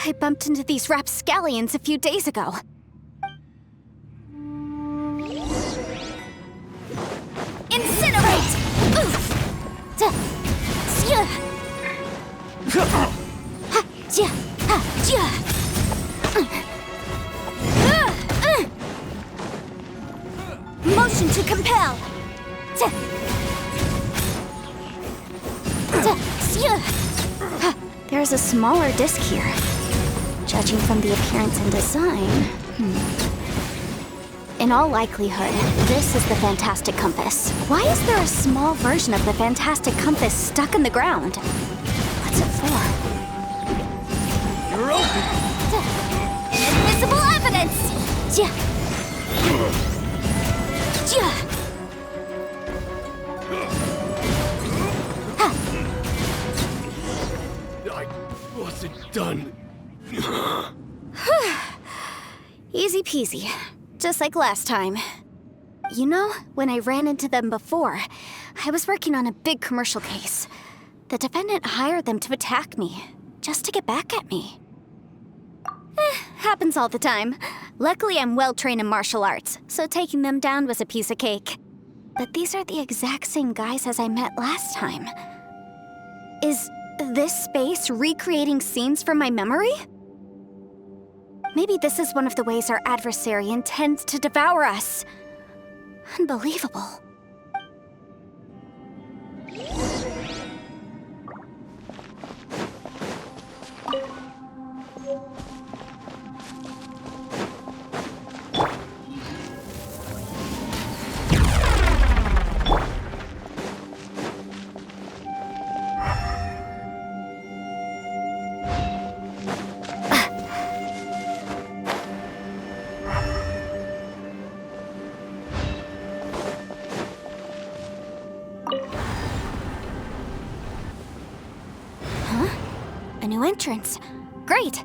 I bumped into these rapscallions a few days ago. Incinerate! Oof! Motion to compel! There's a smaller disc here. Judging from the appearance and design... In all likelihood, this is the fantastic compass. Why is there a small version of the fantastic compass stuck in the ground? What's it for? You're open! Invisible evidence! I wasn't done. Easy peasy. Just like last time. You know, when I ran into them before, I was working on a big commercial case. The defendant hired them to attack me, just to get back at me. Happens all the time. Luckily, I'm well-trained in martial arts, so taking them down was a piece of cake. But these are the exact same guys as I met last time. Is this space recreating scenes from my memory? Maybe this is one of the ways our adversary intends to devour us. Unbelievable. new entrance. Great.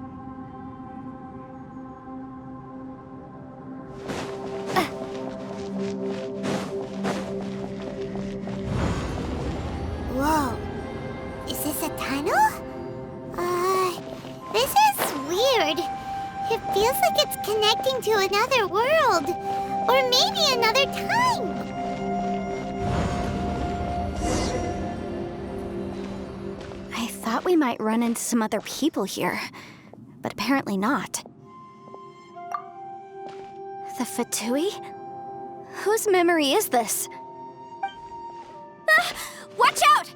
Whoa. Is this a tunnel? This is weird. It feels like it's connecting to another world. Or maybe another time. I thought we might run into some other people here, but apparently not. The Fatui? Whose memory is this? Ah! Watch out!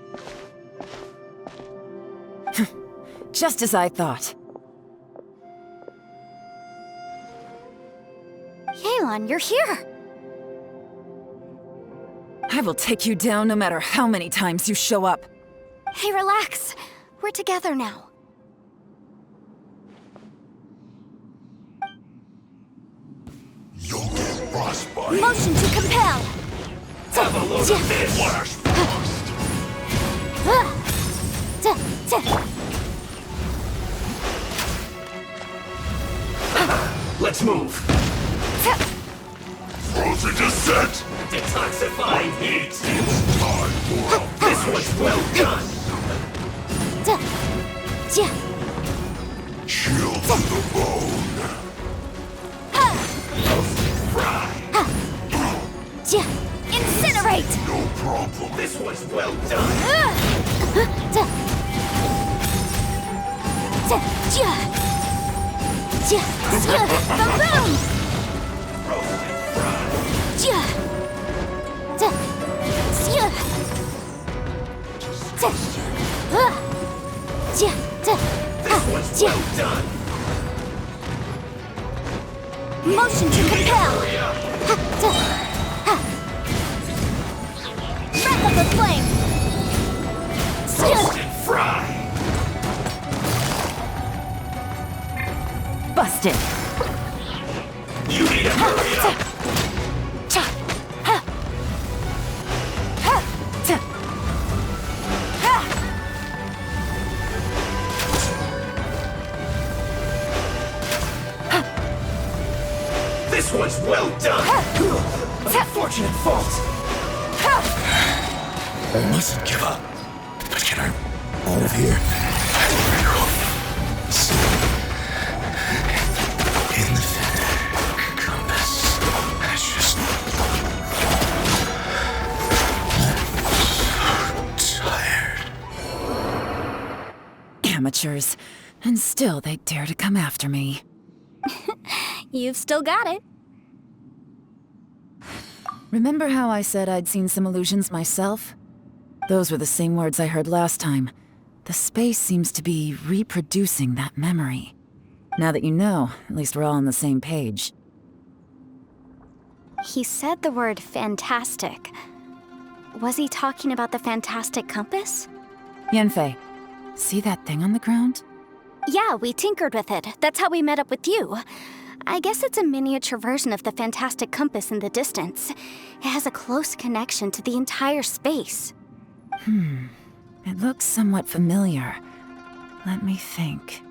Just as I thought. Yelan, you're here! I will take you down no matter how many times you show up. Hey, relax. We're together now. You'll get frostbite. Motion to compel! Have a load of this. Flash frost. Let's move. Frozen descent. Detoxifying heat. It's time for a This was well done. Chill to the bone. Fry. Incinerate! No problem. This was well done. Baboom! This was well done. Motion to compel! Breath of the flame! Roasted fry. Busted. You need to hurry up. This was well done. Unfortunate fault. I mustn't give up. But can I out of here? In the compass. That's just tired. Amateurs. And still they dare to come after me. You've still got it. Remember how I said I'd seen some illusions myself? Those were the same words I heard last time. The space seems to be reproducing that memory. Now that you know, at least we're all on the same page. He said the word fantastic. Was he talking about the fantastic compass? Yanfei, see that thing on the ground? Yeah, we tinkered with it. That's how we met up with you. I guess it's a miniature version of the fantastic compass in the distance. It has a close connection to the entire space. It looks somewhat familiar. Let me think.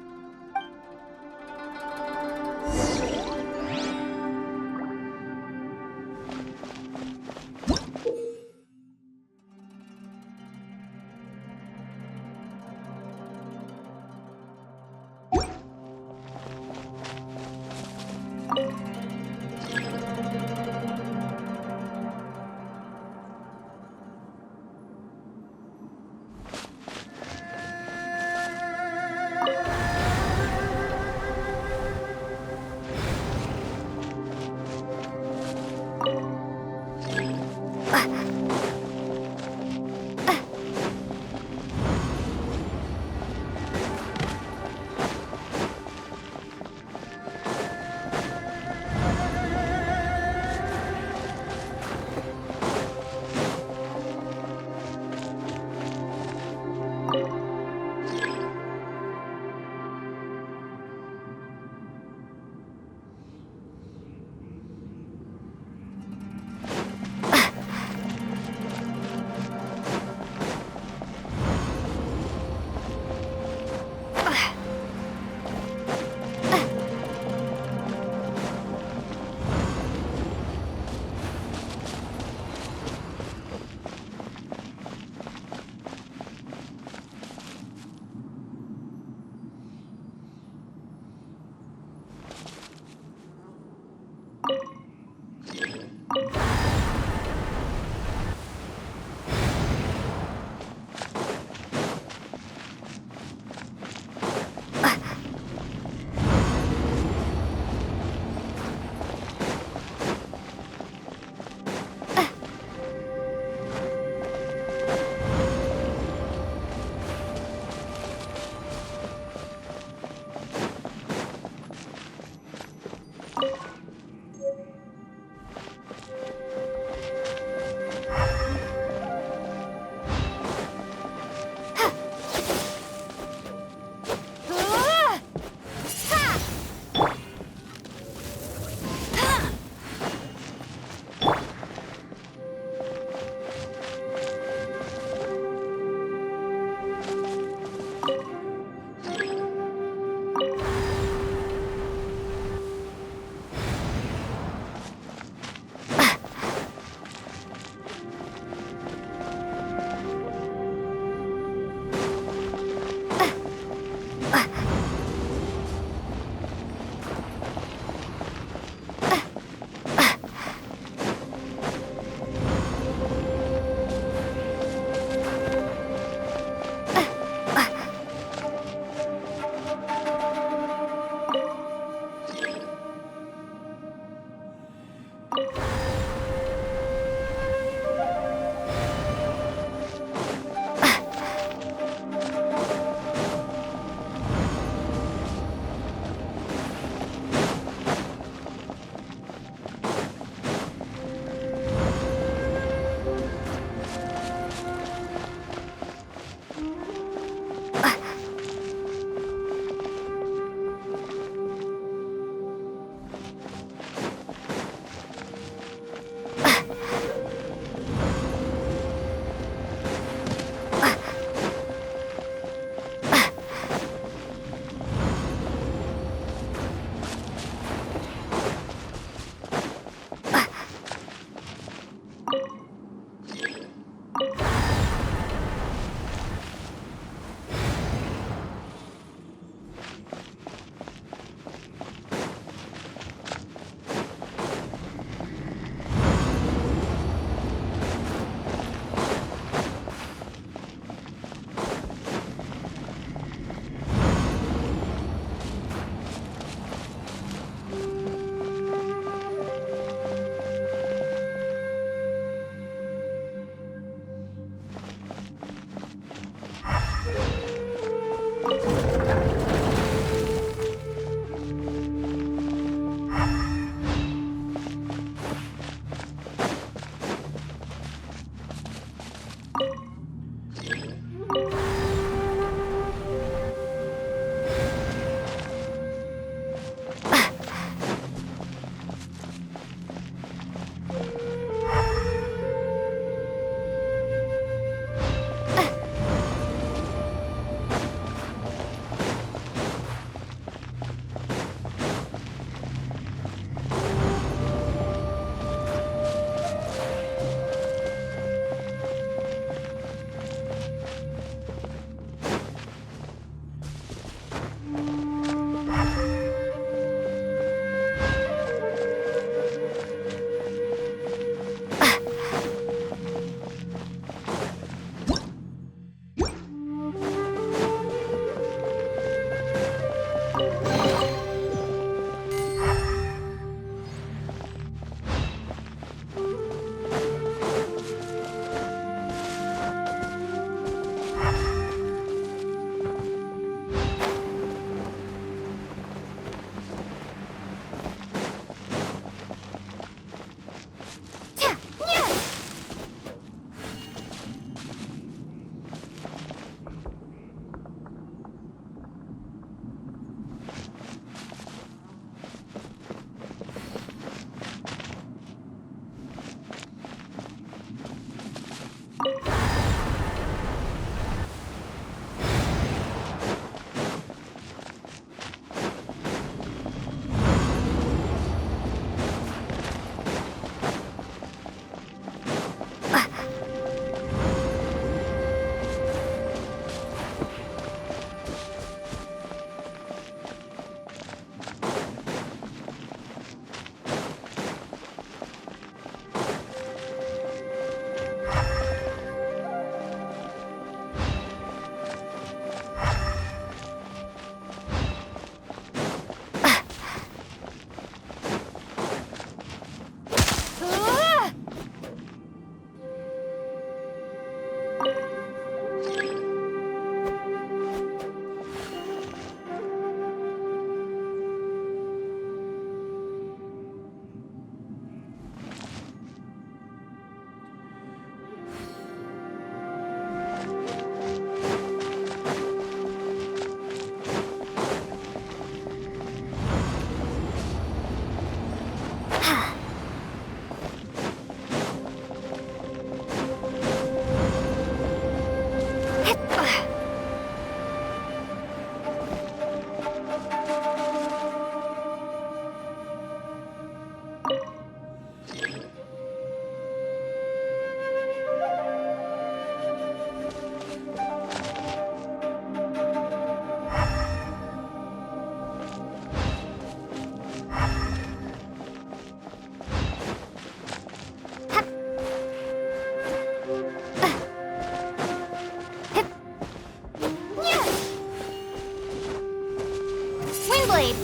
blade.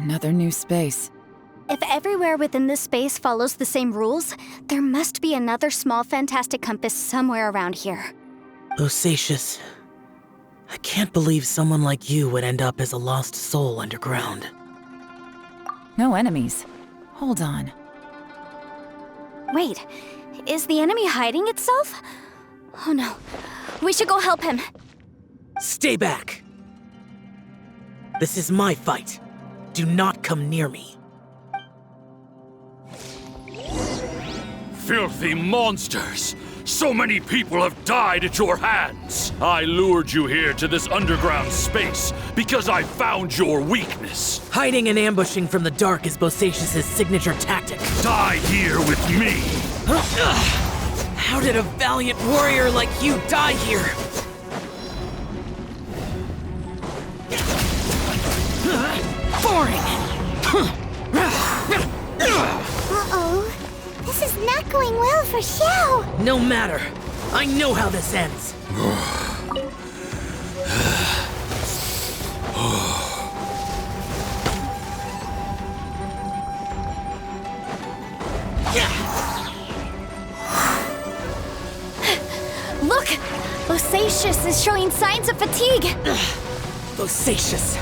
Another new space. If everywhere within this space follows the same rules, there must be another small fantastic compass somewhere around here. Bosacious, I can't believe someone like you would end up as a lost soul underground. No enemies. Hold on. Wait, is the enemy hiding itself? Oh no, we should go help him. Stay back! This is my fight. Do not come near me. Filthy monsters! So many people have died at your hands! I lured you here to this underground space because I found your weakness. Hiding and ambushing from the dark is Bosacious's signature tactic. Die here with me! How did a valiant warrior like you die here? Boring! Uh-oh. This is not going well for Xiao. No matter. I know how this ends. Look! Bosacious is showing signs of fatigue. Bosacious.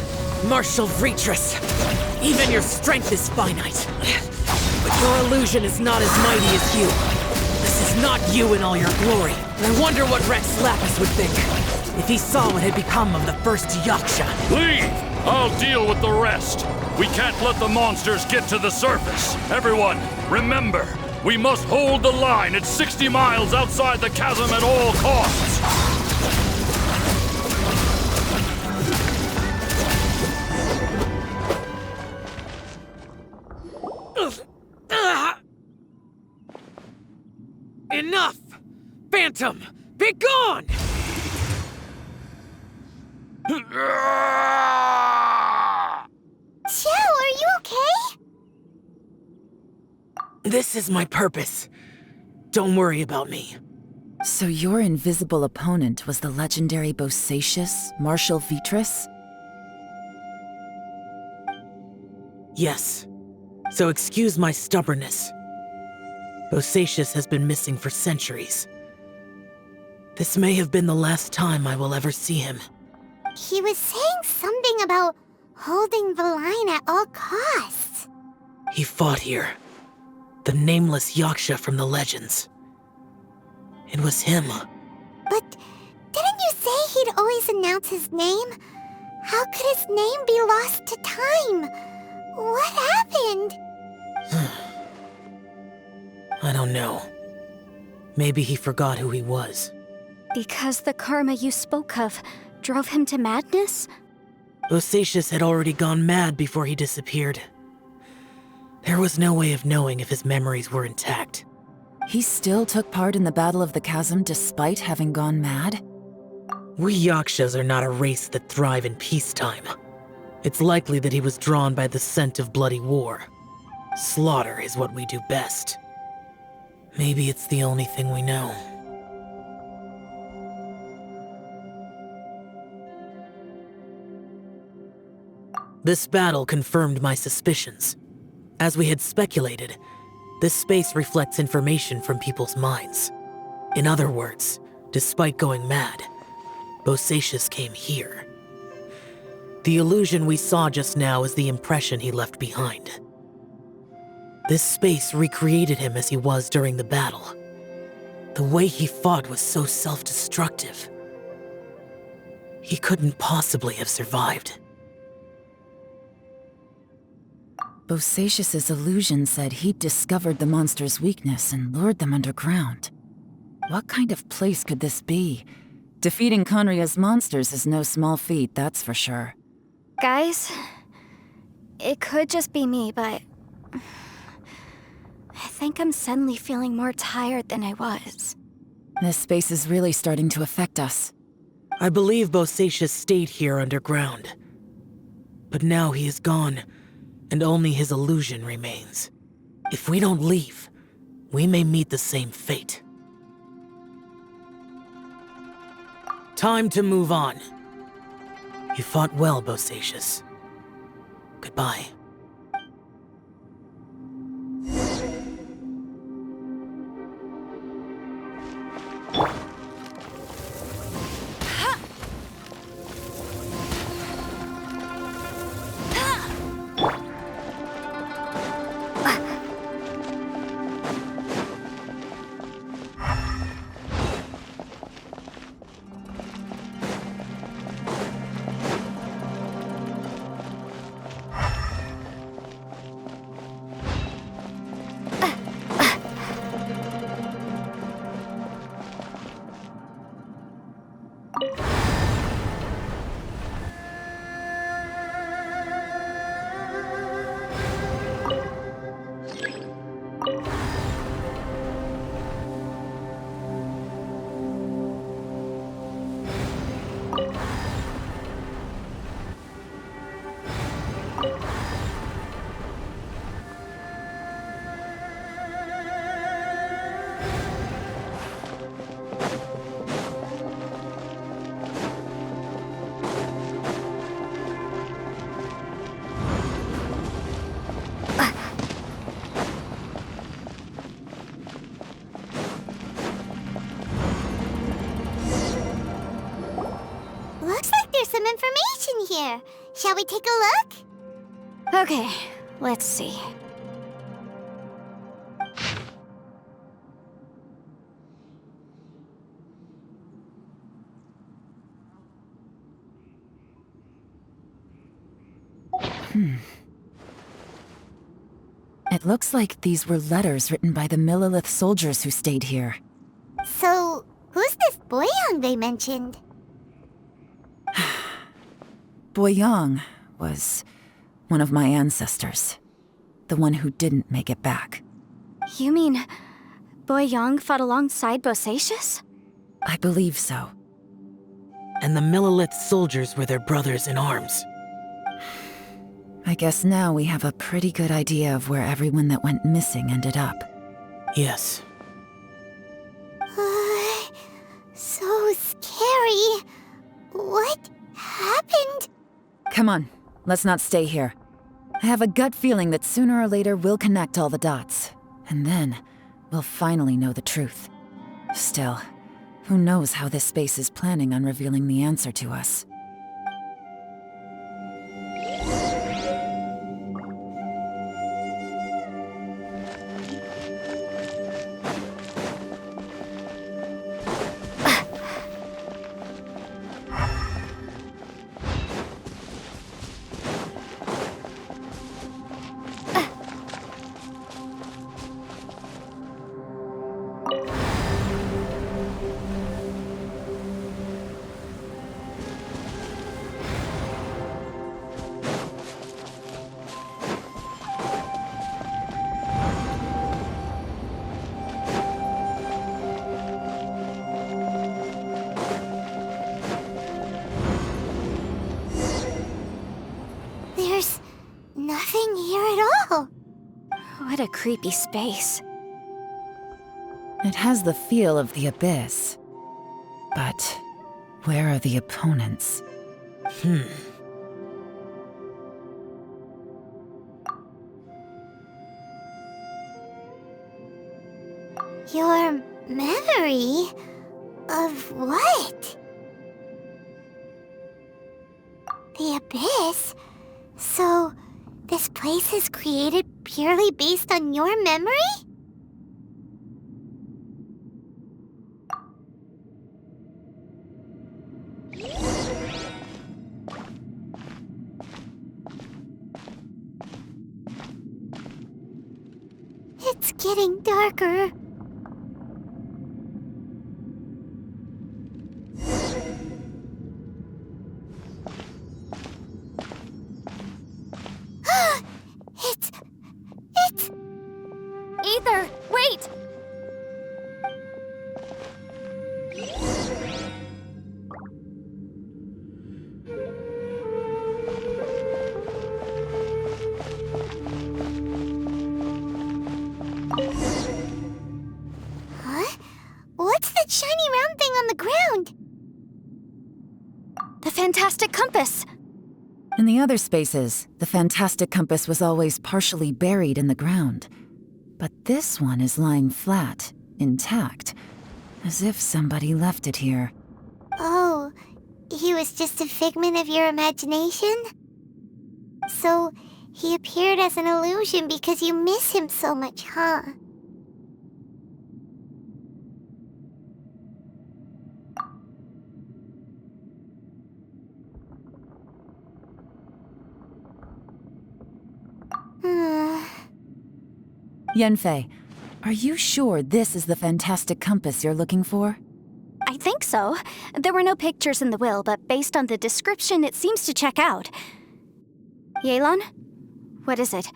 Martial Retris. Even your strength is finite. But your illusion is not as mighty as you. This is not you in all your glory. I wonder what Rex Lapis would think if he saw what had become of the first Yaksha. Leave! I'll deal with the rest. We can't let the monsters get to the surface. Everyone, remember, we must hold the line at 60 miles outside the chasm at all costs. Enough! Phantom, be gone! Xiao, are you okay? This is my purpose. Don't worry about me. So your invisible opponent was the legendary Bosacious, Martial Vitris? Yes. So excuse my stubbornness. Bosacious has been missing for centuries. This may have been the last time I will ever see him. He was saying something about holding the line at all costs. He fought here. The nameless Yaksha from the legends. It was him. But didn't you say he'd always announce his name? How could his name be lost to time? What happened? I don't know. Maybe he forgot who he was. Because the karma you spoke of drove him to madness? Bosacious had already gone mad before he disappeared. There was no way of knowing if his memories were intact. He still took part in the Battle of the Chasm despite having gone mad? We Yakshas are not a race that thrive in peacetime. It's likely that he was drawn by the scent of bloody war. Slaughter is what we do best. Maybe it's the only thing we know. This battle confirmed my suspicions. As we had speculated, this space reflects information from people's minds. In other words, despite going mad, Bosacious came here. The illusion we saw just now is the impression he left behind. This space recreated him as he was during the battle. The way he fought was so self-destructive. He couldn't possibly have survived. Bosacius's illusion said he'd discovered the monster's weakness and lured them underground. What kind of place could this be? Defeating Conria's monsters is no small feat, that's for sure. Guys, it could just be me, but I think I'm suddenly feeling more tired than I was. This space is really starting to affect us. I believe Bosacius stayed here underground. But now he is gone, and only his illusion remains. If we don't leave, we may meet the same fate. Time to move on. You fought well, Bosacius. Goodbye. Looks like there's some information here. Shall we take a look? Okay, let's see. It looks like these were letters written by the Millilith soldiers who stayed here. So, who's this Boyang they mentioned? Boyang was one of my ancestors. The one who didn't make it back. You mean Boyang fought alongside Bosacius? I believe so. And the Millilith soldiers were their brothers in arms. I guess now we have a pretty good idea of where everyone that went missing ended up. Yes. So scary. What happened? Come on, let's not stay here. I have a gut feeling that sooner or later we'll connect all the dots. And then, we'll finally know the truth. Still, who knows how this space is planning on revealing the answer to us. There's nothing here at all. What a creepy space. It has the feel of the abyss. But where are the opponents? Your memory of what? The abyss? So, this place is created purely based on your memory? It's getting darker. It's... Ether, wait! Huh? What's that shiny round thing on the ground? The fantastic compass! In the other spaces, the fantastic compass was always partially buried in the ground. But this one is lying flat, intact, as if somebody left it here. Oh, he was just a figment of your imagination? So, he appeared as an illusion because you miss him so much, huh? Yanfei, are you sure this is the fantastic compass you're looking for? I think so. There were no pictures in the will, but based on the description, it seems to check out. Yelan? What is it?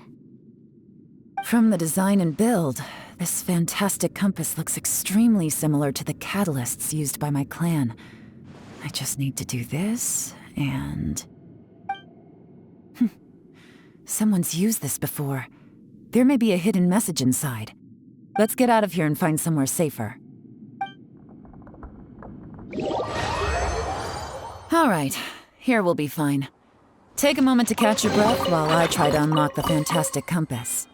From the design and build, this fantastic compass looks extremely similar to the catalysts used by my clan. I just need to do this, and... Someone's used this before. There may be a hidden message inside. Let's get out of here and find somewhere safer. All right, here we'll be fine. Take a moment to catch your breath while I try to unlock the fantastic compass.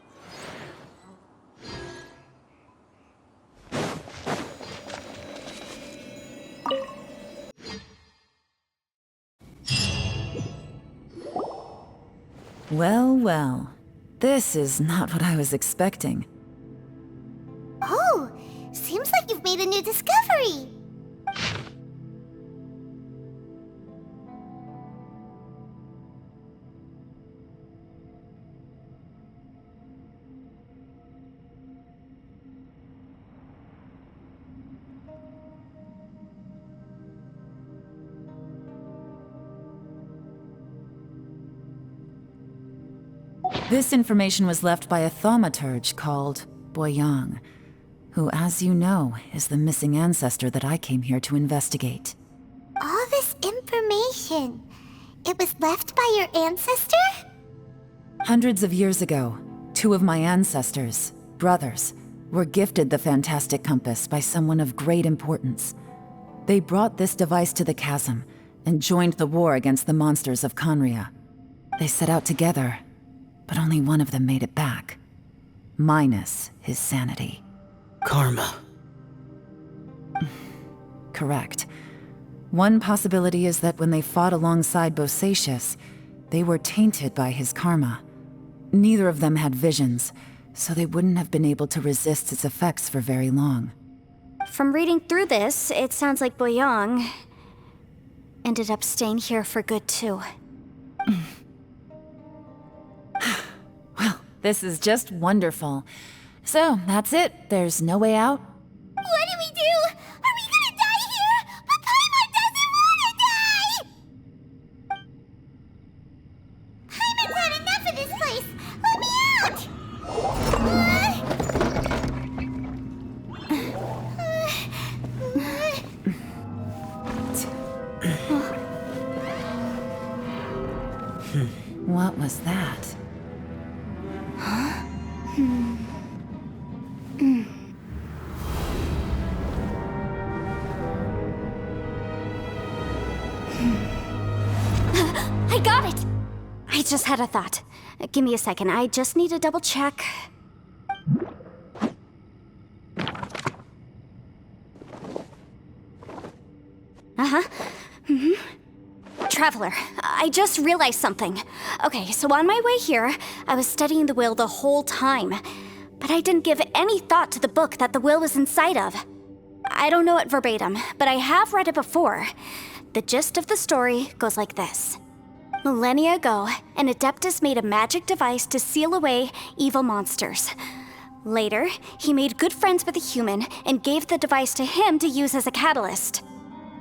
Well, well. This is not what I was expecting. Oh, seems like you've made a new discovery. This information was left by a thaumaturge called Boyang, who, as you know, is the missing ancestor that I came here to investigate. All this information, it was left by your ancestor? Hundreds of years ago, two of my ancestors, brothers, were gifted the fantastic compass by someone of great importance. They brought this device to the chasm and joined the war against the monsters of Conria. They set out together, but only one of them made it back, minus his sanity. Karma. Correct. One possibility is that when they fought alongside Bosacius, they were tainted by his karma. Neither of them had visions, so they wouldn't have been able to resist its effects for very long. From reading through this, it sounds like Boyang ended up staying here for good too. Well, this is just wonderful. So, that's it. There's no way out? What do we do? Are we gonna die here? But Paimon doesn't wanna die! Paimon's had enough of this place! Let me out! What was that? I got it! I just had a thought. Give me a second, I just need to double check. Uh-huh. Traveler, I just realized something. Okay, so on my way here, I was studying the will the whole time. But I didn't give any thought to the book that the will was inside of. I don't know it verbatim, but I have read it before. The gist of the story goes like this. Millennia ago, an Adeptus made a magic device to seal away evil monsters. Later, he made good friends with a human and gave the device to him to use as a catalyst.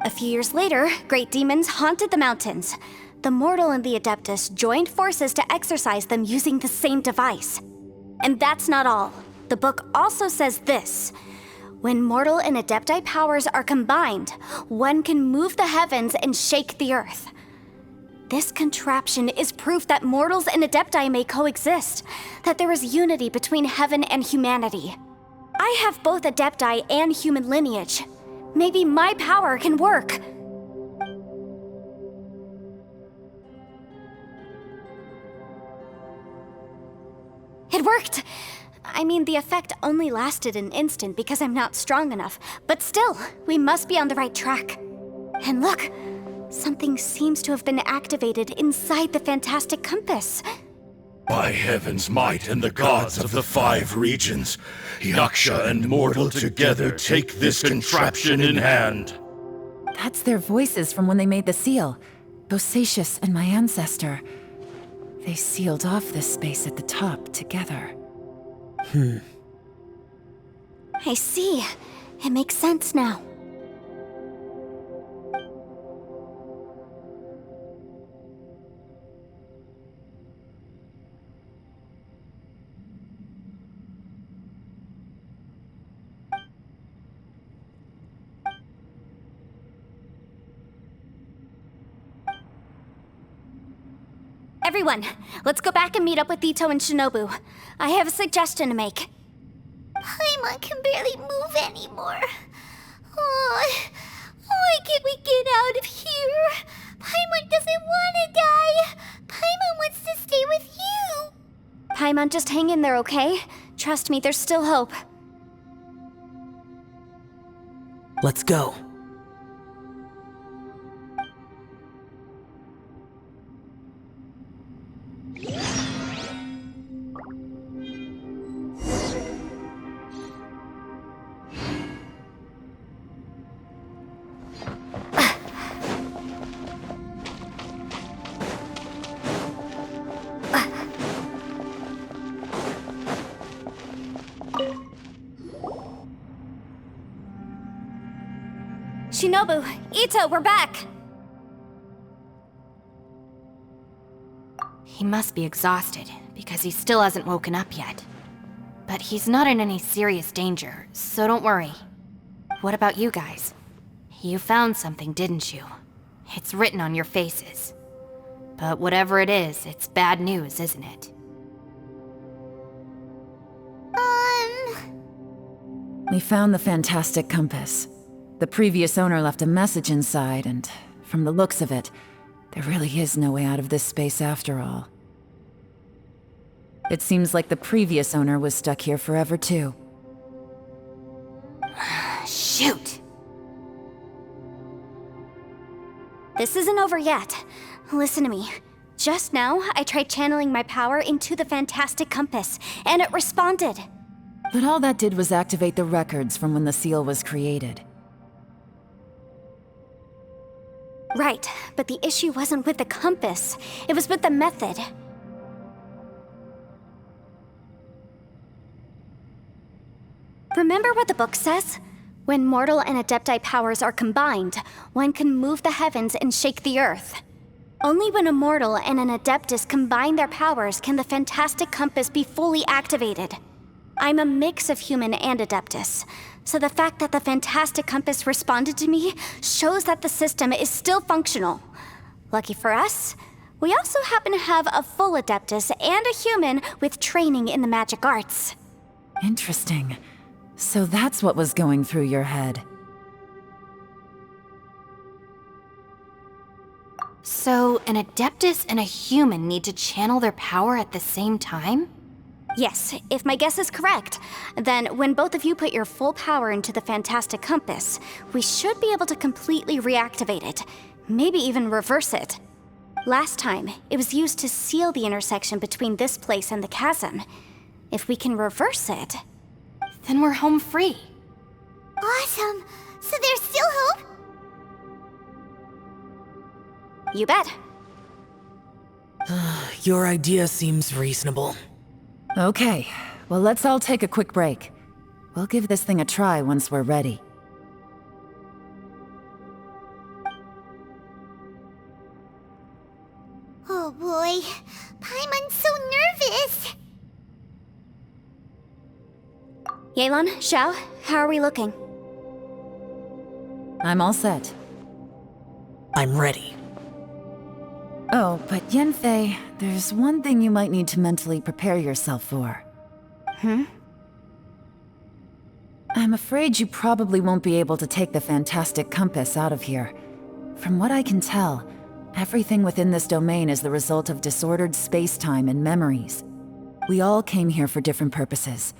A few years later, great demons haunted the mountains. The mortal and the Adeptus joined forces to exorcise them using the same device. And that's not all. The book also says this. When mortal and Adepti powers are combined, one can move the heavens and shake the earth. This contraption is proof that mortals and Adepti may coexist, that there is unity between heaven and humanity. I have both Adepti and human lineage. Maybe my power can work. It worked! I mean, the effect only lasted an instant because I'm not strong enough, but still, we must be on the right track. And look, something seems to have been activated inside the fantastic compass. By heaven's might and the gods of the 5 regions, Yaksha and mortal together take this contraption in hand. That's their voices from when they made the seal. Bosacius and my ancestor. They sealed off this space at the top together. I see. It makes sense now. Everyone, let's go back and meet up with Ito and Shinobu. I have a suggestion to make. Paimon can barely move anymore. Oh, why can't we get out of here? Paimon doesn't want to die. Paimon wants to stay with you. Paimon, just hang in there, okay? Trust me, there's still hope. Let's go. Shinobu, Ito, we're back! He must be exhausted, because he still hasn't woken up yet. But he's not in any serious danger, so don't worry. What about you guys? You found something, didn't you? It's written on your faces. But whatever it is, it's bad news, isn't it? We found the fantastic compass. The previous owner left a message inside, and from the looks of it, there really is no way out of this space after all. It seems like the previous owner was stuck here forever too. Shoot! This isn't over yet. Listen to me. Just now, I tried channeling my power into the fantastic compass, and it responded. But all that did was activate the records from when the seal was created. Right, but the issue wasn't with the compass. It was with the method. Remember what the book says? When mortal and Adepti powers are combined, one can move the heavens and shake the earth. Only when a mortal and an Adeptus combine their powers can the fantastic compass be fully activated. I'm a mix of human and Adeptus, so the fact that the fantastic compass responded to me shows that the system is still functional. Lucky for us, we also happen to have a full Adeptus and a human with training in the magic arts. Interesting. So that's what was going through your head. So, an Adeptus and a human need to channel their power at the same time? Yes, if my guess is correct, then when both of you put your full power into the fantastic compass, we should be able to completely reactivate it, Maybe even reverse it. Last time, it was used to seal the intersection between this place and the chasm. If we can reverse it, Then we're home free. Awesome! So there's still hope? you bet. Your idea seems reasonable. Okay, well, let's all take a quick break. We'll give this thing a try once we're ready. Oh boy, Paimon's so nervous. Yelan, Xiao, how are we looking? I'm all set. I'm ready. Oh, but Yanfei, there's one thing you might need to mentally prepare yourself for. I'm afraid you probably won't be able to take the fantastic compass out of here. From what I can tell, everything within this domain is the result of disordered space-time and memories. We all came here for different purposes,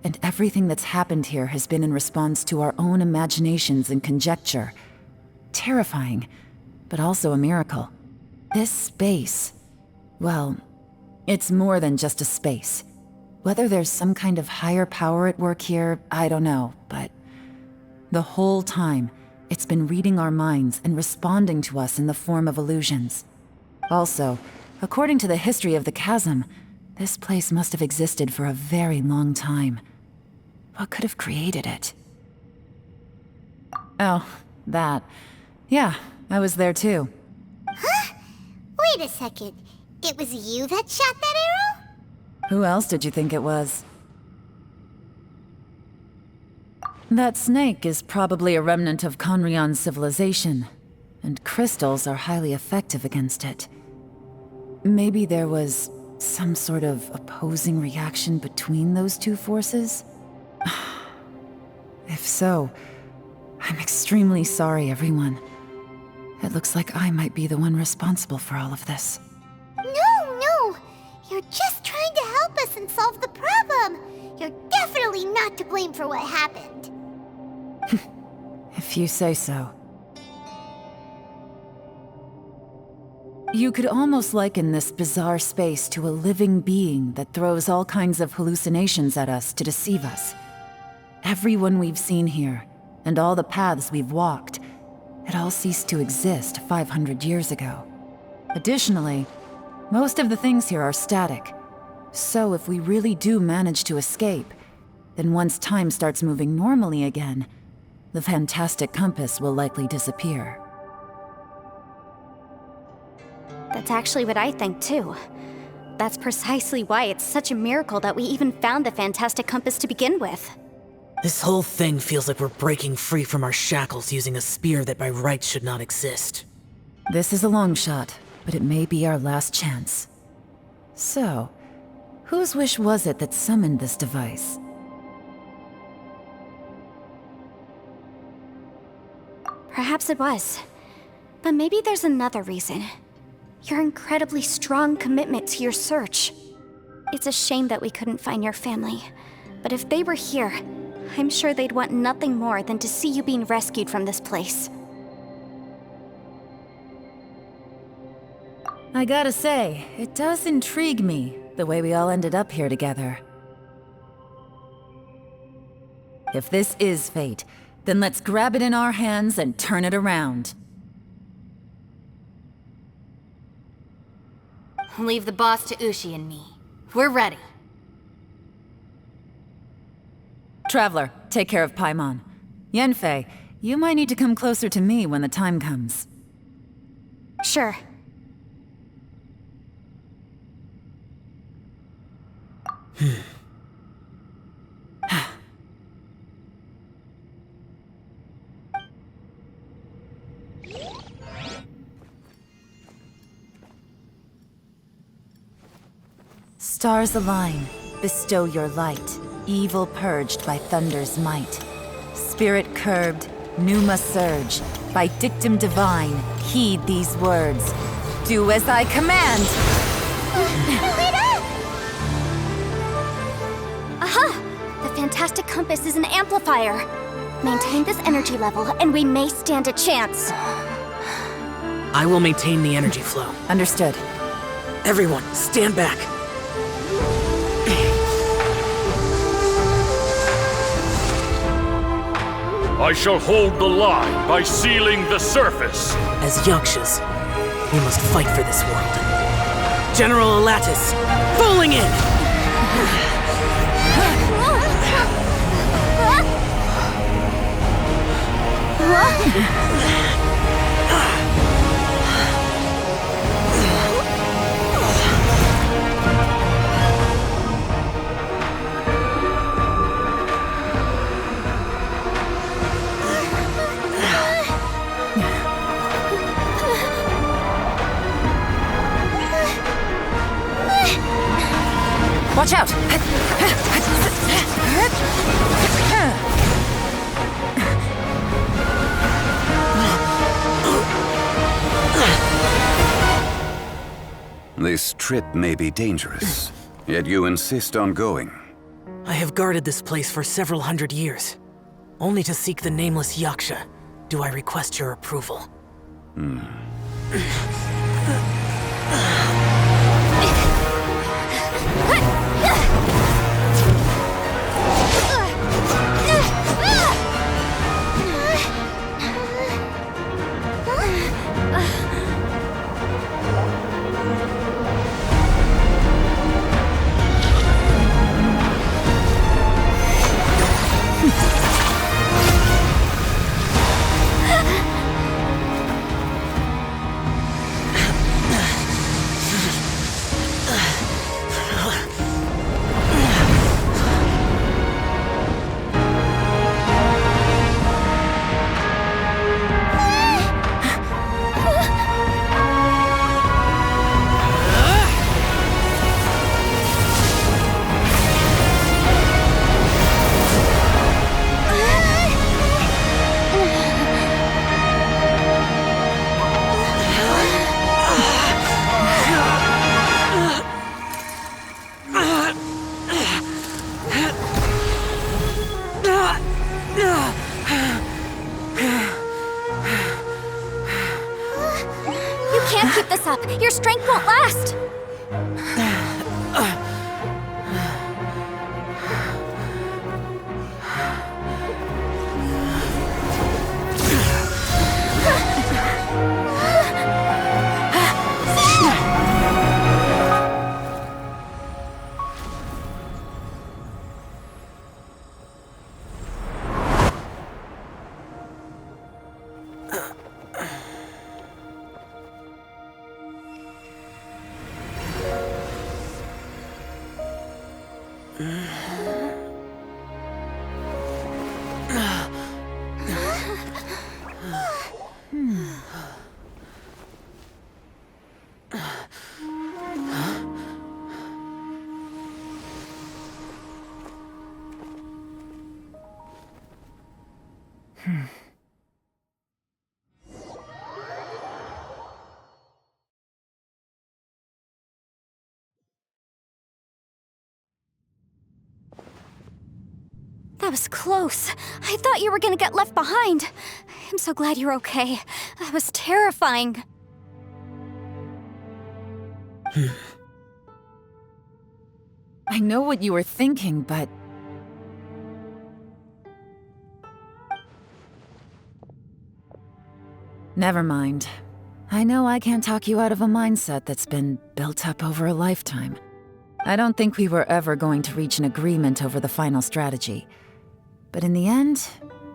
and everything that's happened here has been in response to our own imaginations and conjecture. Terrifying, but also a miracle. This space, well, it's more than just a space. Whether there's some kind of higher power at work here, I don't know, but the whole time, it's been reading our minds and responding to us in the form of illusions. Also, according to the history of the chasm, this place must have existed for a very long time. What could have created it? Oh, that. Yeah, I was there too. Huh? Wait a second. It was you that shot that arrow? Who else did you think it was? That snake is probably a remnant of Conrion's civilization, and crystals are highly effective against it. Maybe there was some sort of opposing reaction between those two forces? If so, I'm extremely sorry, everyone. It looks like I might be the one responsible for all of this. No! You're just trying to help us and solve the problem! You're definitely not to blame for what happened. If you say so. You could almost liken this bizarre space to a living being that throws all kinds of hallucinations at us to deceive us. Everyone we've seen here, and all the paths we've walked, it all ceased to exist 500 years ago. Additionally, most of the things here are static. So if we really do manage to escape, then once time starts moving normally again, the fantastic compass will likely disappear. That's actually what I think too. That's precisely why it's such a miracle that we even found the fantastic compass to begin with. This whole thing feels like we're breaking free from our shackles using a spear that by rights should not exist. This is a long shot, but it may be our last chance. So, whose wish was it that summoned this device? Perhaps it was. But maybe there's another reason. Your incredibly strong commitment to your search. It's a shame that we couldn't find your family. But if they were here, I'm sure they'd want nothing more than to see you being rescued from this place. I gotta say, it does intrigue me, the way we all ended up here together. If this is fate, then let's grab it in our hands and turn it around. Leave the boss to Ushi and me. We're ready. Traveler, take care of Paimon. Yanfei, you might need to come closer to me when the time comes. Sure. Stars align, bestow your light, evil purged by thunder's might. Spirit curbed, pneuma surge, by dictum divine, heed these words. Do as I command! Aha! The fantastic compass is an amplifier. Maintain this energy level and we may stand a chance. I will maintain the energy flow. Understood. Everyone, stand back. I shall hold the line by sealing the surface. As Yakshas, we must fight for this world. General Alatus, falling in! Watch out! This trip may be dangerous, yet you insist on going. I have guarded this place for several hundred years. Only to seek the nameless Yaksha do I request your approval. Your strength won't last! That was close. I thought you were gonna get left behind. I'm so glad you're okay. That was terrifying. I know what you were thinking, but... Never mind. I know I can't talk you out of a mindset that's been built up over a lifetime. I don't think we were ever going to reach an agreement over the final strategy. But in the end,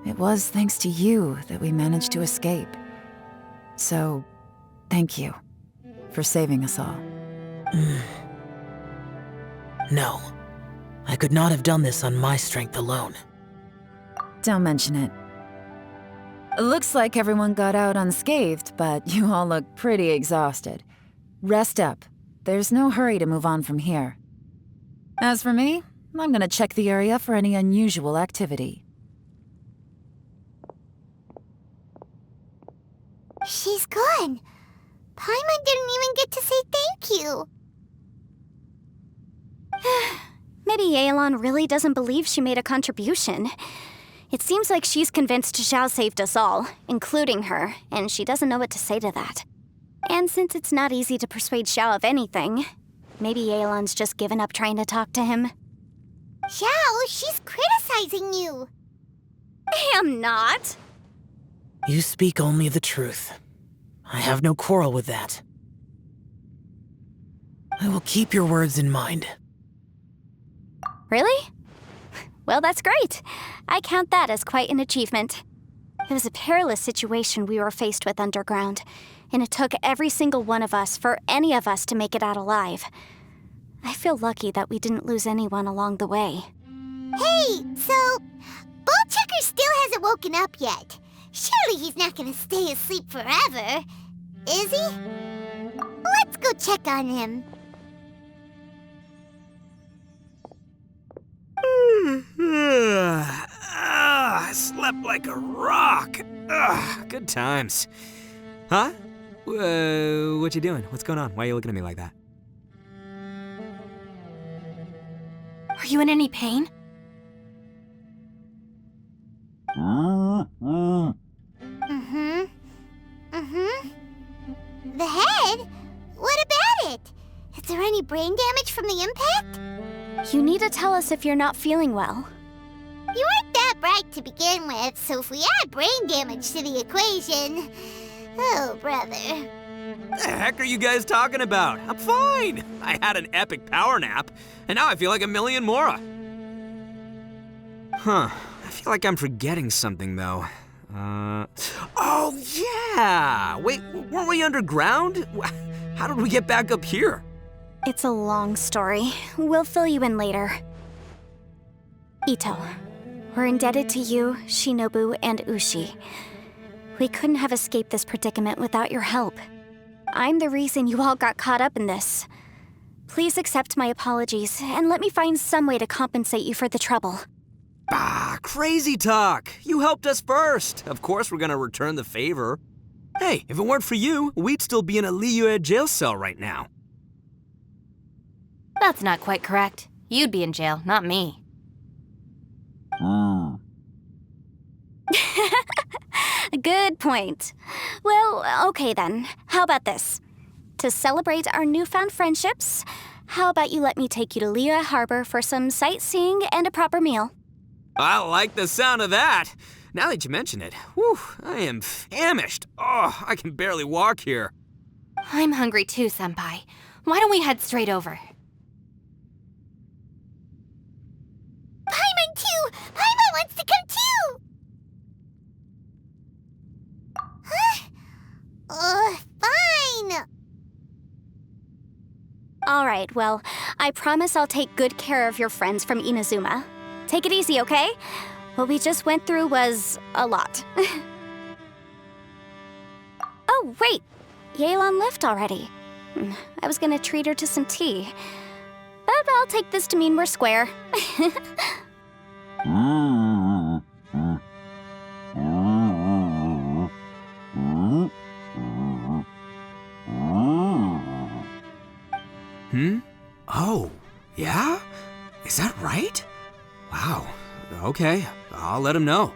it was thanks to you that we managed to escape. So, thank you for saving us all. No. I could not have done this on my strength alone. Don't mention it. It looks like everyone got out unscathed, but you all look pretty exhausted. Rest up. There's no hurry to move on from here. As for me, I'm gonna check the area for any unusual activity. She's gone. Paimon didn't even get to say thank you. Maybe Yelan really doesn't believe she made a contribution. It seems like she's convinced Zhao saved us all, including her, and she doesn't know what to say to that. And since it's not easy to persuade Xiao of anything, maybe Yelan's just given up trying to talk to him. Xiao, she's criticizing you. I am not. You speak only the truth. I have no quarrel with that. I will keep your words in mind. Really? Well, that's great. I count that as quite an achievement. It was a perilous situation we were faced with underground, and it took every single one of us for any of us to make it out alive. I feel lucky that we didn't lose anyone along the way. Hey, so Bullchucker still hasn't woken up yet. Surely he's not gonna stay asleep forever, is he? Let's go check on him. I slept like a rock. Good times. Huh? What you doing? What's going on? Why are you looking at me like that? Are you in any pain? The head? What about it? Is there any brain damage from the impact? You need to tell us if you're not feeling well. You weren't that bright to begin with, so if we add brain damage to the equation... Oh, brother. What the heck are you guys talking about? I'm fine. I had an epic power nap, and now I feel like a million more. Huh. I feel like I'm forgetting something, though. Oh, yeah! Wait, weren't we underground? How did we get back up here? It's a long story. We'll fill you in later. Ito, we're indebted to you, Shinobu, and Ushi. We couldn't have escaped this predicament without your help. I'm the reason you all got caught up in this. Please accept my apologies, and let me find some way to compensate you for the trouble. Bah, crazy talk! You helped us first! Of course we're gonna return the favor. Hey, if it weren't for you, we'd still be in a Liyue jail cell right now. That's not quite correct. You'd be in jail, not me. Good point. Well, okay then. How about this? To celebrate our newfound friendships, how about you let me take you to Liyue Harbor for some sightseeing and a proper meal? I like the sound of that. Now that you mention it, whew, I am famished. Oh, I can barely walk here. I'm hungry too, Senpai. Why don't we head straight over? Paimon too! Paimon wants to come too! Huh? Fine! Alright, well, I promise I'll take good care of your friends from Inazuma. Take it easy, okay? What we just went through was a lot. Oh, wait! Yelan left already. I was gonna treat her to some tea. But I'll take this to mean we're square. Oh, yeah? Is that right? Wow. Okay, I'll let him know.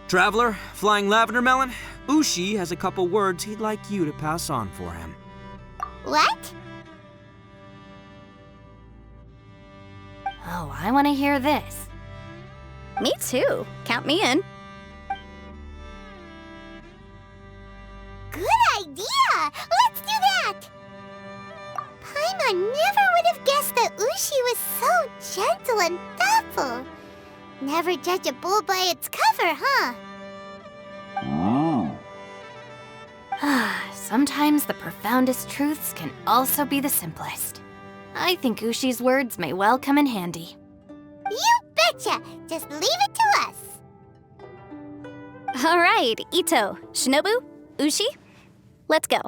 Traveler, Flying Lavender Melon, Ushi has a couple words he'd like you to pass on for him. What? Oh, I want to hear this. Me too. Count me in. Good idea! Let's do that! Paimon never would have guessed that Ushi was so gentle and thoughtful. Never judge a bull by its cover, huh? Sometimes the profoundest truths can also be the simplest. I think Ushi's words may well come in handy. You betcha! Just leave it to us! Alright, Ito, Shinobu, Ushi, let's go.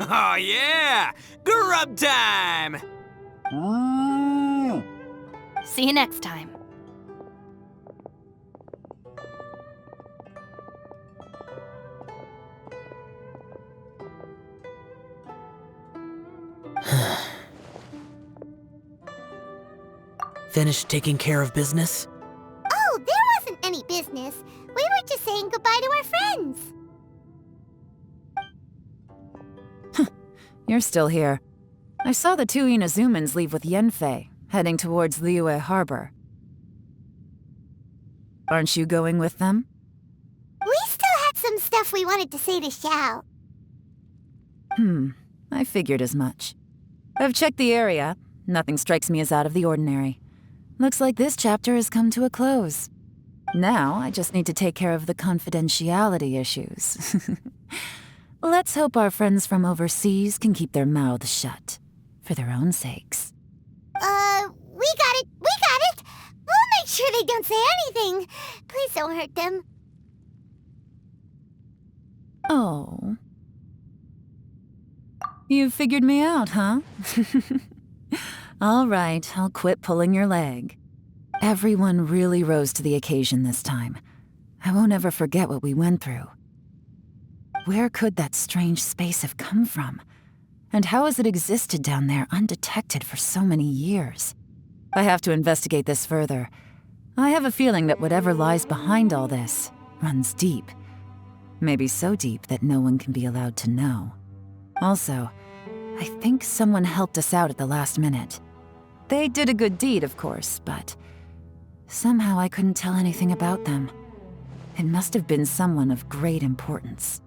Oh yeah! Grub time! See you next time. Finished taking care of business? Oh, there wasn't any business. We you're still here. I saw the two Inazumans leave with Yenfei, heading towards Liyue Harbor. Aren't you going with them? We still had some stuff we wanted to say to Xiao. I figured as much. I've checked the area. Nothing strikes me as out of the ordinary. Looks like this chapter has come to a close. Now, I just need to take care of the confidentiality issues. Let's hope our friends from overseas can keep their mouths shut. For their own sakes. We got it! We'll make sure they don't say anything. Please don't hurt them. Oh. You figured me out, huh? All right, I'll quit pulling your leg. Everyone really rose to the occasion this time. I won't ever forget what we went through. Where could that strange space have come from? And how has it existed down there undetected for so many years? I have to investigate this further. I have a feeling that whatever lies behind all this runs deep. Maybe so deep that no one can be allowed to know. Also, I think someone helped us out at the last minute. They did a good deed, of course, but somehow I couldn't tell anything about them. It must have been someone of great importance.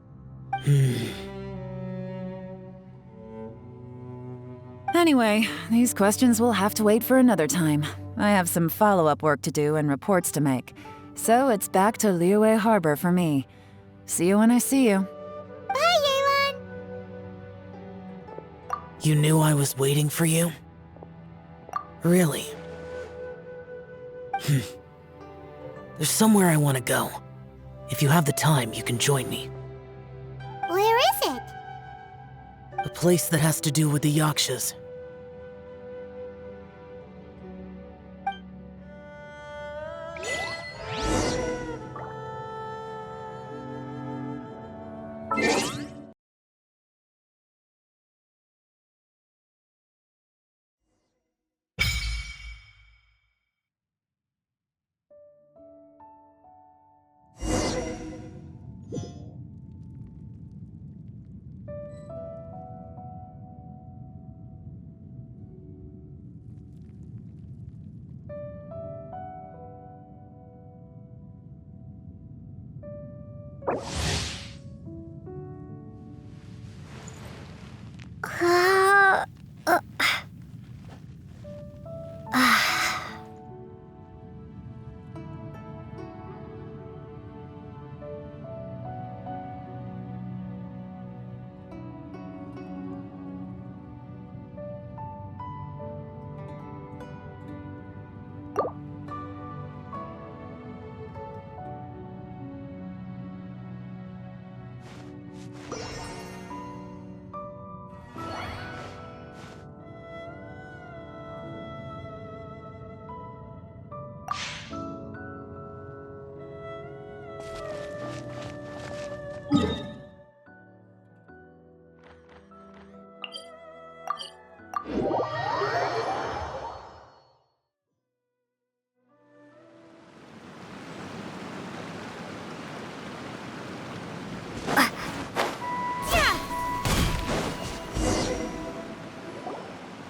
Anyway, these questions will have to wait for another time. I have some follow-up work to do and reports to make. So it's back to Liyue Harbor for me. See you when I see you. Bye, Yelan! You knew I was waiting for you? Really? There's somewhere I want to go. If you have the time, you can join me. Where is it? A place that has to do with the Yakshas.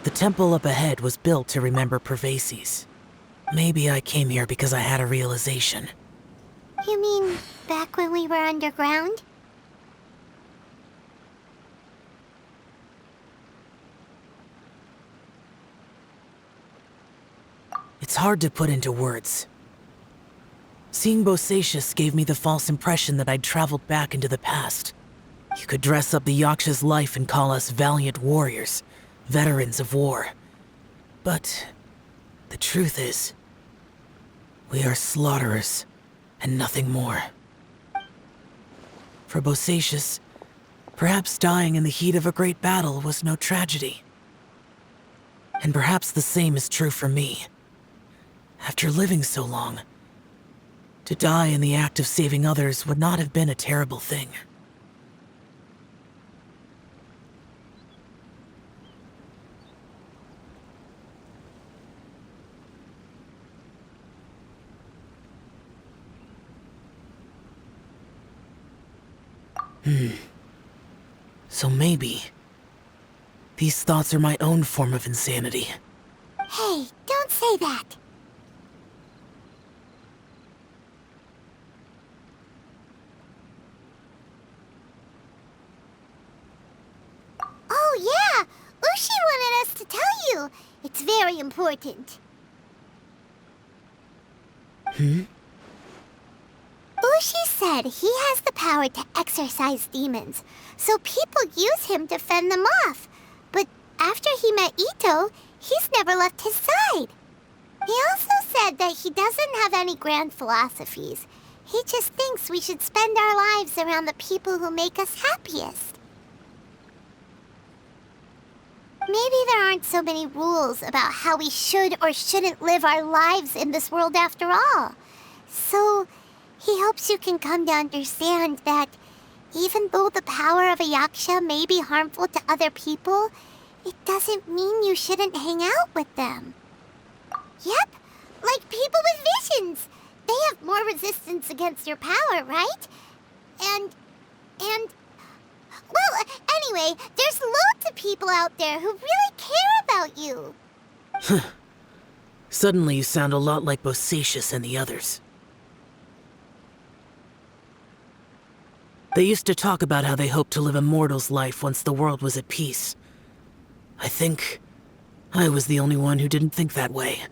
The temple up ahead was built to remember Pervases. Maybe I came here because I had a realization. You mean back when we were underground? It's hard to put into words. Seeing Bosacius gave me the false impression that I'd traveled back into the past. You could dress up the Yaksha's life and call us valiant warriors, veterans of war. But the truth is, we are slaughterers and nothing more. For Bosacius, perhaps dying in the heat of a great battle was no tragedy. And perhaps the same is true for me. After living so long, to die in the act of saving others would not have been a terrible thing. So maybe These thoughts are my own form of insanity. Hey, don't say that. Oh yeah, Ushi wanted us to tell you. It's very important. Ushi said he has the power to exorcise demons, so people use him to fend them off. But after he met Ito, he's never left his side. He also said that he doesn't have any grand philosophies. He just thinks we should spend our lives around the people who make us happiest. Maybe there aren't so many rules about how we should or shouldn't live our lives in this world after all. So, he hopes you can come to understand that even though the power of a yaksha may be harmful to other people, it doesn't mean you shouldn't hang out with them. Yep, like people with visions. They have more resistance against your power, right? Well, anyway, there's loads of people out there who really care about you. Suddenly you sound a lot like Bosacius and the others. They used to talk about how they hoped to live a mortal's life once the world was at peace. I think I was the only one who didn't think that way.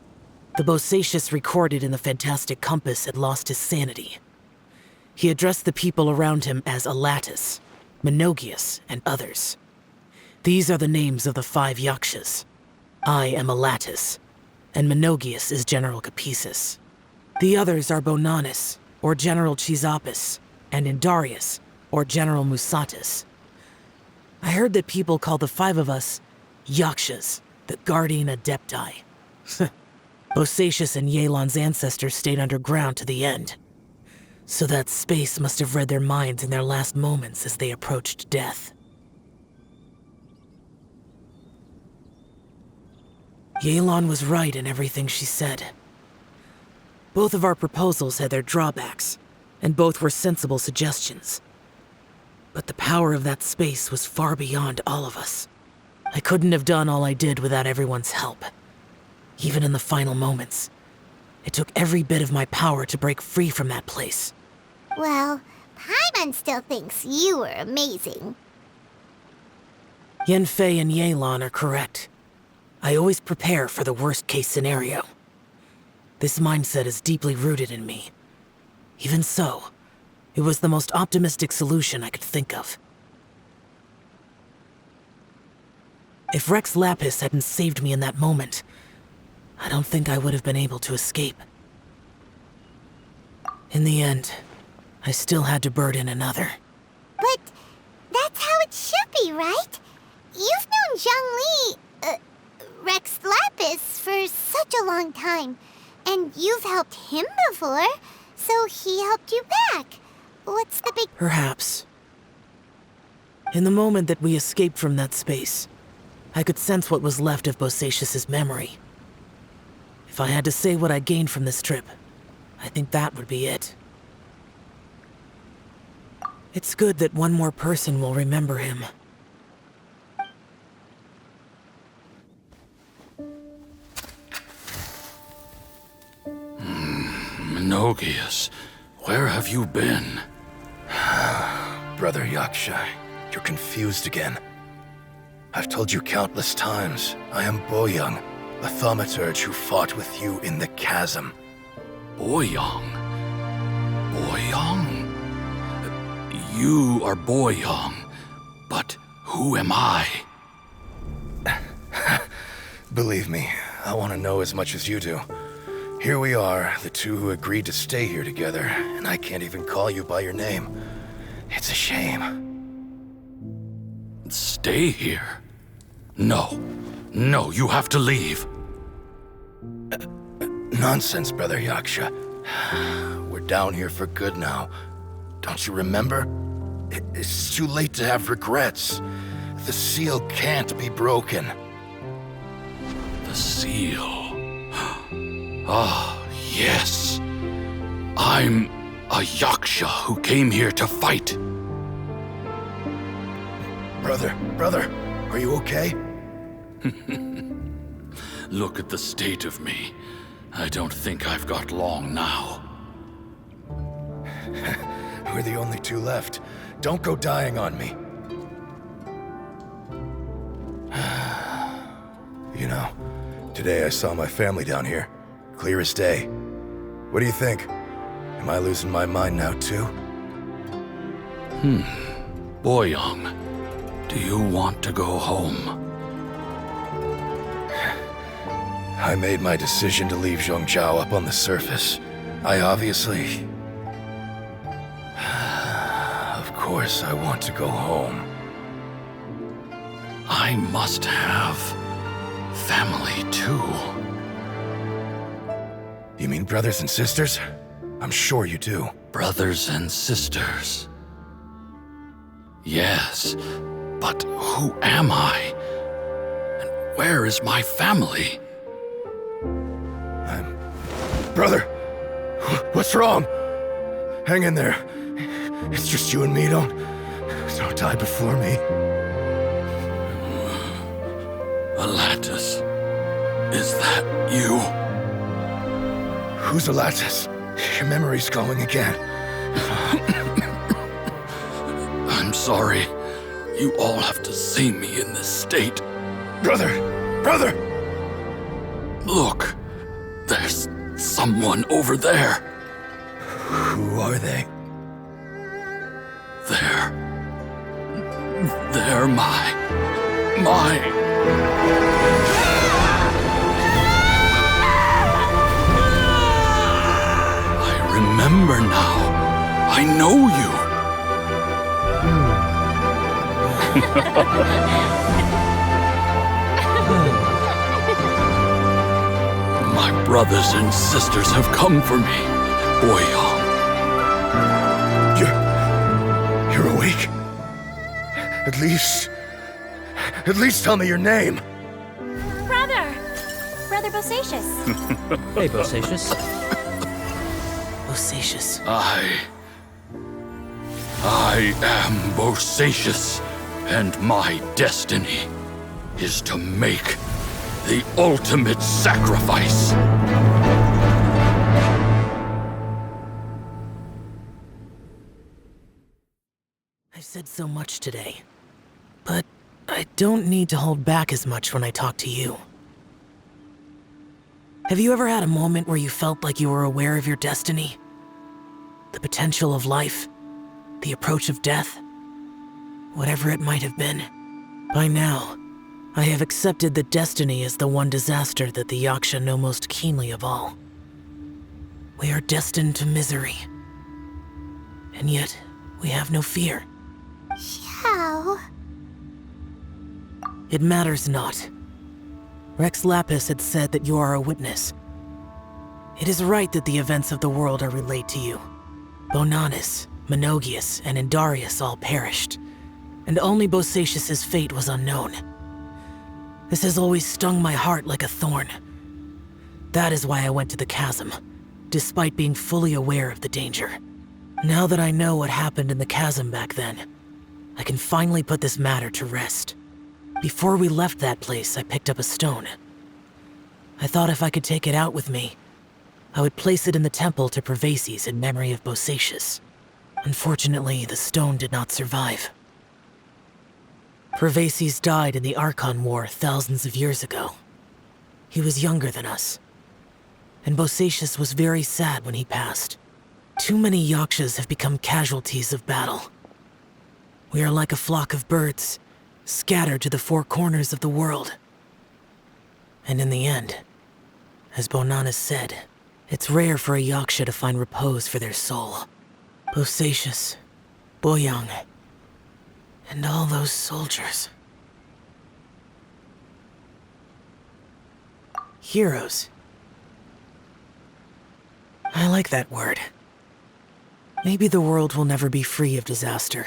The Bosacius recorded in the Fantastic Compass had lost his sanity. He addressed the people around him as Alatus, Menogius, and others. These are the names of the 5 yakshas. I am Alatus, and Menogius is General Capisis. The others are Bonanis, or General Chisapis, and Indarius, or General Musatis. I heard that people call the 5 of us yakshas, the guardian adepti. Bosacius and Yelan's ancestors stayed underground to the end. So that space must have read their minds in their last moments as they approached death. Yelan was right in everything she said. Both of our proposals had their drawbacks, and both were sensible suggestions. But the power of that space was far beyond all of us. I couldn't have done all I did without everyone's help. Even in the final moments, it took every bit of my power to break free from that place. Well, Paimon still thinks you were amazing. Yanfei and Yelan are correct. I always prepare for the worst-case scenario. This mindset is deeply rooted in me. Even so, it was the most optimistic solution I could think of. If Rex Lapis hadn't saved me in that moment, I don't think I would have been able to escape. In the end, I still had to burden another. But that's how it should be, right? You've known Zhang Li, Rex Lapis, for such a long time. And you've helped him before, so he helped you back. What's the big... Perhaps. In the moment that we escaped from that space, I could sense what was left of Bosacius's memory. If I had to say what I gained from this trip, I think that would be it. It's good that one more person will remember him. Menogius, where have you been? Brother Yaksha, you're confused again. I've told you countless times, I am Boyoung, a thaumaturge who fought with you in the chasm. Boyoung? Boyoung? You are Boyoung, but who am I? Believe me, I want to know as much as you do. Here we are, the two who agreed to stay here together, and I can't even call you by your name. It's a shame. Stay here? No. No, you have to leave. Nonsense, Brother Yaksha. We're down here for good now. Don't you remember? It's too late to have regrets. The seal can't be broken. The seal. Ah, yes. I'm a Yaksha who came here to fight. Brother, are you okay? Look at the state of me. I don't think I've got long now. We're the only two left. Don't go dying on me. You know, today I saw my family down here. Clear as day. What do you think? Am I losing my mind now too? Boyoung, do you want to go home? I made my decision to leave Zhongzhao up on the surface. I obviously... Of course I want to go home. I must have family too. You mean brothers and sisters? I'm sure you do. Brothers and sisters. Yes, but who am I? And where is my family? Brother! What's wrong? Hang in there. It's just you and me, don't die before me. Alatus, is that you? Who's Alatus? Your memory's going again. I'm sorry. You all have to see me in this state. Brother! Brother! Look, there's someone over there. Who are they? They're my... I remember now. I know you. My brothers and sisters have come for me, Boyoung. You're awake? At least tell me your name. Brother Bosacious. Hey, Bosacious. Bosacious. I am Bosacious, and my destiny is to make the ultimate sacrifice. I've said so much today, but I don't need to hold back as much when I talk to you. Have you ever had a moment where you felt like you were aware of your destiny? The potential of life? The approach of death? Whatever it might have been. By now, I have accepted that destiny is the one disaster that the Yaksha know most keenly of all. We are destined to misery. And yet, we have no fear. How? It matters not. Rex Lapis had said that you are a witness. It is right that the events of the world are relayed to you. Bonanis, Menogius, and Indarius all perished, and only Bosacious's fate was unknown. This has always stung my heart like a thorn. That is why I went to the chasm, despite being fully aware of the danger. Now that I know what happened in the chasm back then, I can finally put this matter to rest. Before we left that place, I picked up a stone. I thought if I could take it out with me, I would place it in the temple to Pervases in memory of Bosacious. Unfortunately, the stone did not survive. Pervases died in the Archon War thousands of years ago. He was younger than us, and Bosacious was very sad when he passed. Too many Yakshas have become casualties of battle. We are like a flock of birds, scattered to the four corners of the world. And in the end, as Bonanis said, it's rare for a Yaksha to find repose for their soul. Bosacious, Boyoung, and all those soldiers. Heroes. I like that word. Maybe the world will never be free of disaster.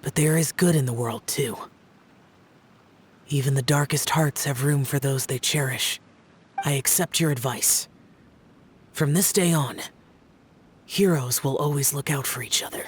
But there is good in the world, too. Even the darkest hearts have room for those they cherish. I accept your advice. From this day on, heroes will always look out for each other.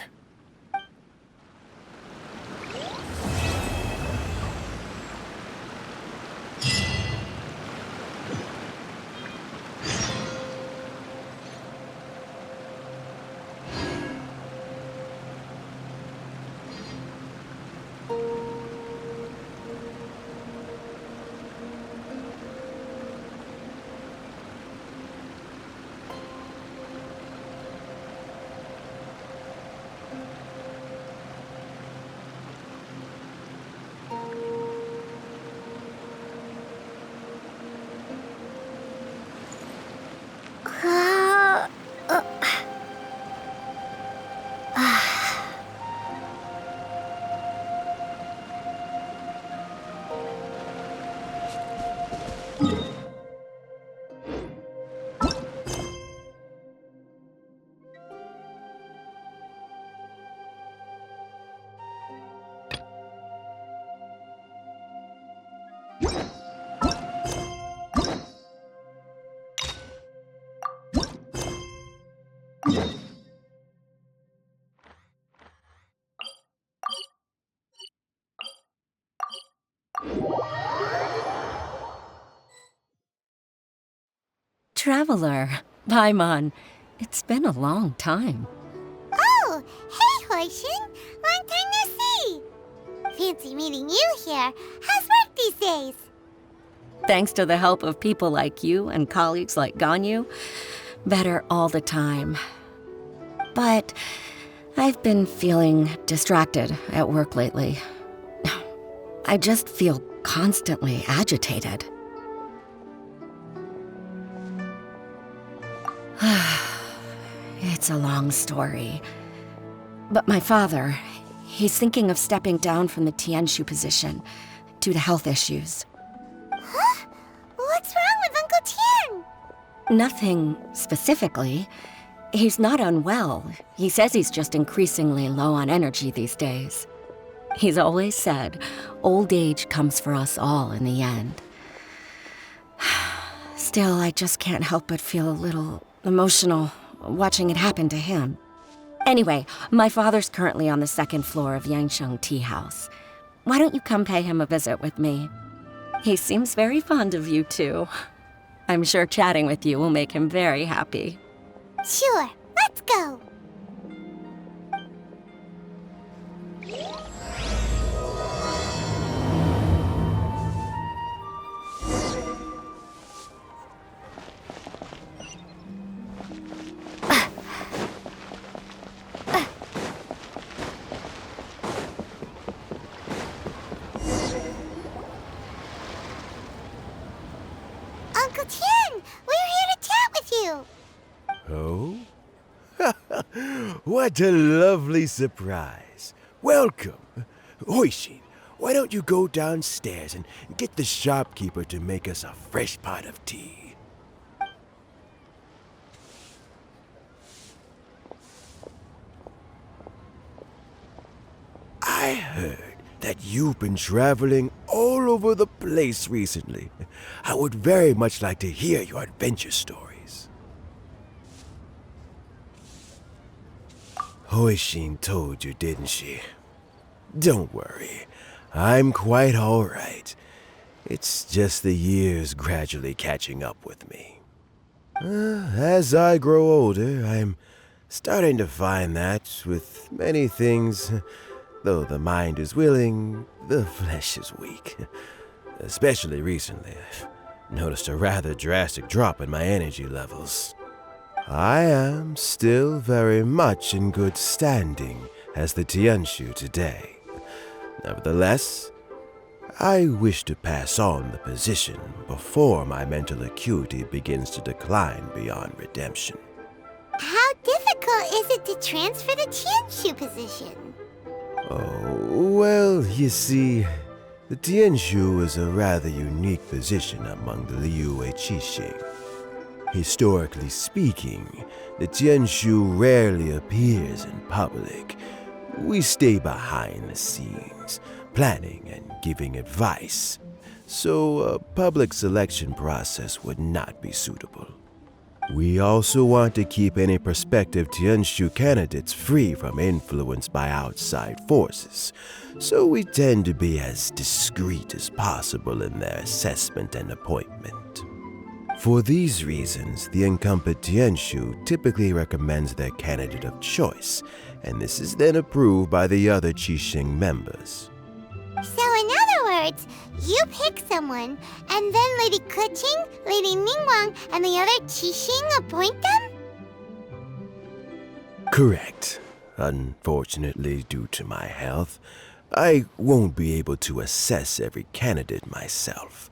traveler. Paimon, it's been a long time. Oh, hey, Hoishin. Long time no see. Fancy meeting you here. How's work these days? Thanks to the help of people like you and colleagues like Ganyu, better all the time. But I've been feeling distracted at work lately. I just feel constantly agitated. It's a long story. But my father, he's thinking of stepping down from the Tianshu position due to health issues. Huh? What's wrong with Uncle Tian? Nothing specifically. He's not unwell. He says he's just increasingly low on energy these days. He's always said, old age comes for us all in the end. Still, I just can't help but feel a little emotional watching it happen to him. Anyway, my father's currently on the second floor of Yangsheng Tea House. Why don't you come pay him a visit with me? He seems very fond of you, too. I'm sure chatting with you will make him very happy. Sure, let's go. Uncle Tian, we're here to chat with you. Oh? What a lovely surprise. Welcome. Hoishin, why don't you go downstairs and get the shopkeeper to make us a fresh pot of tea? I heard that you've been traveling all over the place recently. I would very much like to hear your adventure stories. Hoishin told you, didn't she? Don't worry, I'm quite all right. It's just the years gradually catching up with me. As I grow older, I'm starting to find that with many things, though the mind is willing, the flesh is weak. Especially recently, I've noticed a rather drastic drop in my energy levels. I am still very much in good standing as the Tianshu today. Nevertheless, I wish to pass on the position before my mental acuity begins to decline beyond redemption. How difficult is it to transfer the Tianshu position? Oh, well, you see, the Tianshu is a rather unique position among the Liyue Qixing. Historically speaking, the Tianshu rarely appears in public. We stay behind the scenes, planning and giving advice, so a public selection process would not be suitable. We also want to keep any prospective Tianshu candidates free from influence by outside forces, so we tend to be as discreet as possible in their assessment and appointment. For these reasons, the incumbent Tianshu typically recommends their candidate of choice, and this is then approved by the other Qixing members. So in other words, you pick someone, and then Lady Keqing, Lady Ningguang, and the other Qixing appoint them? Correct. Unfortunately, due to my health, I won't be able to assess every candidate myself.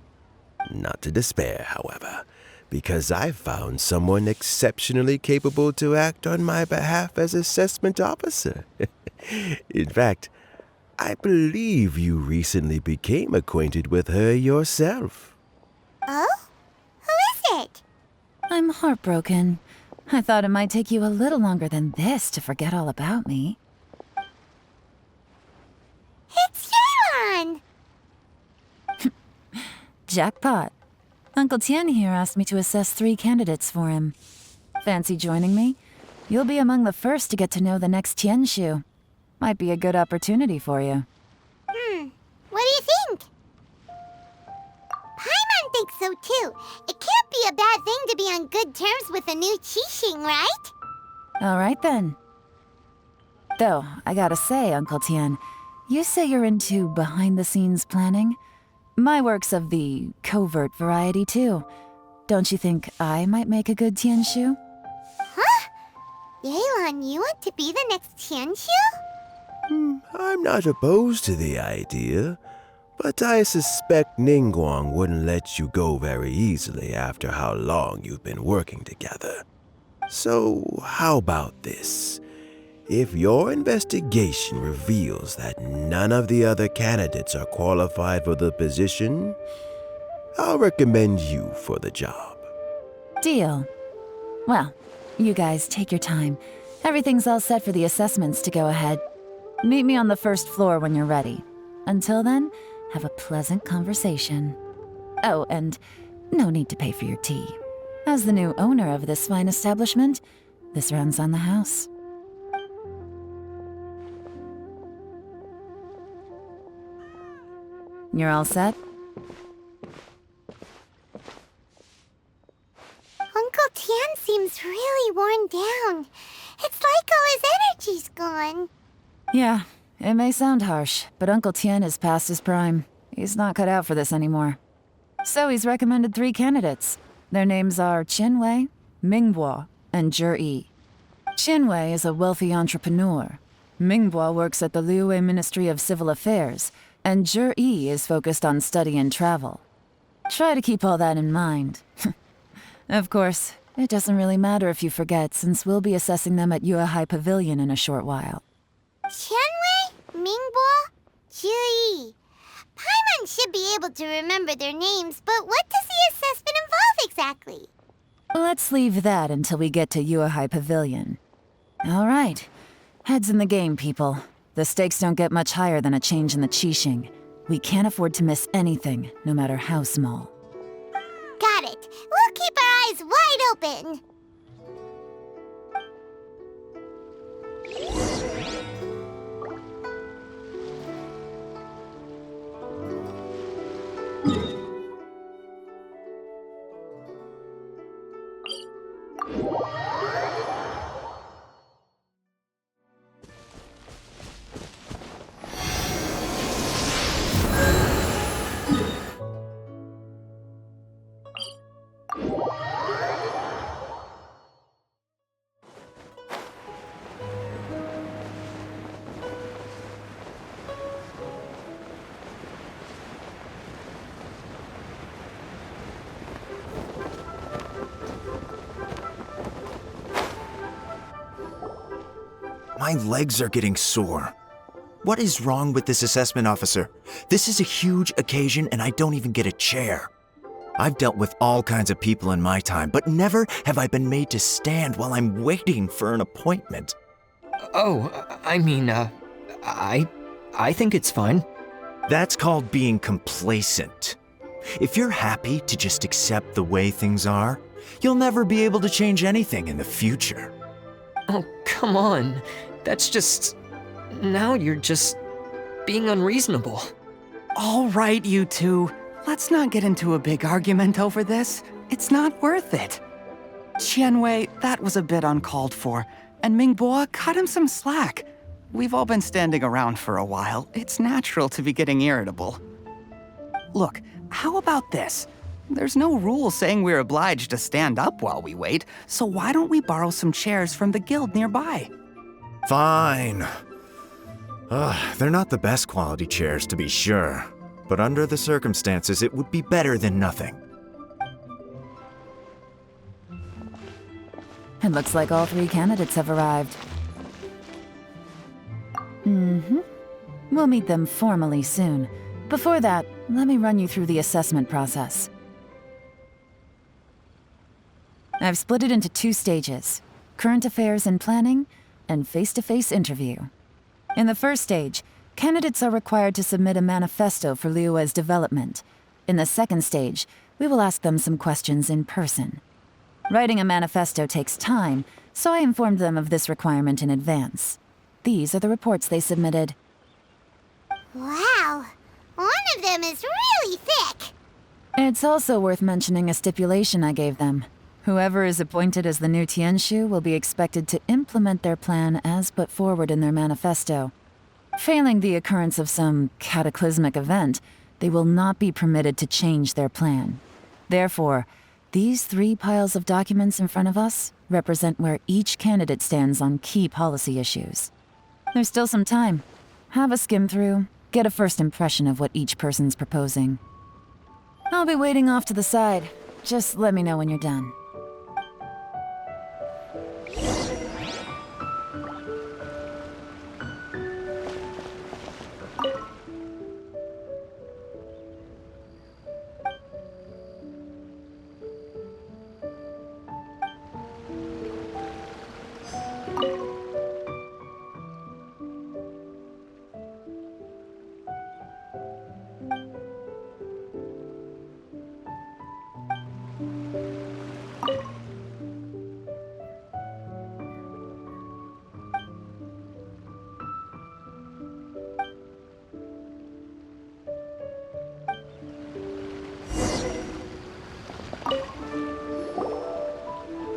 Not to despair, however, because I found someone exceptionally capable to act on my behalf as assessment officer. In fact, I believe you recently became acquainted with her yourself. Oh? Who is it? I'm heartbroken. I thought it might take you a little longer than this to forget all about me. It's Yelan! Jackpot. Uncle Tian here asked me to assess 3 candidates for him. Fancy joining me? You'll be among the first to get to know the next Tianshu. Might be a good opportunity for you. What do you think? Paimon thinks so too. It can't be a bad thing to be on good terms with a new Qixing, right? All right then. Though, I gotta say, Uncle Tian, you say you're into behind-the-scenes planning? My work's of the covert variety, too. Don't you think I might make a good Tianshu? Huh? Yelan, you want to be the next Tianshu? I'm not opposed to the idea, but I suspect Ningguang wouldn't let you go very easily after how long you've been working together. So, how about this? If your investigation reveals that none of the other candidates are qualified for the position, I'll recommend you for the job. Deal. Well, you guys take your time. Everything's all set for the assessments to go ahead. Meet me on the first floor when you're ready. Until then, have a pleasant conversation. Oh, and no need to pay for your tea. As the new owner of this fine establishment, this runs on the house. You're all set? Uncle Tian seems really worn down. It's like all his energy's gone. Yeah, it may sound harsh, but Uncle Tian is past his prime. He's not cut out for this anymore. So he's recommended 3 candidates. Their names are Qianwei, Mingbo, and Zhi. Qianwei is a wealthy entrepreneur. Mingbo works at the Liyue Ministry of Civil Affairs, and Zhi is focused on study and travel. Try to keep all that in mind. Of course, it doesn't really matter if you forget, since we'll be assessing them at Yuehai Pavilion in a short while. Qianwei, Mingbo, Zhi. Paimon should be able to remember their names, but what does the assessment involve exactly? Let's leave that until we get to Yuehai Pavilion. All right. Heads in the game, people. The stakes don't get much higher than a change in the Qixing. We can't afford to miss anything, no matter how small. Got it. We'll keep our eyes wide open. My legs are getting sore. What is wrong with this assessment officer? This is a huge occasion and I don't even get a chair. I've dealt with all kinds of people in my time, but never have I been made to stand while I'm waiting for an appointment. Oh, I mean, I think it's fine. That's called being complacent. If you're happy to just accept the way things are, you'll never be able to change anything in the future. Oh, come on. That's just... Now you're just being unreasonable. All right, you two. Let's not get into a big argument over this. It's not worth it. Qianwei, that was a bit uncalled for. And Mingbo, cut him some slack. We've all been standing around for a while. It's natural to be getting irritable. Look, how about this? There's no rule saying we're obliged to stand up while we wait, so why don't we borrow some chairs from the guild nearby? Fine. They're not the best quality chairs, to be sure. But under the circumstances, it would be better than nothing. It looks like all 3 candidates have arrived. We'll meet them formally soon. Before that, let me run you through the assessment process. I've split it into 2 stages: current affairs and planning, and face-to-face interview. In the first stage, candidates are required to submit a manifesto for Liyue's development. In the second stage, we will ask them some questions in person. Writing a manifesto takes time, so I informed them of this requirement in advance. These are the reports they submitted. Wow, one of them is really thick. It's also worth mentioning a stipulation I gave them. Whoever is appointed as the new Tianshu will be expected to implement their plan as put forward in their manifesto. Failing the occurrence of some cataclysmic event, they will not be permitted to change their plan. Therefore, these 3 piles of documents in front of us represent where each candidate stands on key policy issues. There's still some time. Have a skim through, get a first impression of what each person's proposing. I'll be waiting off to the side. Just let me know when you're done.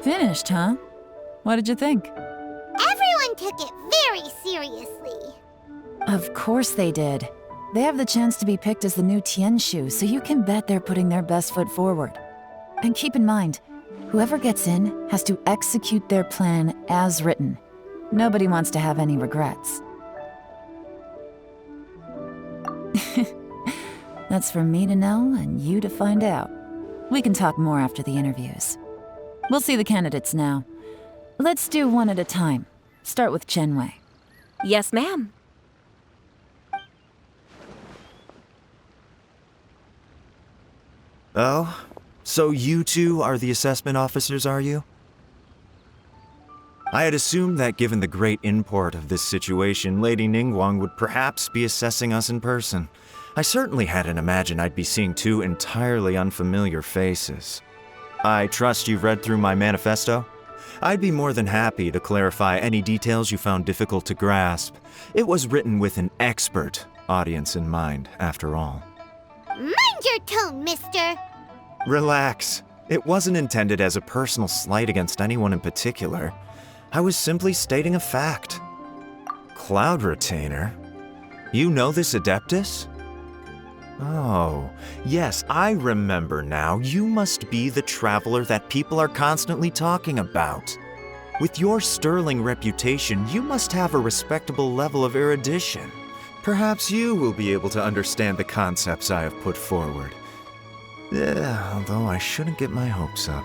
Finished, huh? What did you think? Everyone took it very seriously. Of course they did. They have the chance to be picked as the new Tianshu, so you can bet they're putting their best foot forward. And keep in mind, whoever gets in has to execute their plan as written. Nobody wants to have any regrets. That's for me to know and you to find out. We can talk more after the interviews. We'll see the candidates now. Let's do one at a time. Start with Chenwei. Yes, ma'am. Oh? So you two are the assessment officers, are you? I had assumed that given the great import of this situation, Lady Ningguang would perhaps be assessing us in person. I certainly hadn't imagined I'd be seeing 2 entirely unfamiliar faces. I trust you've read through my manifesto? I'd be more than happy to clarify any details you found difficult to grasp. It was written with an expert audience in mind, after all. Mind your tone, mister. Relax. It wasn't intended as a personal slight against anyone in particular. I was simply stating a fact. Cloud Retainer? You know this Adeptus? Oh, yes, I remember now. You must be the traveler that people are constantly talking about. With your sterling reputation, you must have a respectable level of erudition. Perhaps you will be able to understand the concepts I have put forward. Yeah, although I shouldn't get my hopes up.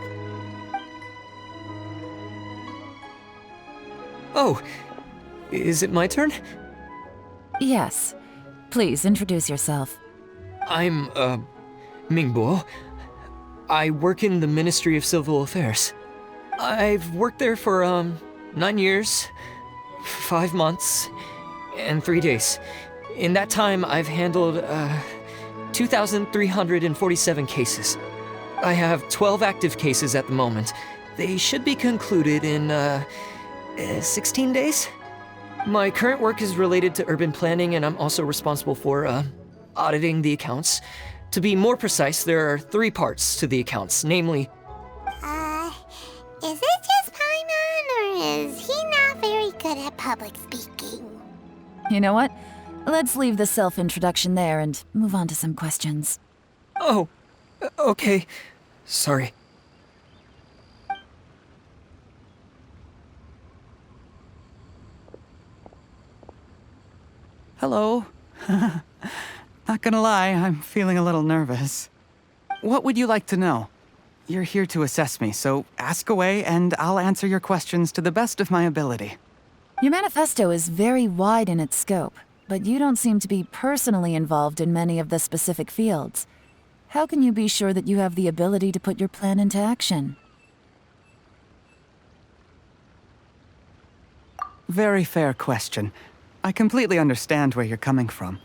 Oh, is it my turn? Yes. Please introduce yourself. I'm, Mingbo. I work in the Ministry of Civil Affairs. I've worked there for, 9 years, 5 months, and 3 days. In that time, I've handled, 2,347 cases. I have 12 active cases at the moment. They should be concluded in, 16 days? My current work is related to urban planning, and I'm also responsible for, auditing the accounts. To be more precise, there are 3 parts to the accounts, namely... Is it just Paimon, or is he not very good at public speaking? You know what? Let's leave the self-introduction there and move on to some questions. Oh, okay. Sorry. Hello. Not gonna lie, I'm feeling a little nervous. What would you like to know? You're here to assess me, so ask away and I'll answer your questions to the best of my ability. Your manifesto is very wide in its scope, but you don't seem to be personally involved in many of the specific fields. How can you be sure that you have the ability to put your plan into action? Very fair question. I completely understand where you're coming from.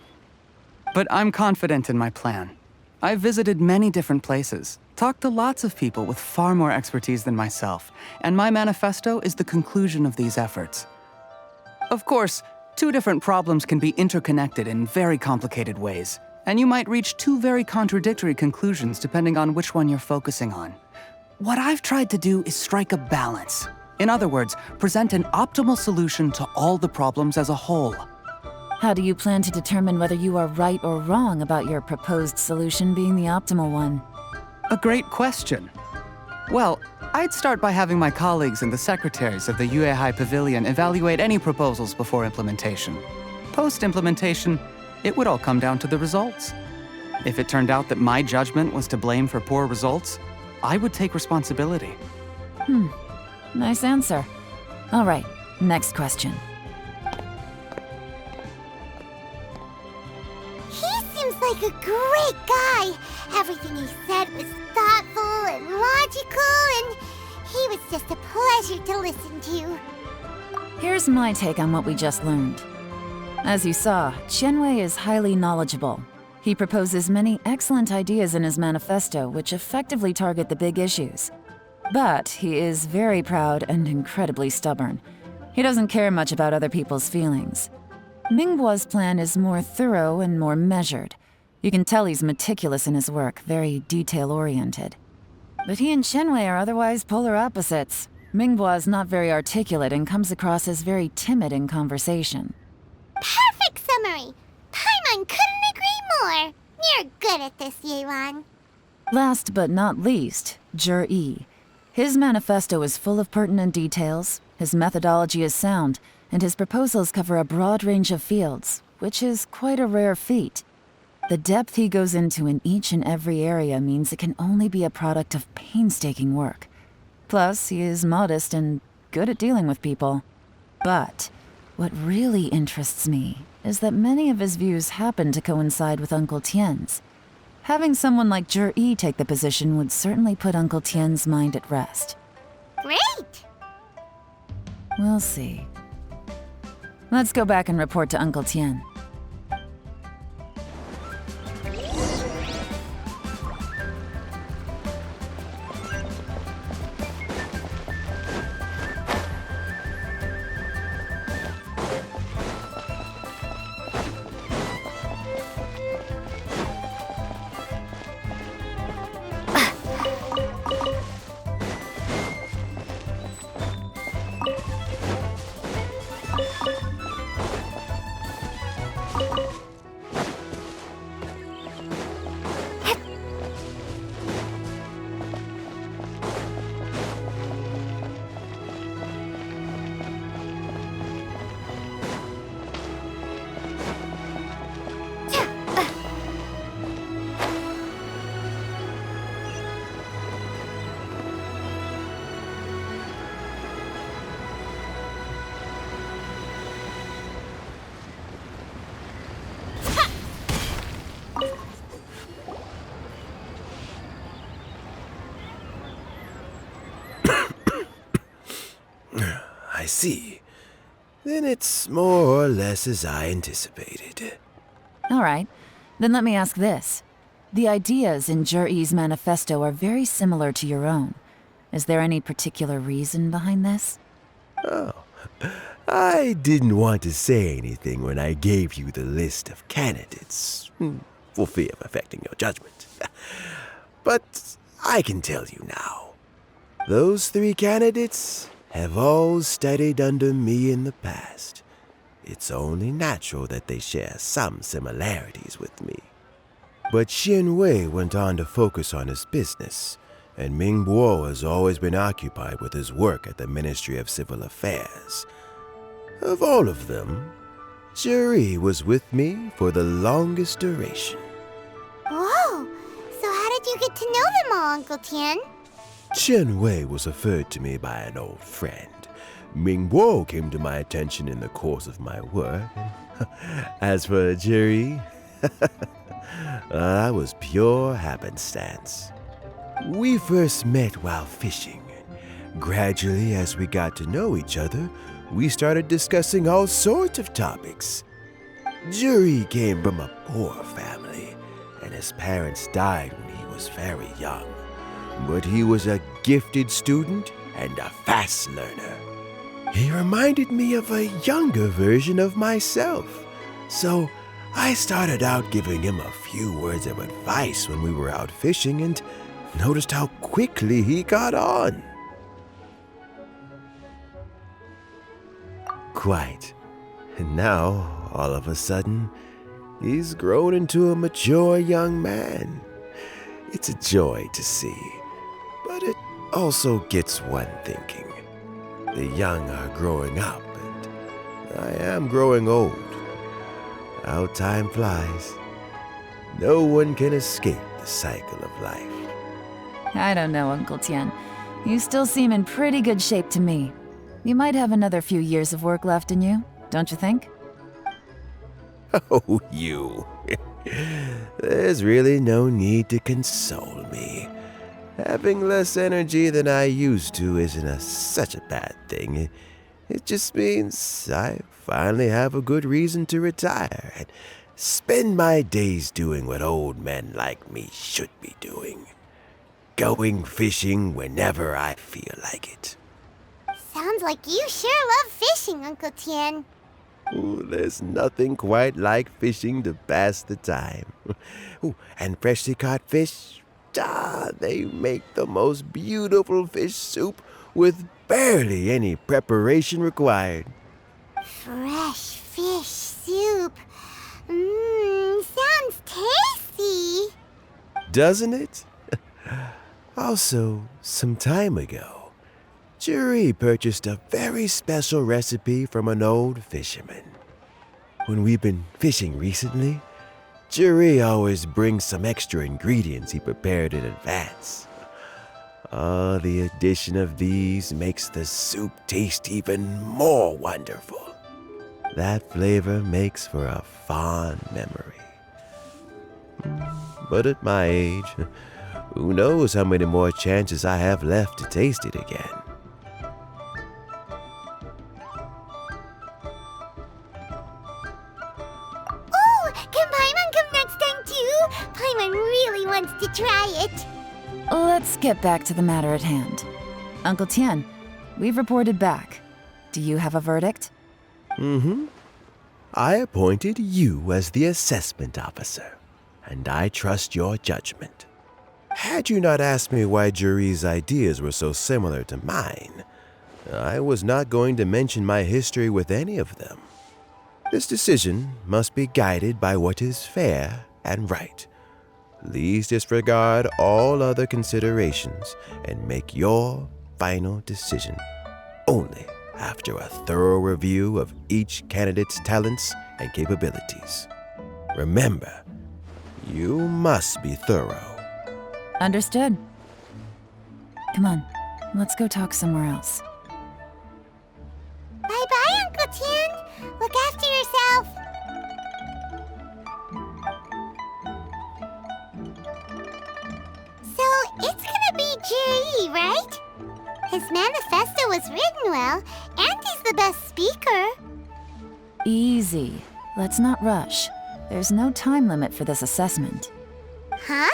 But I'm confident in my plan. I've visited many different places, talked to lots of people with far more expertise than myself, and my manifesto is the conclusion of these efforts. Of course, 2 different problems can be interconnected in very complicated ways, and you might reach two very contradictory conclusions depending on which one you're focusing on. What I've tried to do is strike a balance. In other words, present an optimal solution to all the problems as a whole. How do you plan to determine whether you are right or wrong about your proposed solution being the optimal one? A great question. Well, I'd start by having my colleagues and the secretaries of the Yuehai Pavilion evaluate any proposals before implementation. Post-implementation, it would all come down to the results. If it turned out that my judgment was to blame for poor results, I would take responsibility. Nice answer. All right, next question. He seems like a great guy. Everything he said was thoughtful and logical, and he was just a pleasure to listen to. Here's my take on what we just learned. As you saw, Qianwei is highly knowledgeable. He proposes many excellent ideas in his manifesto which effectively target the big issues. But he is very proud and incredibly stubborn. He doesn't care much about other people's feelings. Mingbo's plan is more thorough and more measured. You can tell he's meticulous in his work, very detail-oriented. But he and Qianwei are otherwise polar opposites. Mingbo is not very articulate and comes across as very timid in conversation. Perfect summary. Paimon couldn't agree more. You're good at this, Yelan. Last but not least, Zhi. His manifesto is full of pertinent details, his methodology is sound, and his proposals cover a broad range of fields, which is quite a rare feat. The depth he goes into in each and every area means it can only be a product of painstaking work. Plus, he is modest and good at dealing with people. But what really interests me is that many of his views happen to coincide with Uncle Tien's. Having someone like Zhi take the position would certainly put Uncle Tien's mind at rest. Great! We'll see. Let's go back and report to Uncle Tien. I see. Then it's more or less as I anticipated. All right, then let me ask this. The ideas in Zhi's manifesto are very similar to your own. Is there any particular reason behind this? Oh, I didn't want to say anything when I gave you the list of candidates, for fear of affecting your judgment. But I can tell you now. Those 3 candidates have all studied under me in the past. It's only natural that they share some similarities with me. But Qianwei went on to focus on his business, and Mingbo has always been occupied with his work at the Ministry of Civil Affairs. Of all of them, Zhi was with me for the longest duration. Whoa! So how did you get to know them all, Uncle Tien? Qianwei was referred to me by an old friend. Mingbo came to my attention in the course of my work. As for Zhi, that was pure happenstance. We first met while fishing. Gradually, as we got to know each other, we started discussing all sorts of topics. Zhi came from a poor family, and his parents died when he was very young. But he was a gifted student and a fast learner. He reminded me of a younger version of myself, so I started out giving him a few words of advice when we were out fishing and noticed how quickly he got on. Quite. And now, all of a sudden, he's grown into a mature young man. It's a joy to see, but it also gets one thinking. The young are growing up, and I am growing old. How time flies. No one can escape the cycle of life. I don't know, Uncle Tian. You still seem in pretty good shape to me. You might have another few years of work left in you, don't you think? Oh, you. There's really no need to console me. Having less energy than I used to isn't such a bad thing. It just means I finally have a good reason to retire and spend my days doing what old men like me should be doing. Going fishing whenever I feel like it. Sounds like you sure love fishing, Uncle Tian. Ooh, there's nothing quite like fishing to pass the time. Ooh, and freshly caught fish, they make the most beautiful fish soup with barely any preparation required. Fresh fish soup. Sounds tasty. Doesn't it? Also, some time ago, Jury purchased a very special recipe from an old fisherman. When we've been fishing recently, Jury always brings some extra ingredients he prepared in advance. The addition of these makes the soup taste even more wonderful. That flavor makes for a fond memory. But at my age, who knows how many more chances I have left to taste it again. Oh, can Paimon come next time too? Paimon really wants to try it. Let's get back to the matter at hand. Uncle Tian, we've reported back. Do you have a verdict? Mm-hmm. I appointed you as the assessment officer, and I trust your judgment. Had you not asked me why Jury's ideas were so similar to mine, I was not going to mention my history with any of them. This decision must be guided by what is fair and right. Please disregard all other considerations and make your final decision only after a thorough review of each candidate's talents and capabilities. Remember, you must be thorough. Understood. Come on, let's go talk somewhere else. Bye-bye, Uncle Tian. Look after yourself. So, it's gonna be Jerry, right? His manifesto was written well, and he's the best speaker. Easy. Let's not rush. There's no time limit for this assessment. Huh?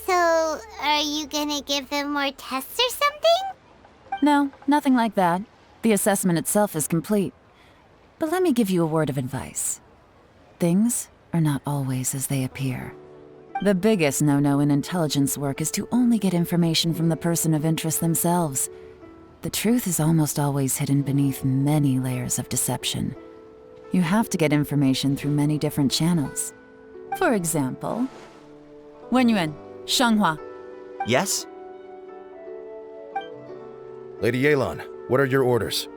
So, are you gonna give them more tests or something? No, nothing like that. The assessment itself is complete. But let me give you a word of advice. Things are not always as they appear. The biggest no-no in intelligence work is to only get information from the person of interest themselves. The truth is almost always hidden beneath many layers of deception. You have to get information through many different channels. For example, Wenyuan, Shanghua. Yes? Lady Yelan, what are your orders?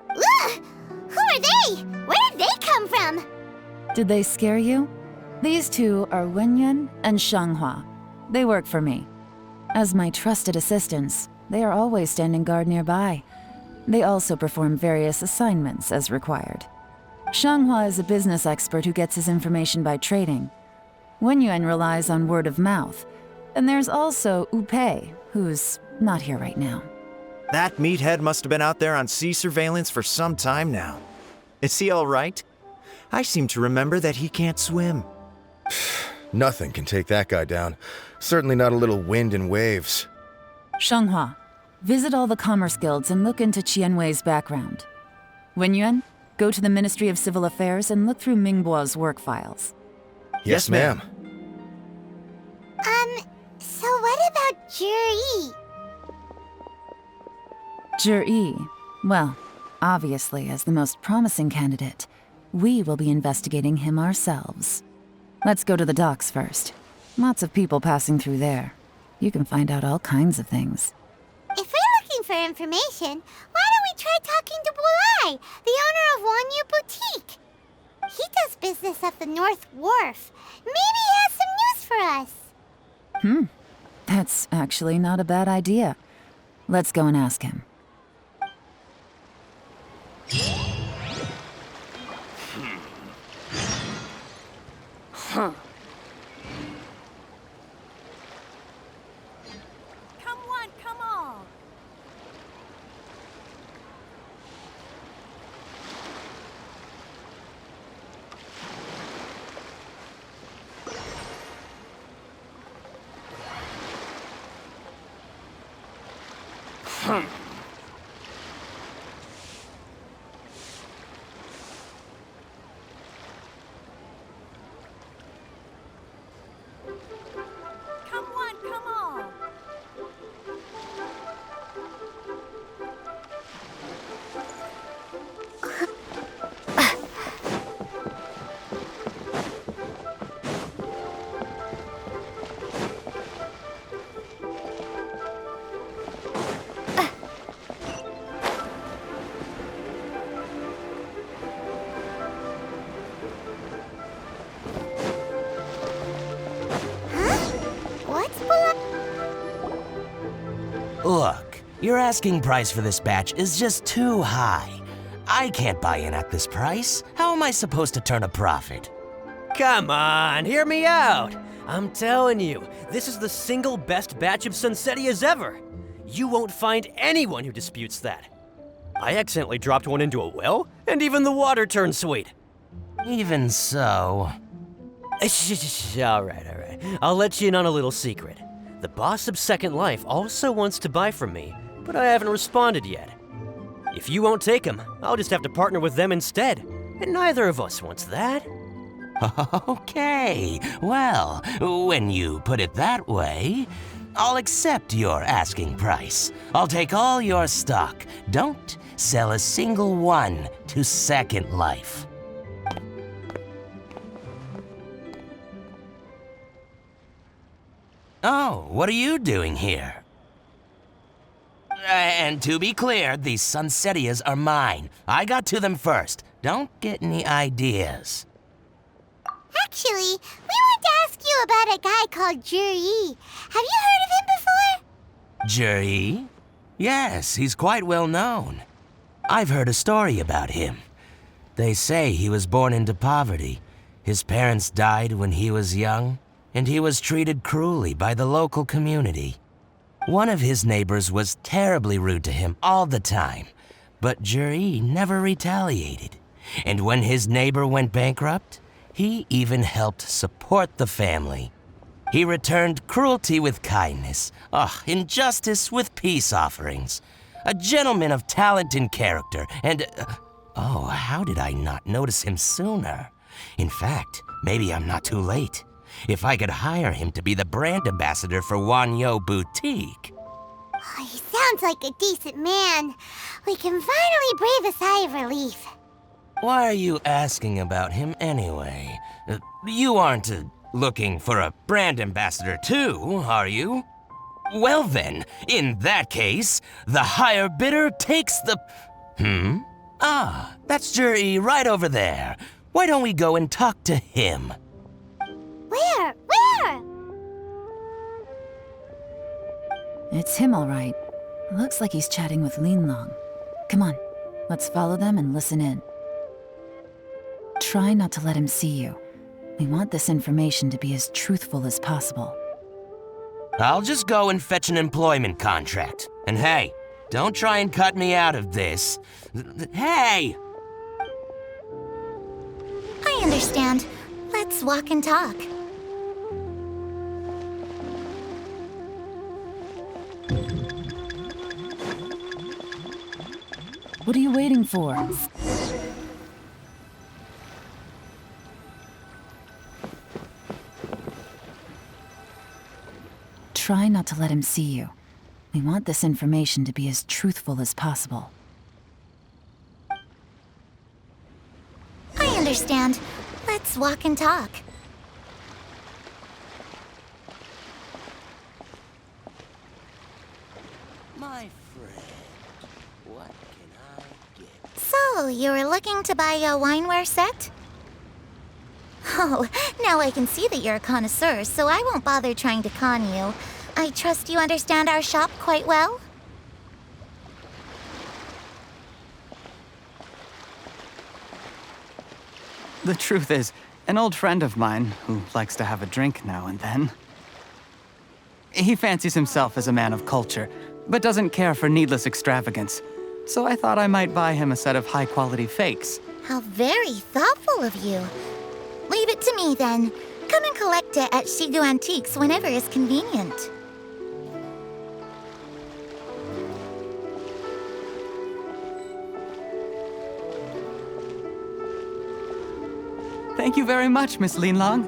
Ugh! Who are they? Where did they come from? Did they scare you? These two are Wenyuan and Shanghua. They work for me. As my trusted assistants, they are always standing guard nearby. They also perform various assignments as required. Shanghua is a business expert who gets his information by trading. Wenyuan relies on word of mouth. And there's also Upei, who's not here right now. That meathead must have been out there on sea surveillance for some time now. Is he all right? I seem to remember that he can't swim. Nothing can take that guy down. Certainly not a little wind and waves. Shanghua, visit all the commerce guilds and look into Qianwei's background. Wenyuan, Go to the Ministry of Civil Affairs and look through Mingbo's work files. Yes, ma'am. So what about Juri? Juri, well, obviously, as the most promising candidate, we will be investigating him ourselves. Let's go to the docks first. Lots of people passing through there. You can find out all kinds of things. If we're looking for information, why don't we try talking to Bulai, the owner of Wanyu Boutique? He does business at the North Wharf. Maybe he has some news for us. That's actually not a bad idea. Let's go and ask him. Huh. Come on, come on. Come on, come on. Look, your asking price for this batch is just too high. I can't buy in at this price. How am I supposed to turn a profit? Come on, hear me out. I'm telling you, this is the single best batch of Sunsetias ever. You won't find anyone who disputes that. I accidentally dropped one into a well, and even the water turned sweet. Even so... All right. I'll let you in on a little secret. The boss of Second Life also wants to buy from me, but I haven't responded yet. If you won't take him, I'll just have to partner with them instead, and neither of us wants that. Okay, well, when you put it that way, I'll accept your asking price. I'll take all your stock. Don't sell a single one to Second Life. Oh, what are you doing here? And to be clear, these Sunsetias are mine. I got to them first. Don't get any ideas. Actually, we want to ask you about a guy called Juri. Have you heard of him before? Juri? Yes, he's quite well known. I've heard a story about him. They say he was born into poverty. His parents died when he was young, and he was treated cruelly by the local community. One of his neighbors was terribly rude to him all the time, but Juri never retaliated. And when his neighbor went bankrupt, he even helped support the family. He returned cruelty with kindness, injustice with peace offerings. A gentleman of talent and character, and... how did I not notice him sooner? In fact, maybe I'm not too late. If I could hire him to be the brand ambassador for Wanyu Boutique. Oh, he sounds like a decent man. We can finally breathe a sigh of relief. Why are you asking about him anyway? You aren't looking for a brand ambassador too, are you? Well then, in that case, the higher bidder takes the... that's Juri right over there. Why don't we go and talk to him? Where? It's him, all right. Looks like he's chatting with Linlong. Come on, let's follow them and listen in. Try not to let him see you. We want this information to be as truthful as possible. I'll just go and fetch an employment contract. And hey, don't try and cut me out of this. Hey! I understand. Let's walk and talk. What are you waiting for? try not to let him see you. We want this information to be as truthful as possible. I understand. Let's walk and talk. My friend, what can I get? So, you were looking to buy a wineware set? Oh, now I can see that you're a connoisseur, so I won't bother trying to con you. I trust you understand our shop quite well? The truth is, an old friend of mine, who likes to have a drink now and then, he fancies himself as a man of culture, but doesn't care for needless extravagance. So I thought I might buy him a set of high-quality fakes. How very thoughtful of you. Leave it to me, then. Come and collect it at Shigu Antiques whenever is convenient. Thank you very much, Miss Linlong.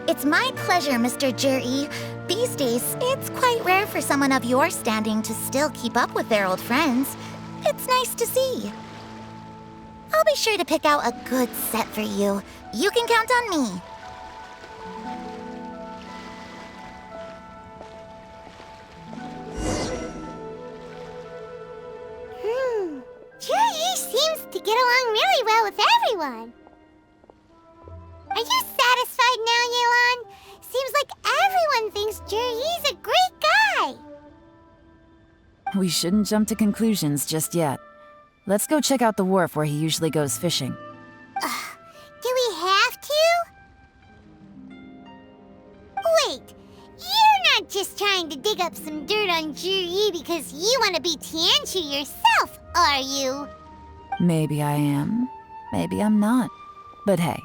It's my pleasure, Mr. Juri. These days, it's quite rare for someone of your standing to still keep up with their old friends. It's nice to see. I'll be sure to pick out a good set for you. You can count on me. Juri seems to get along really well with everyone. Are you satisfied now, Yelan? Seems like everyone thinks Juri's a great guy. We shouldn't jump to conclusions just yet. Let's go check out the wharf where he usually goes fishing. Do we have to? Wait, you're not just trying to dig up some dirt on Juri because you want to be Tianshu yourself, are you? Maybe I am, maybe I'm not. But hey,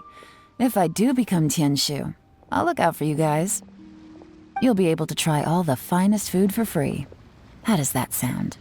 if I do become Tianshu, I'll look out for you guys. You'll be able to try all the finest food for free. How does that sound?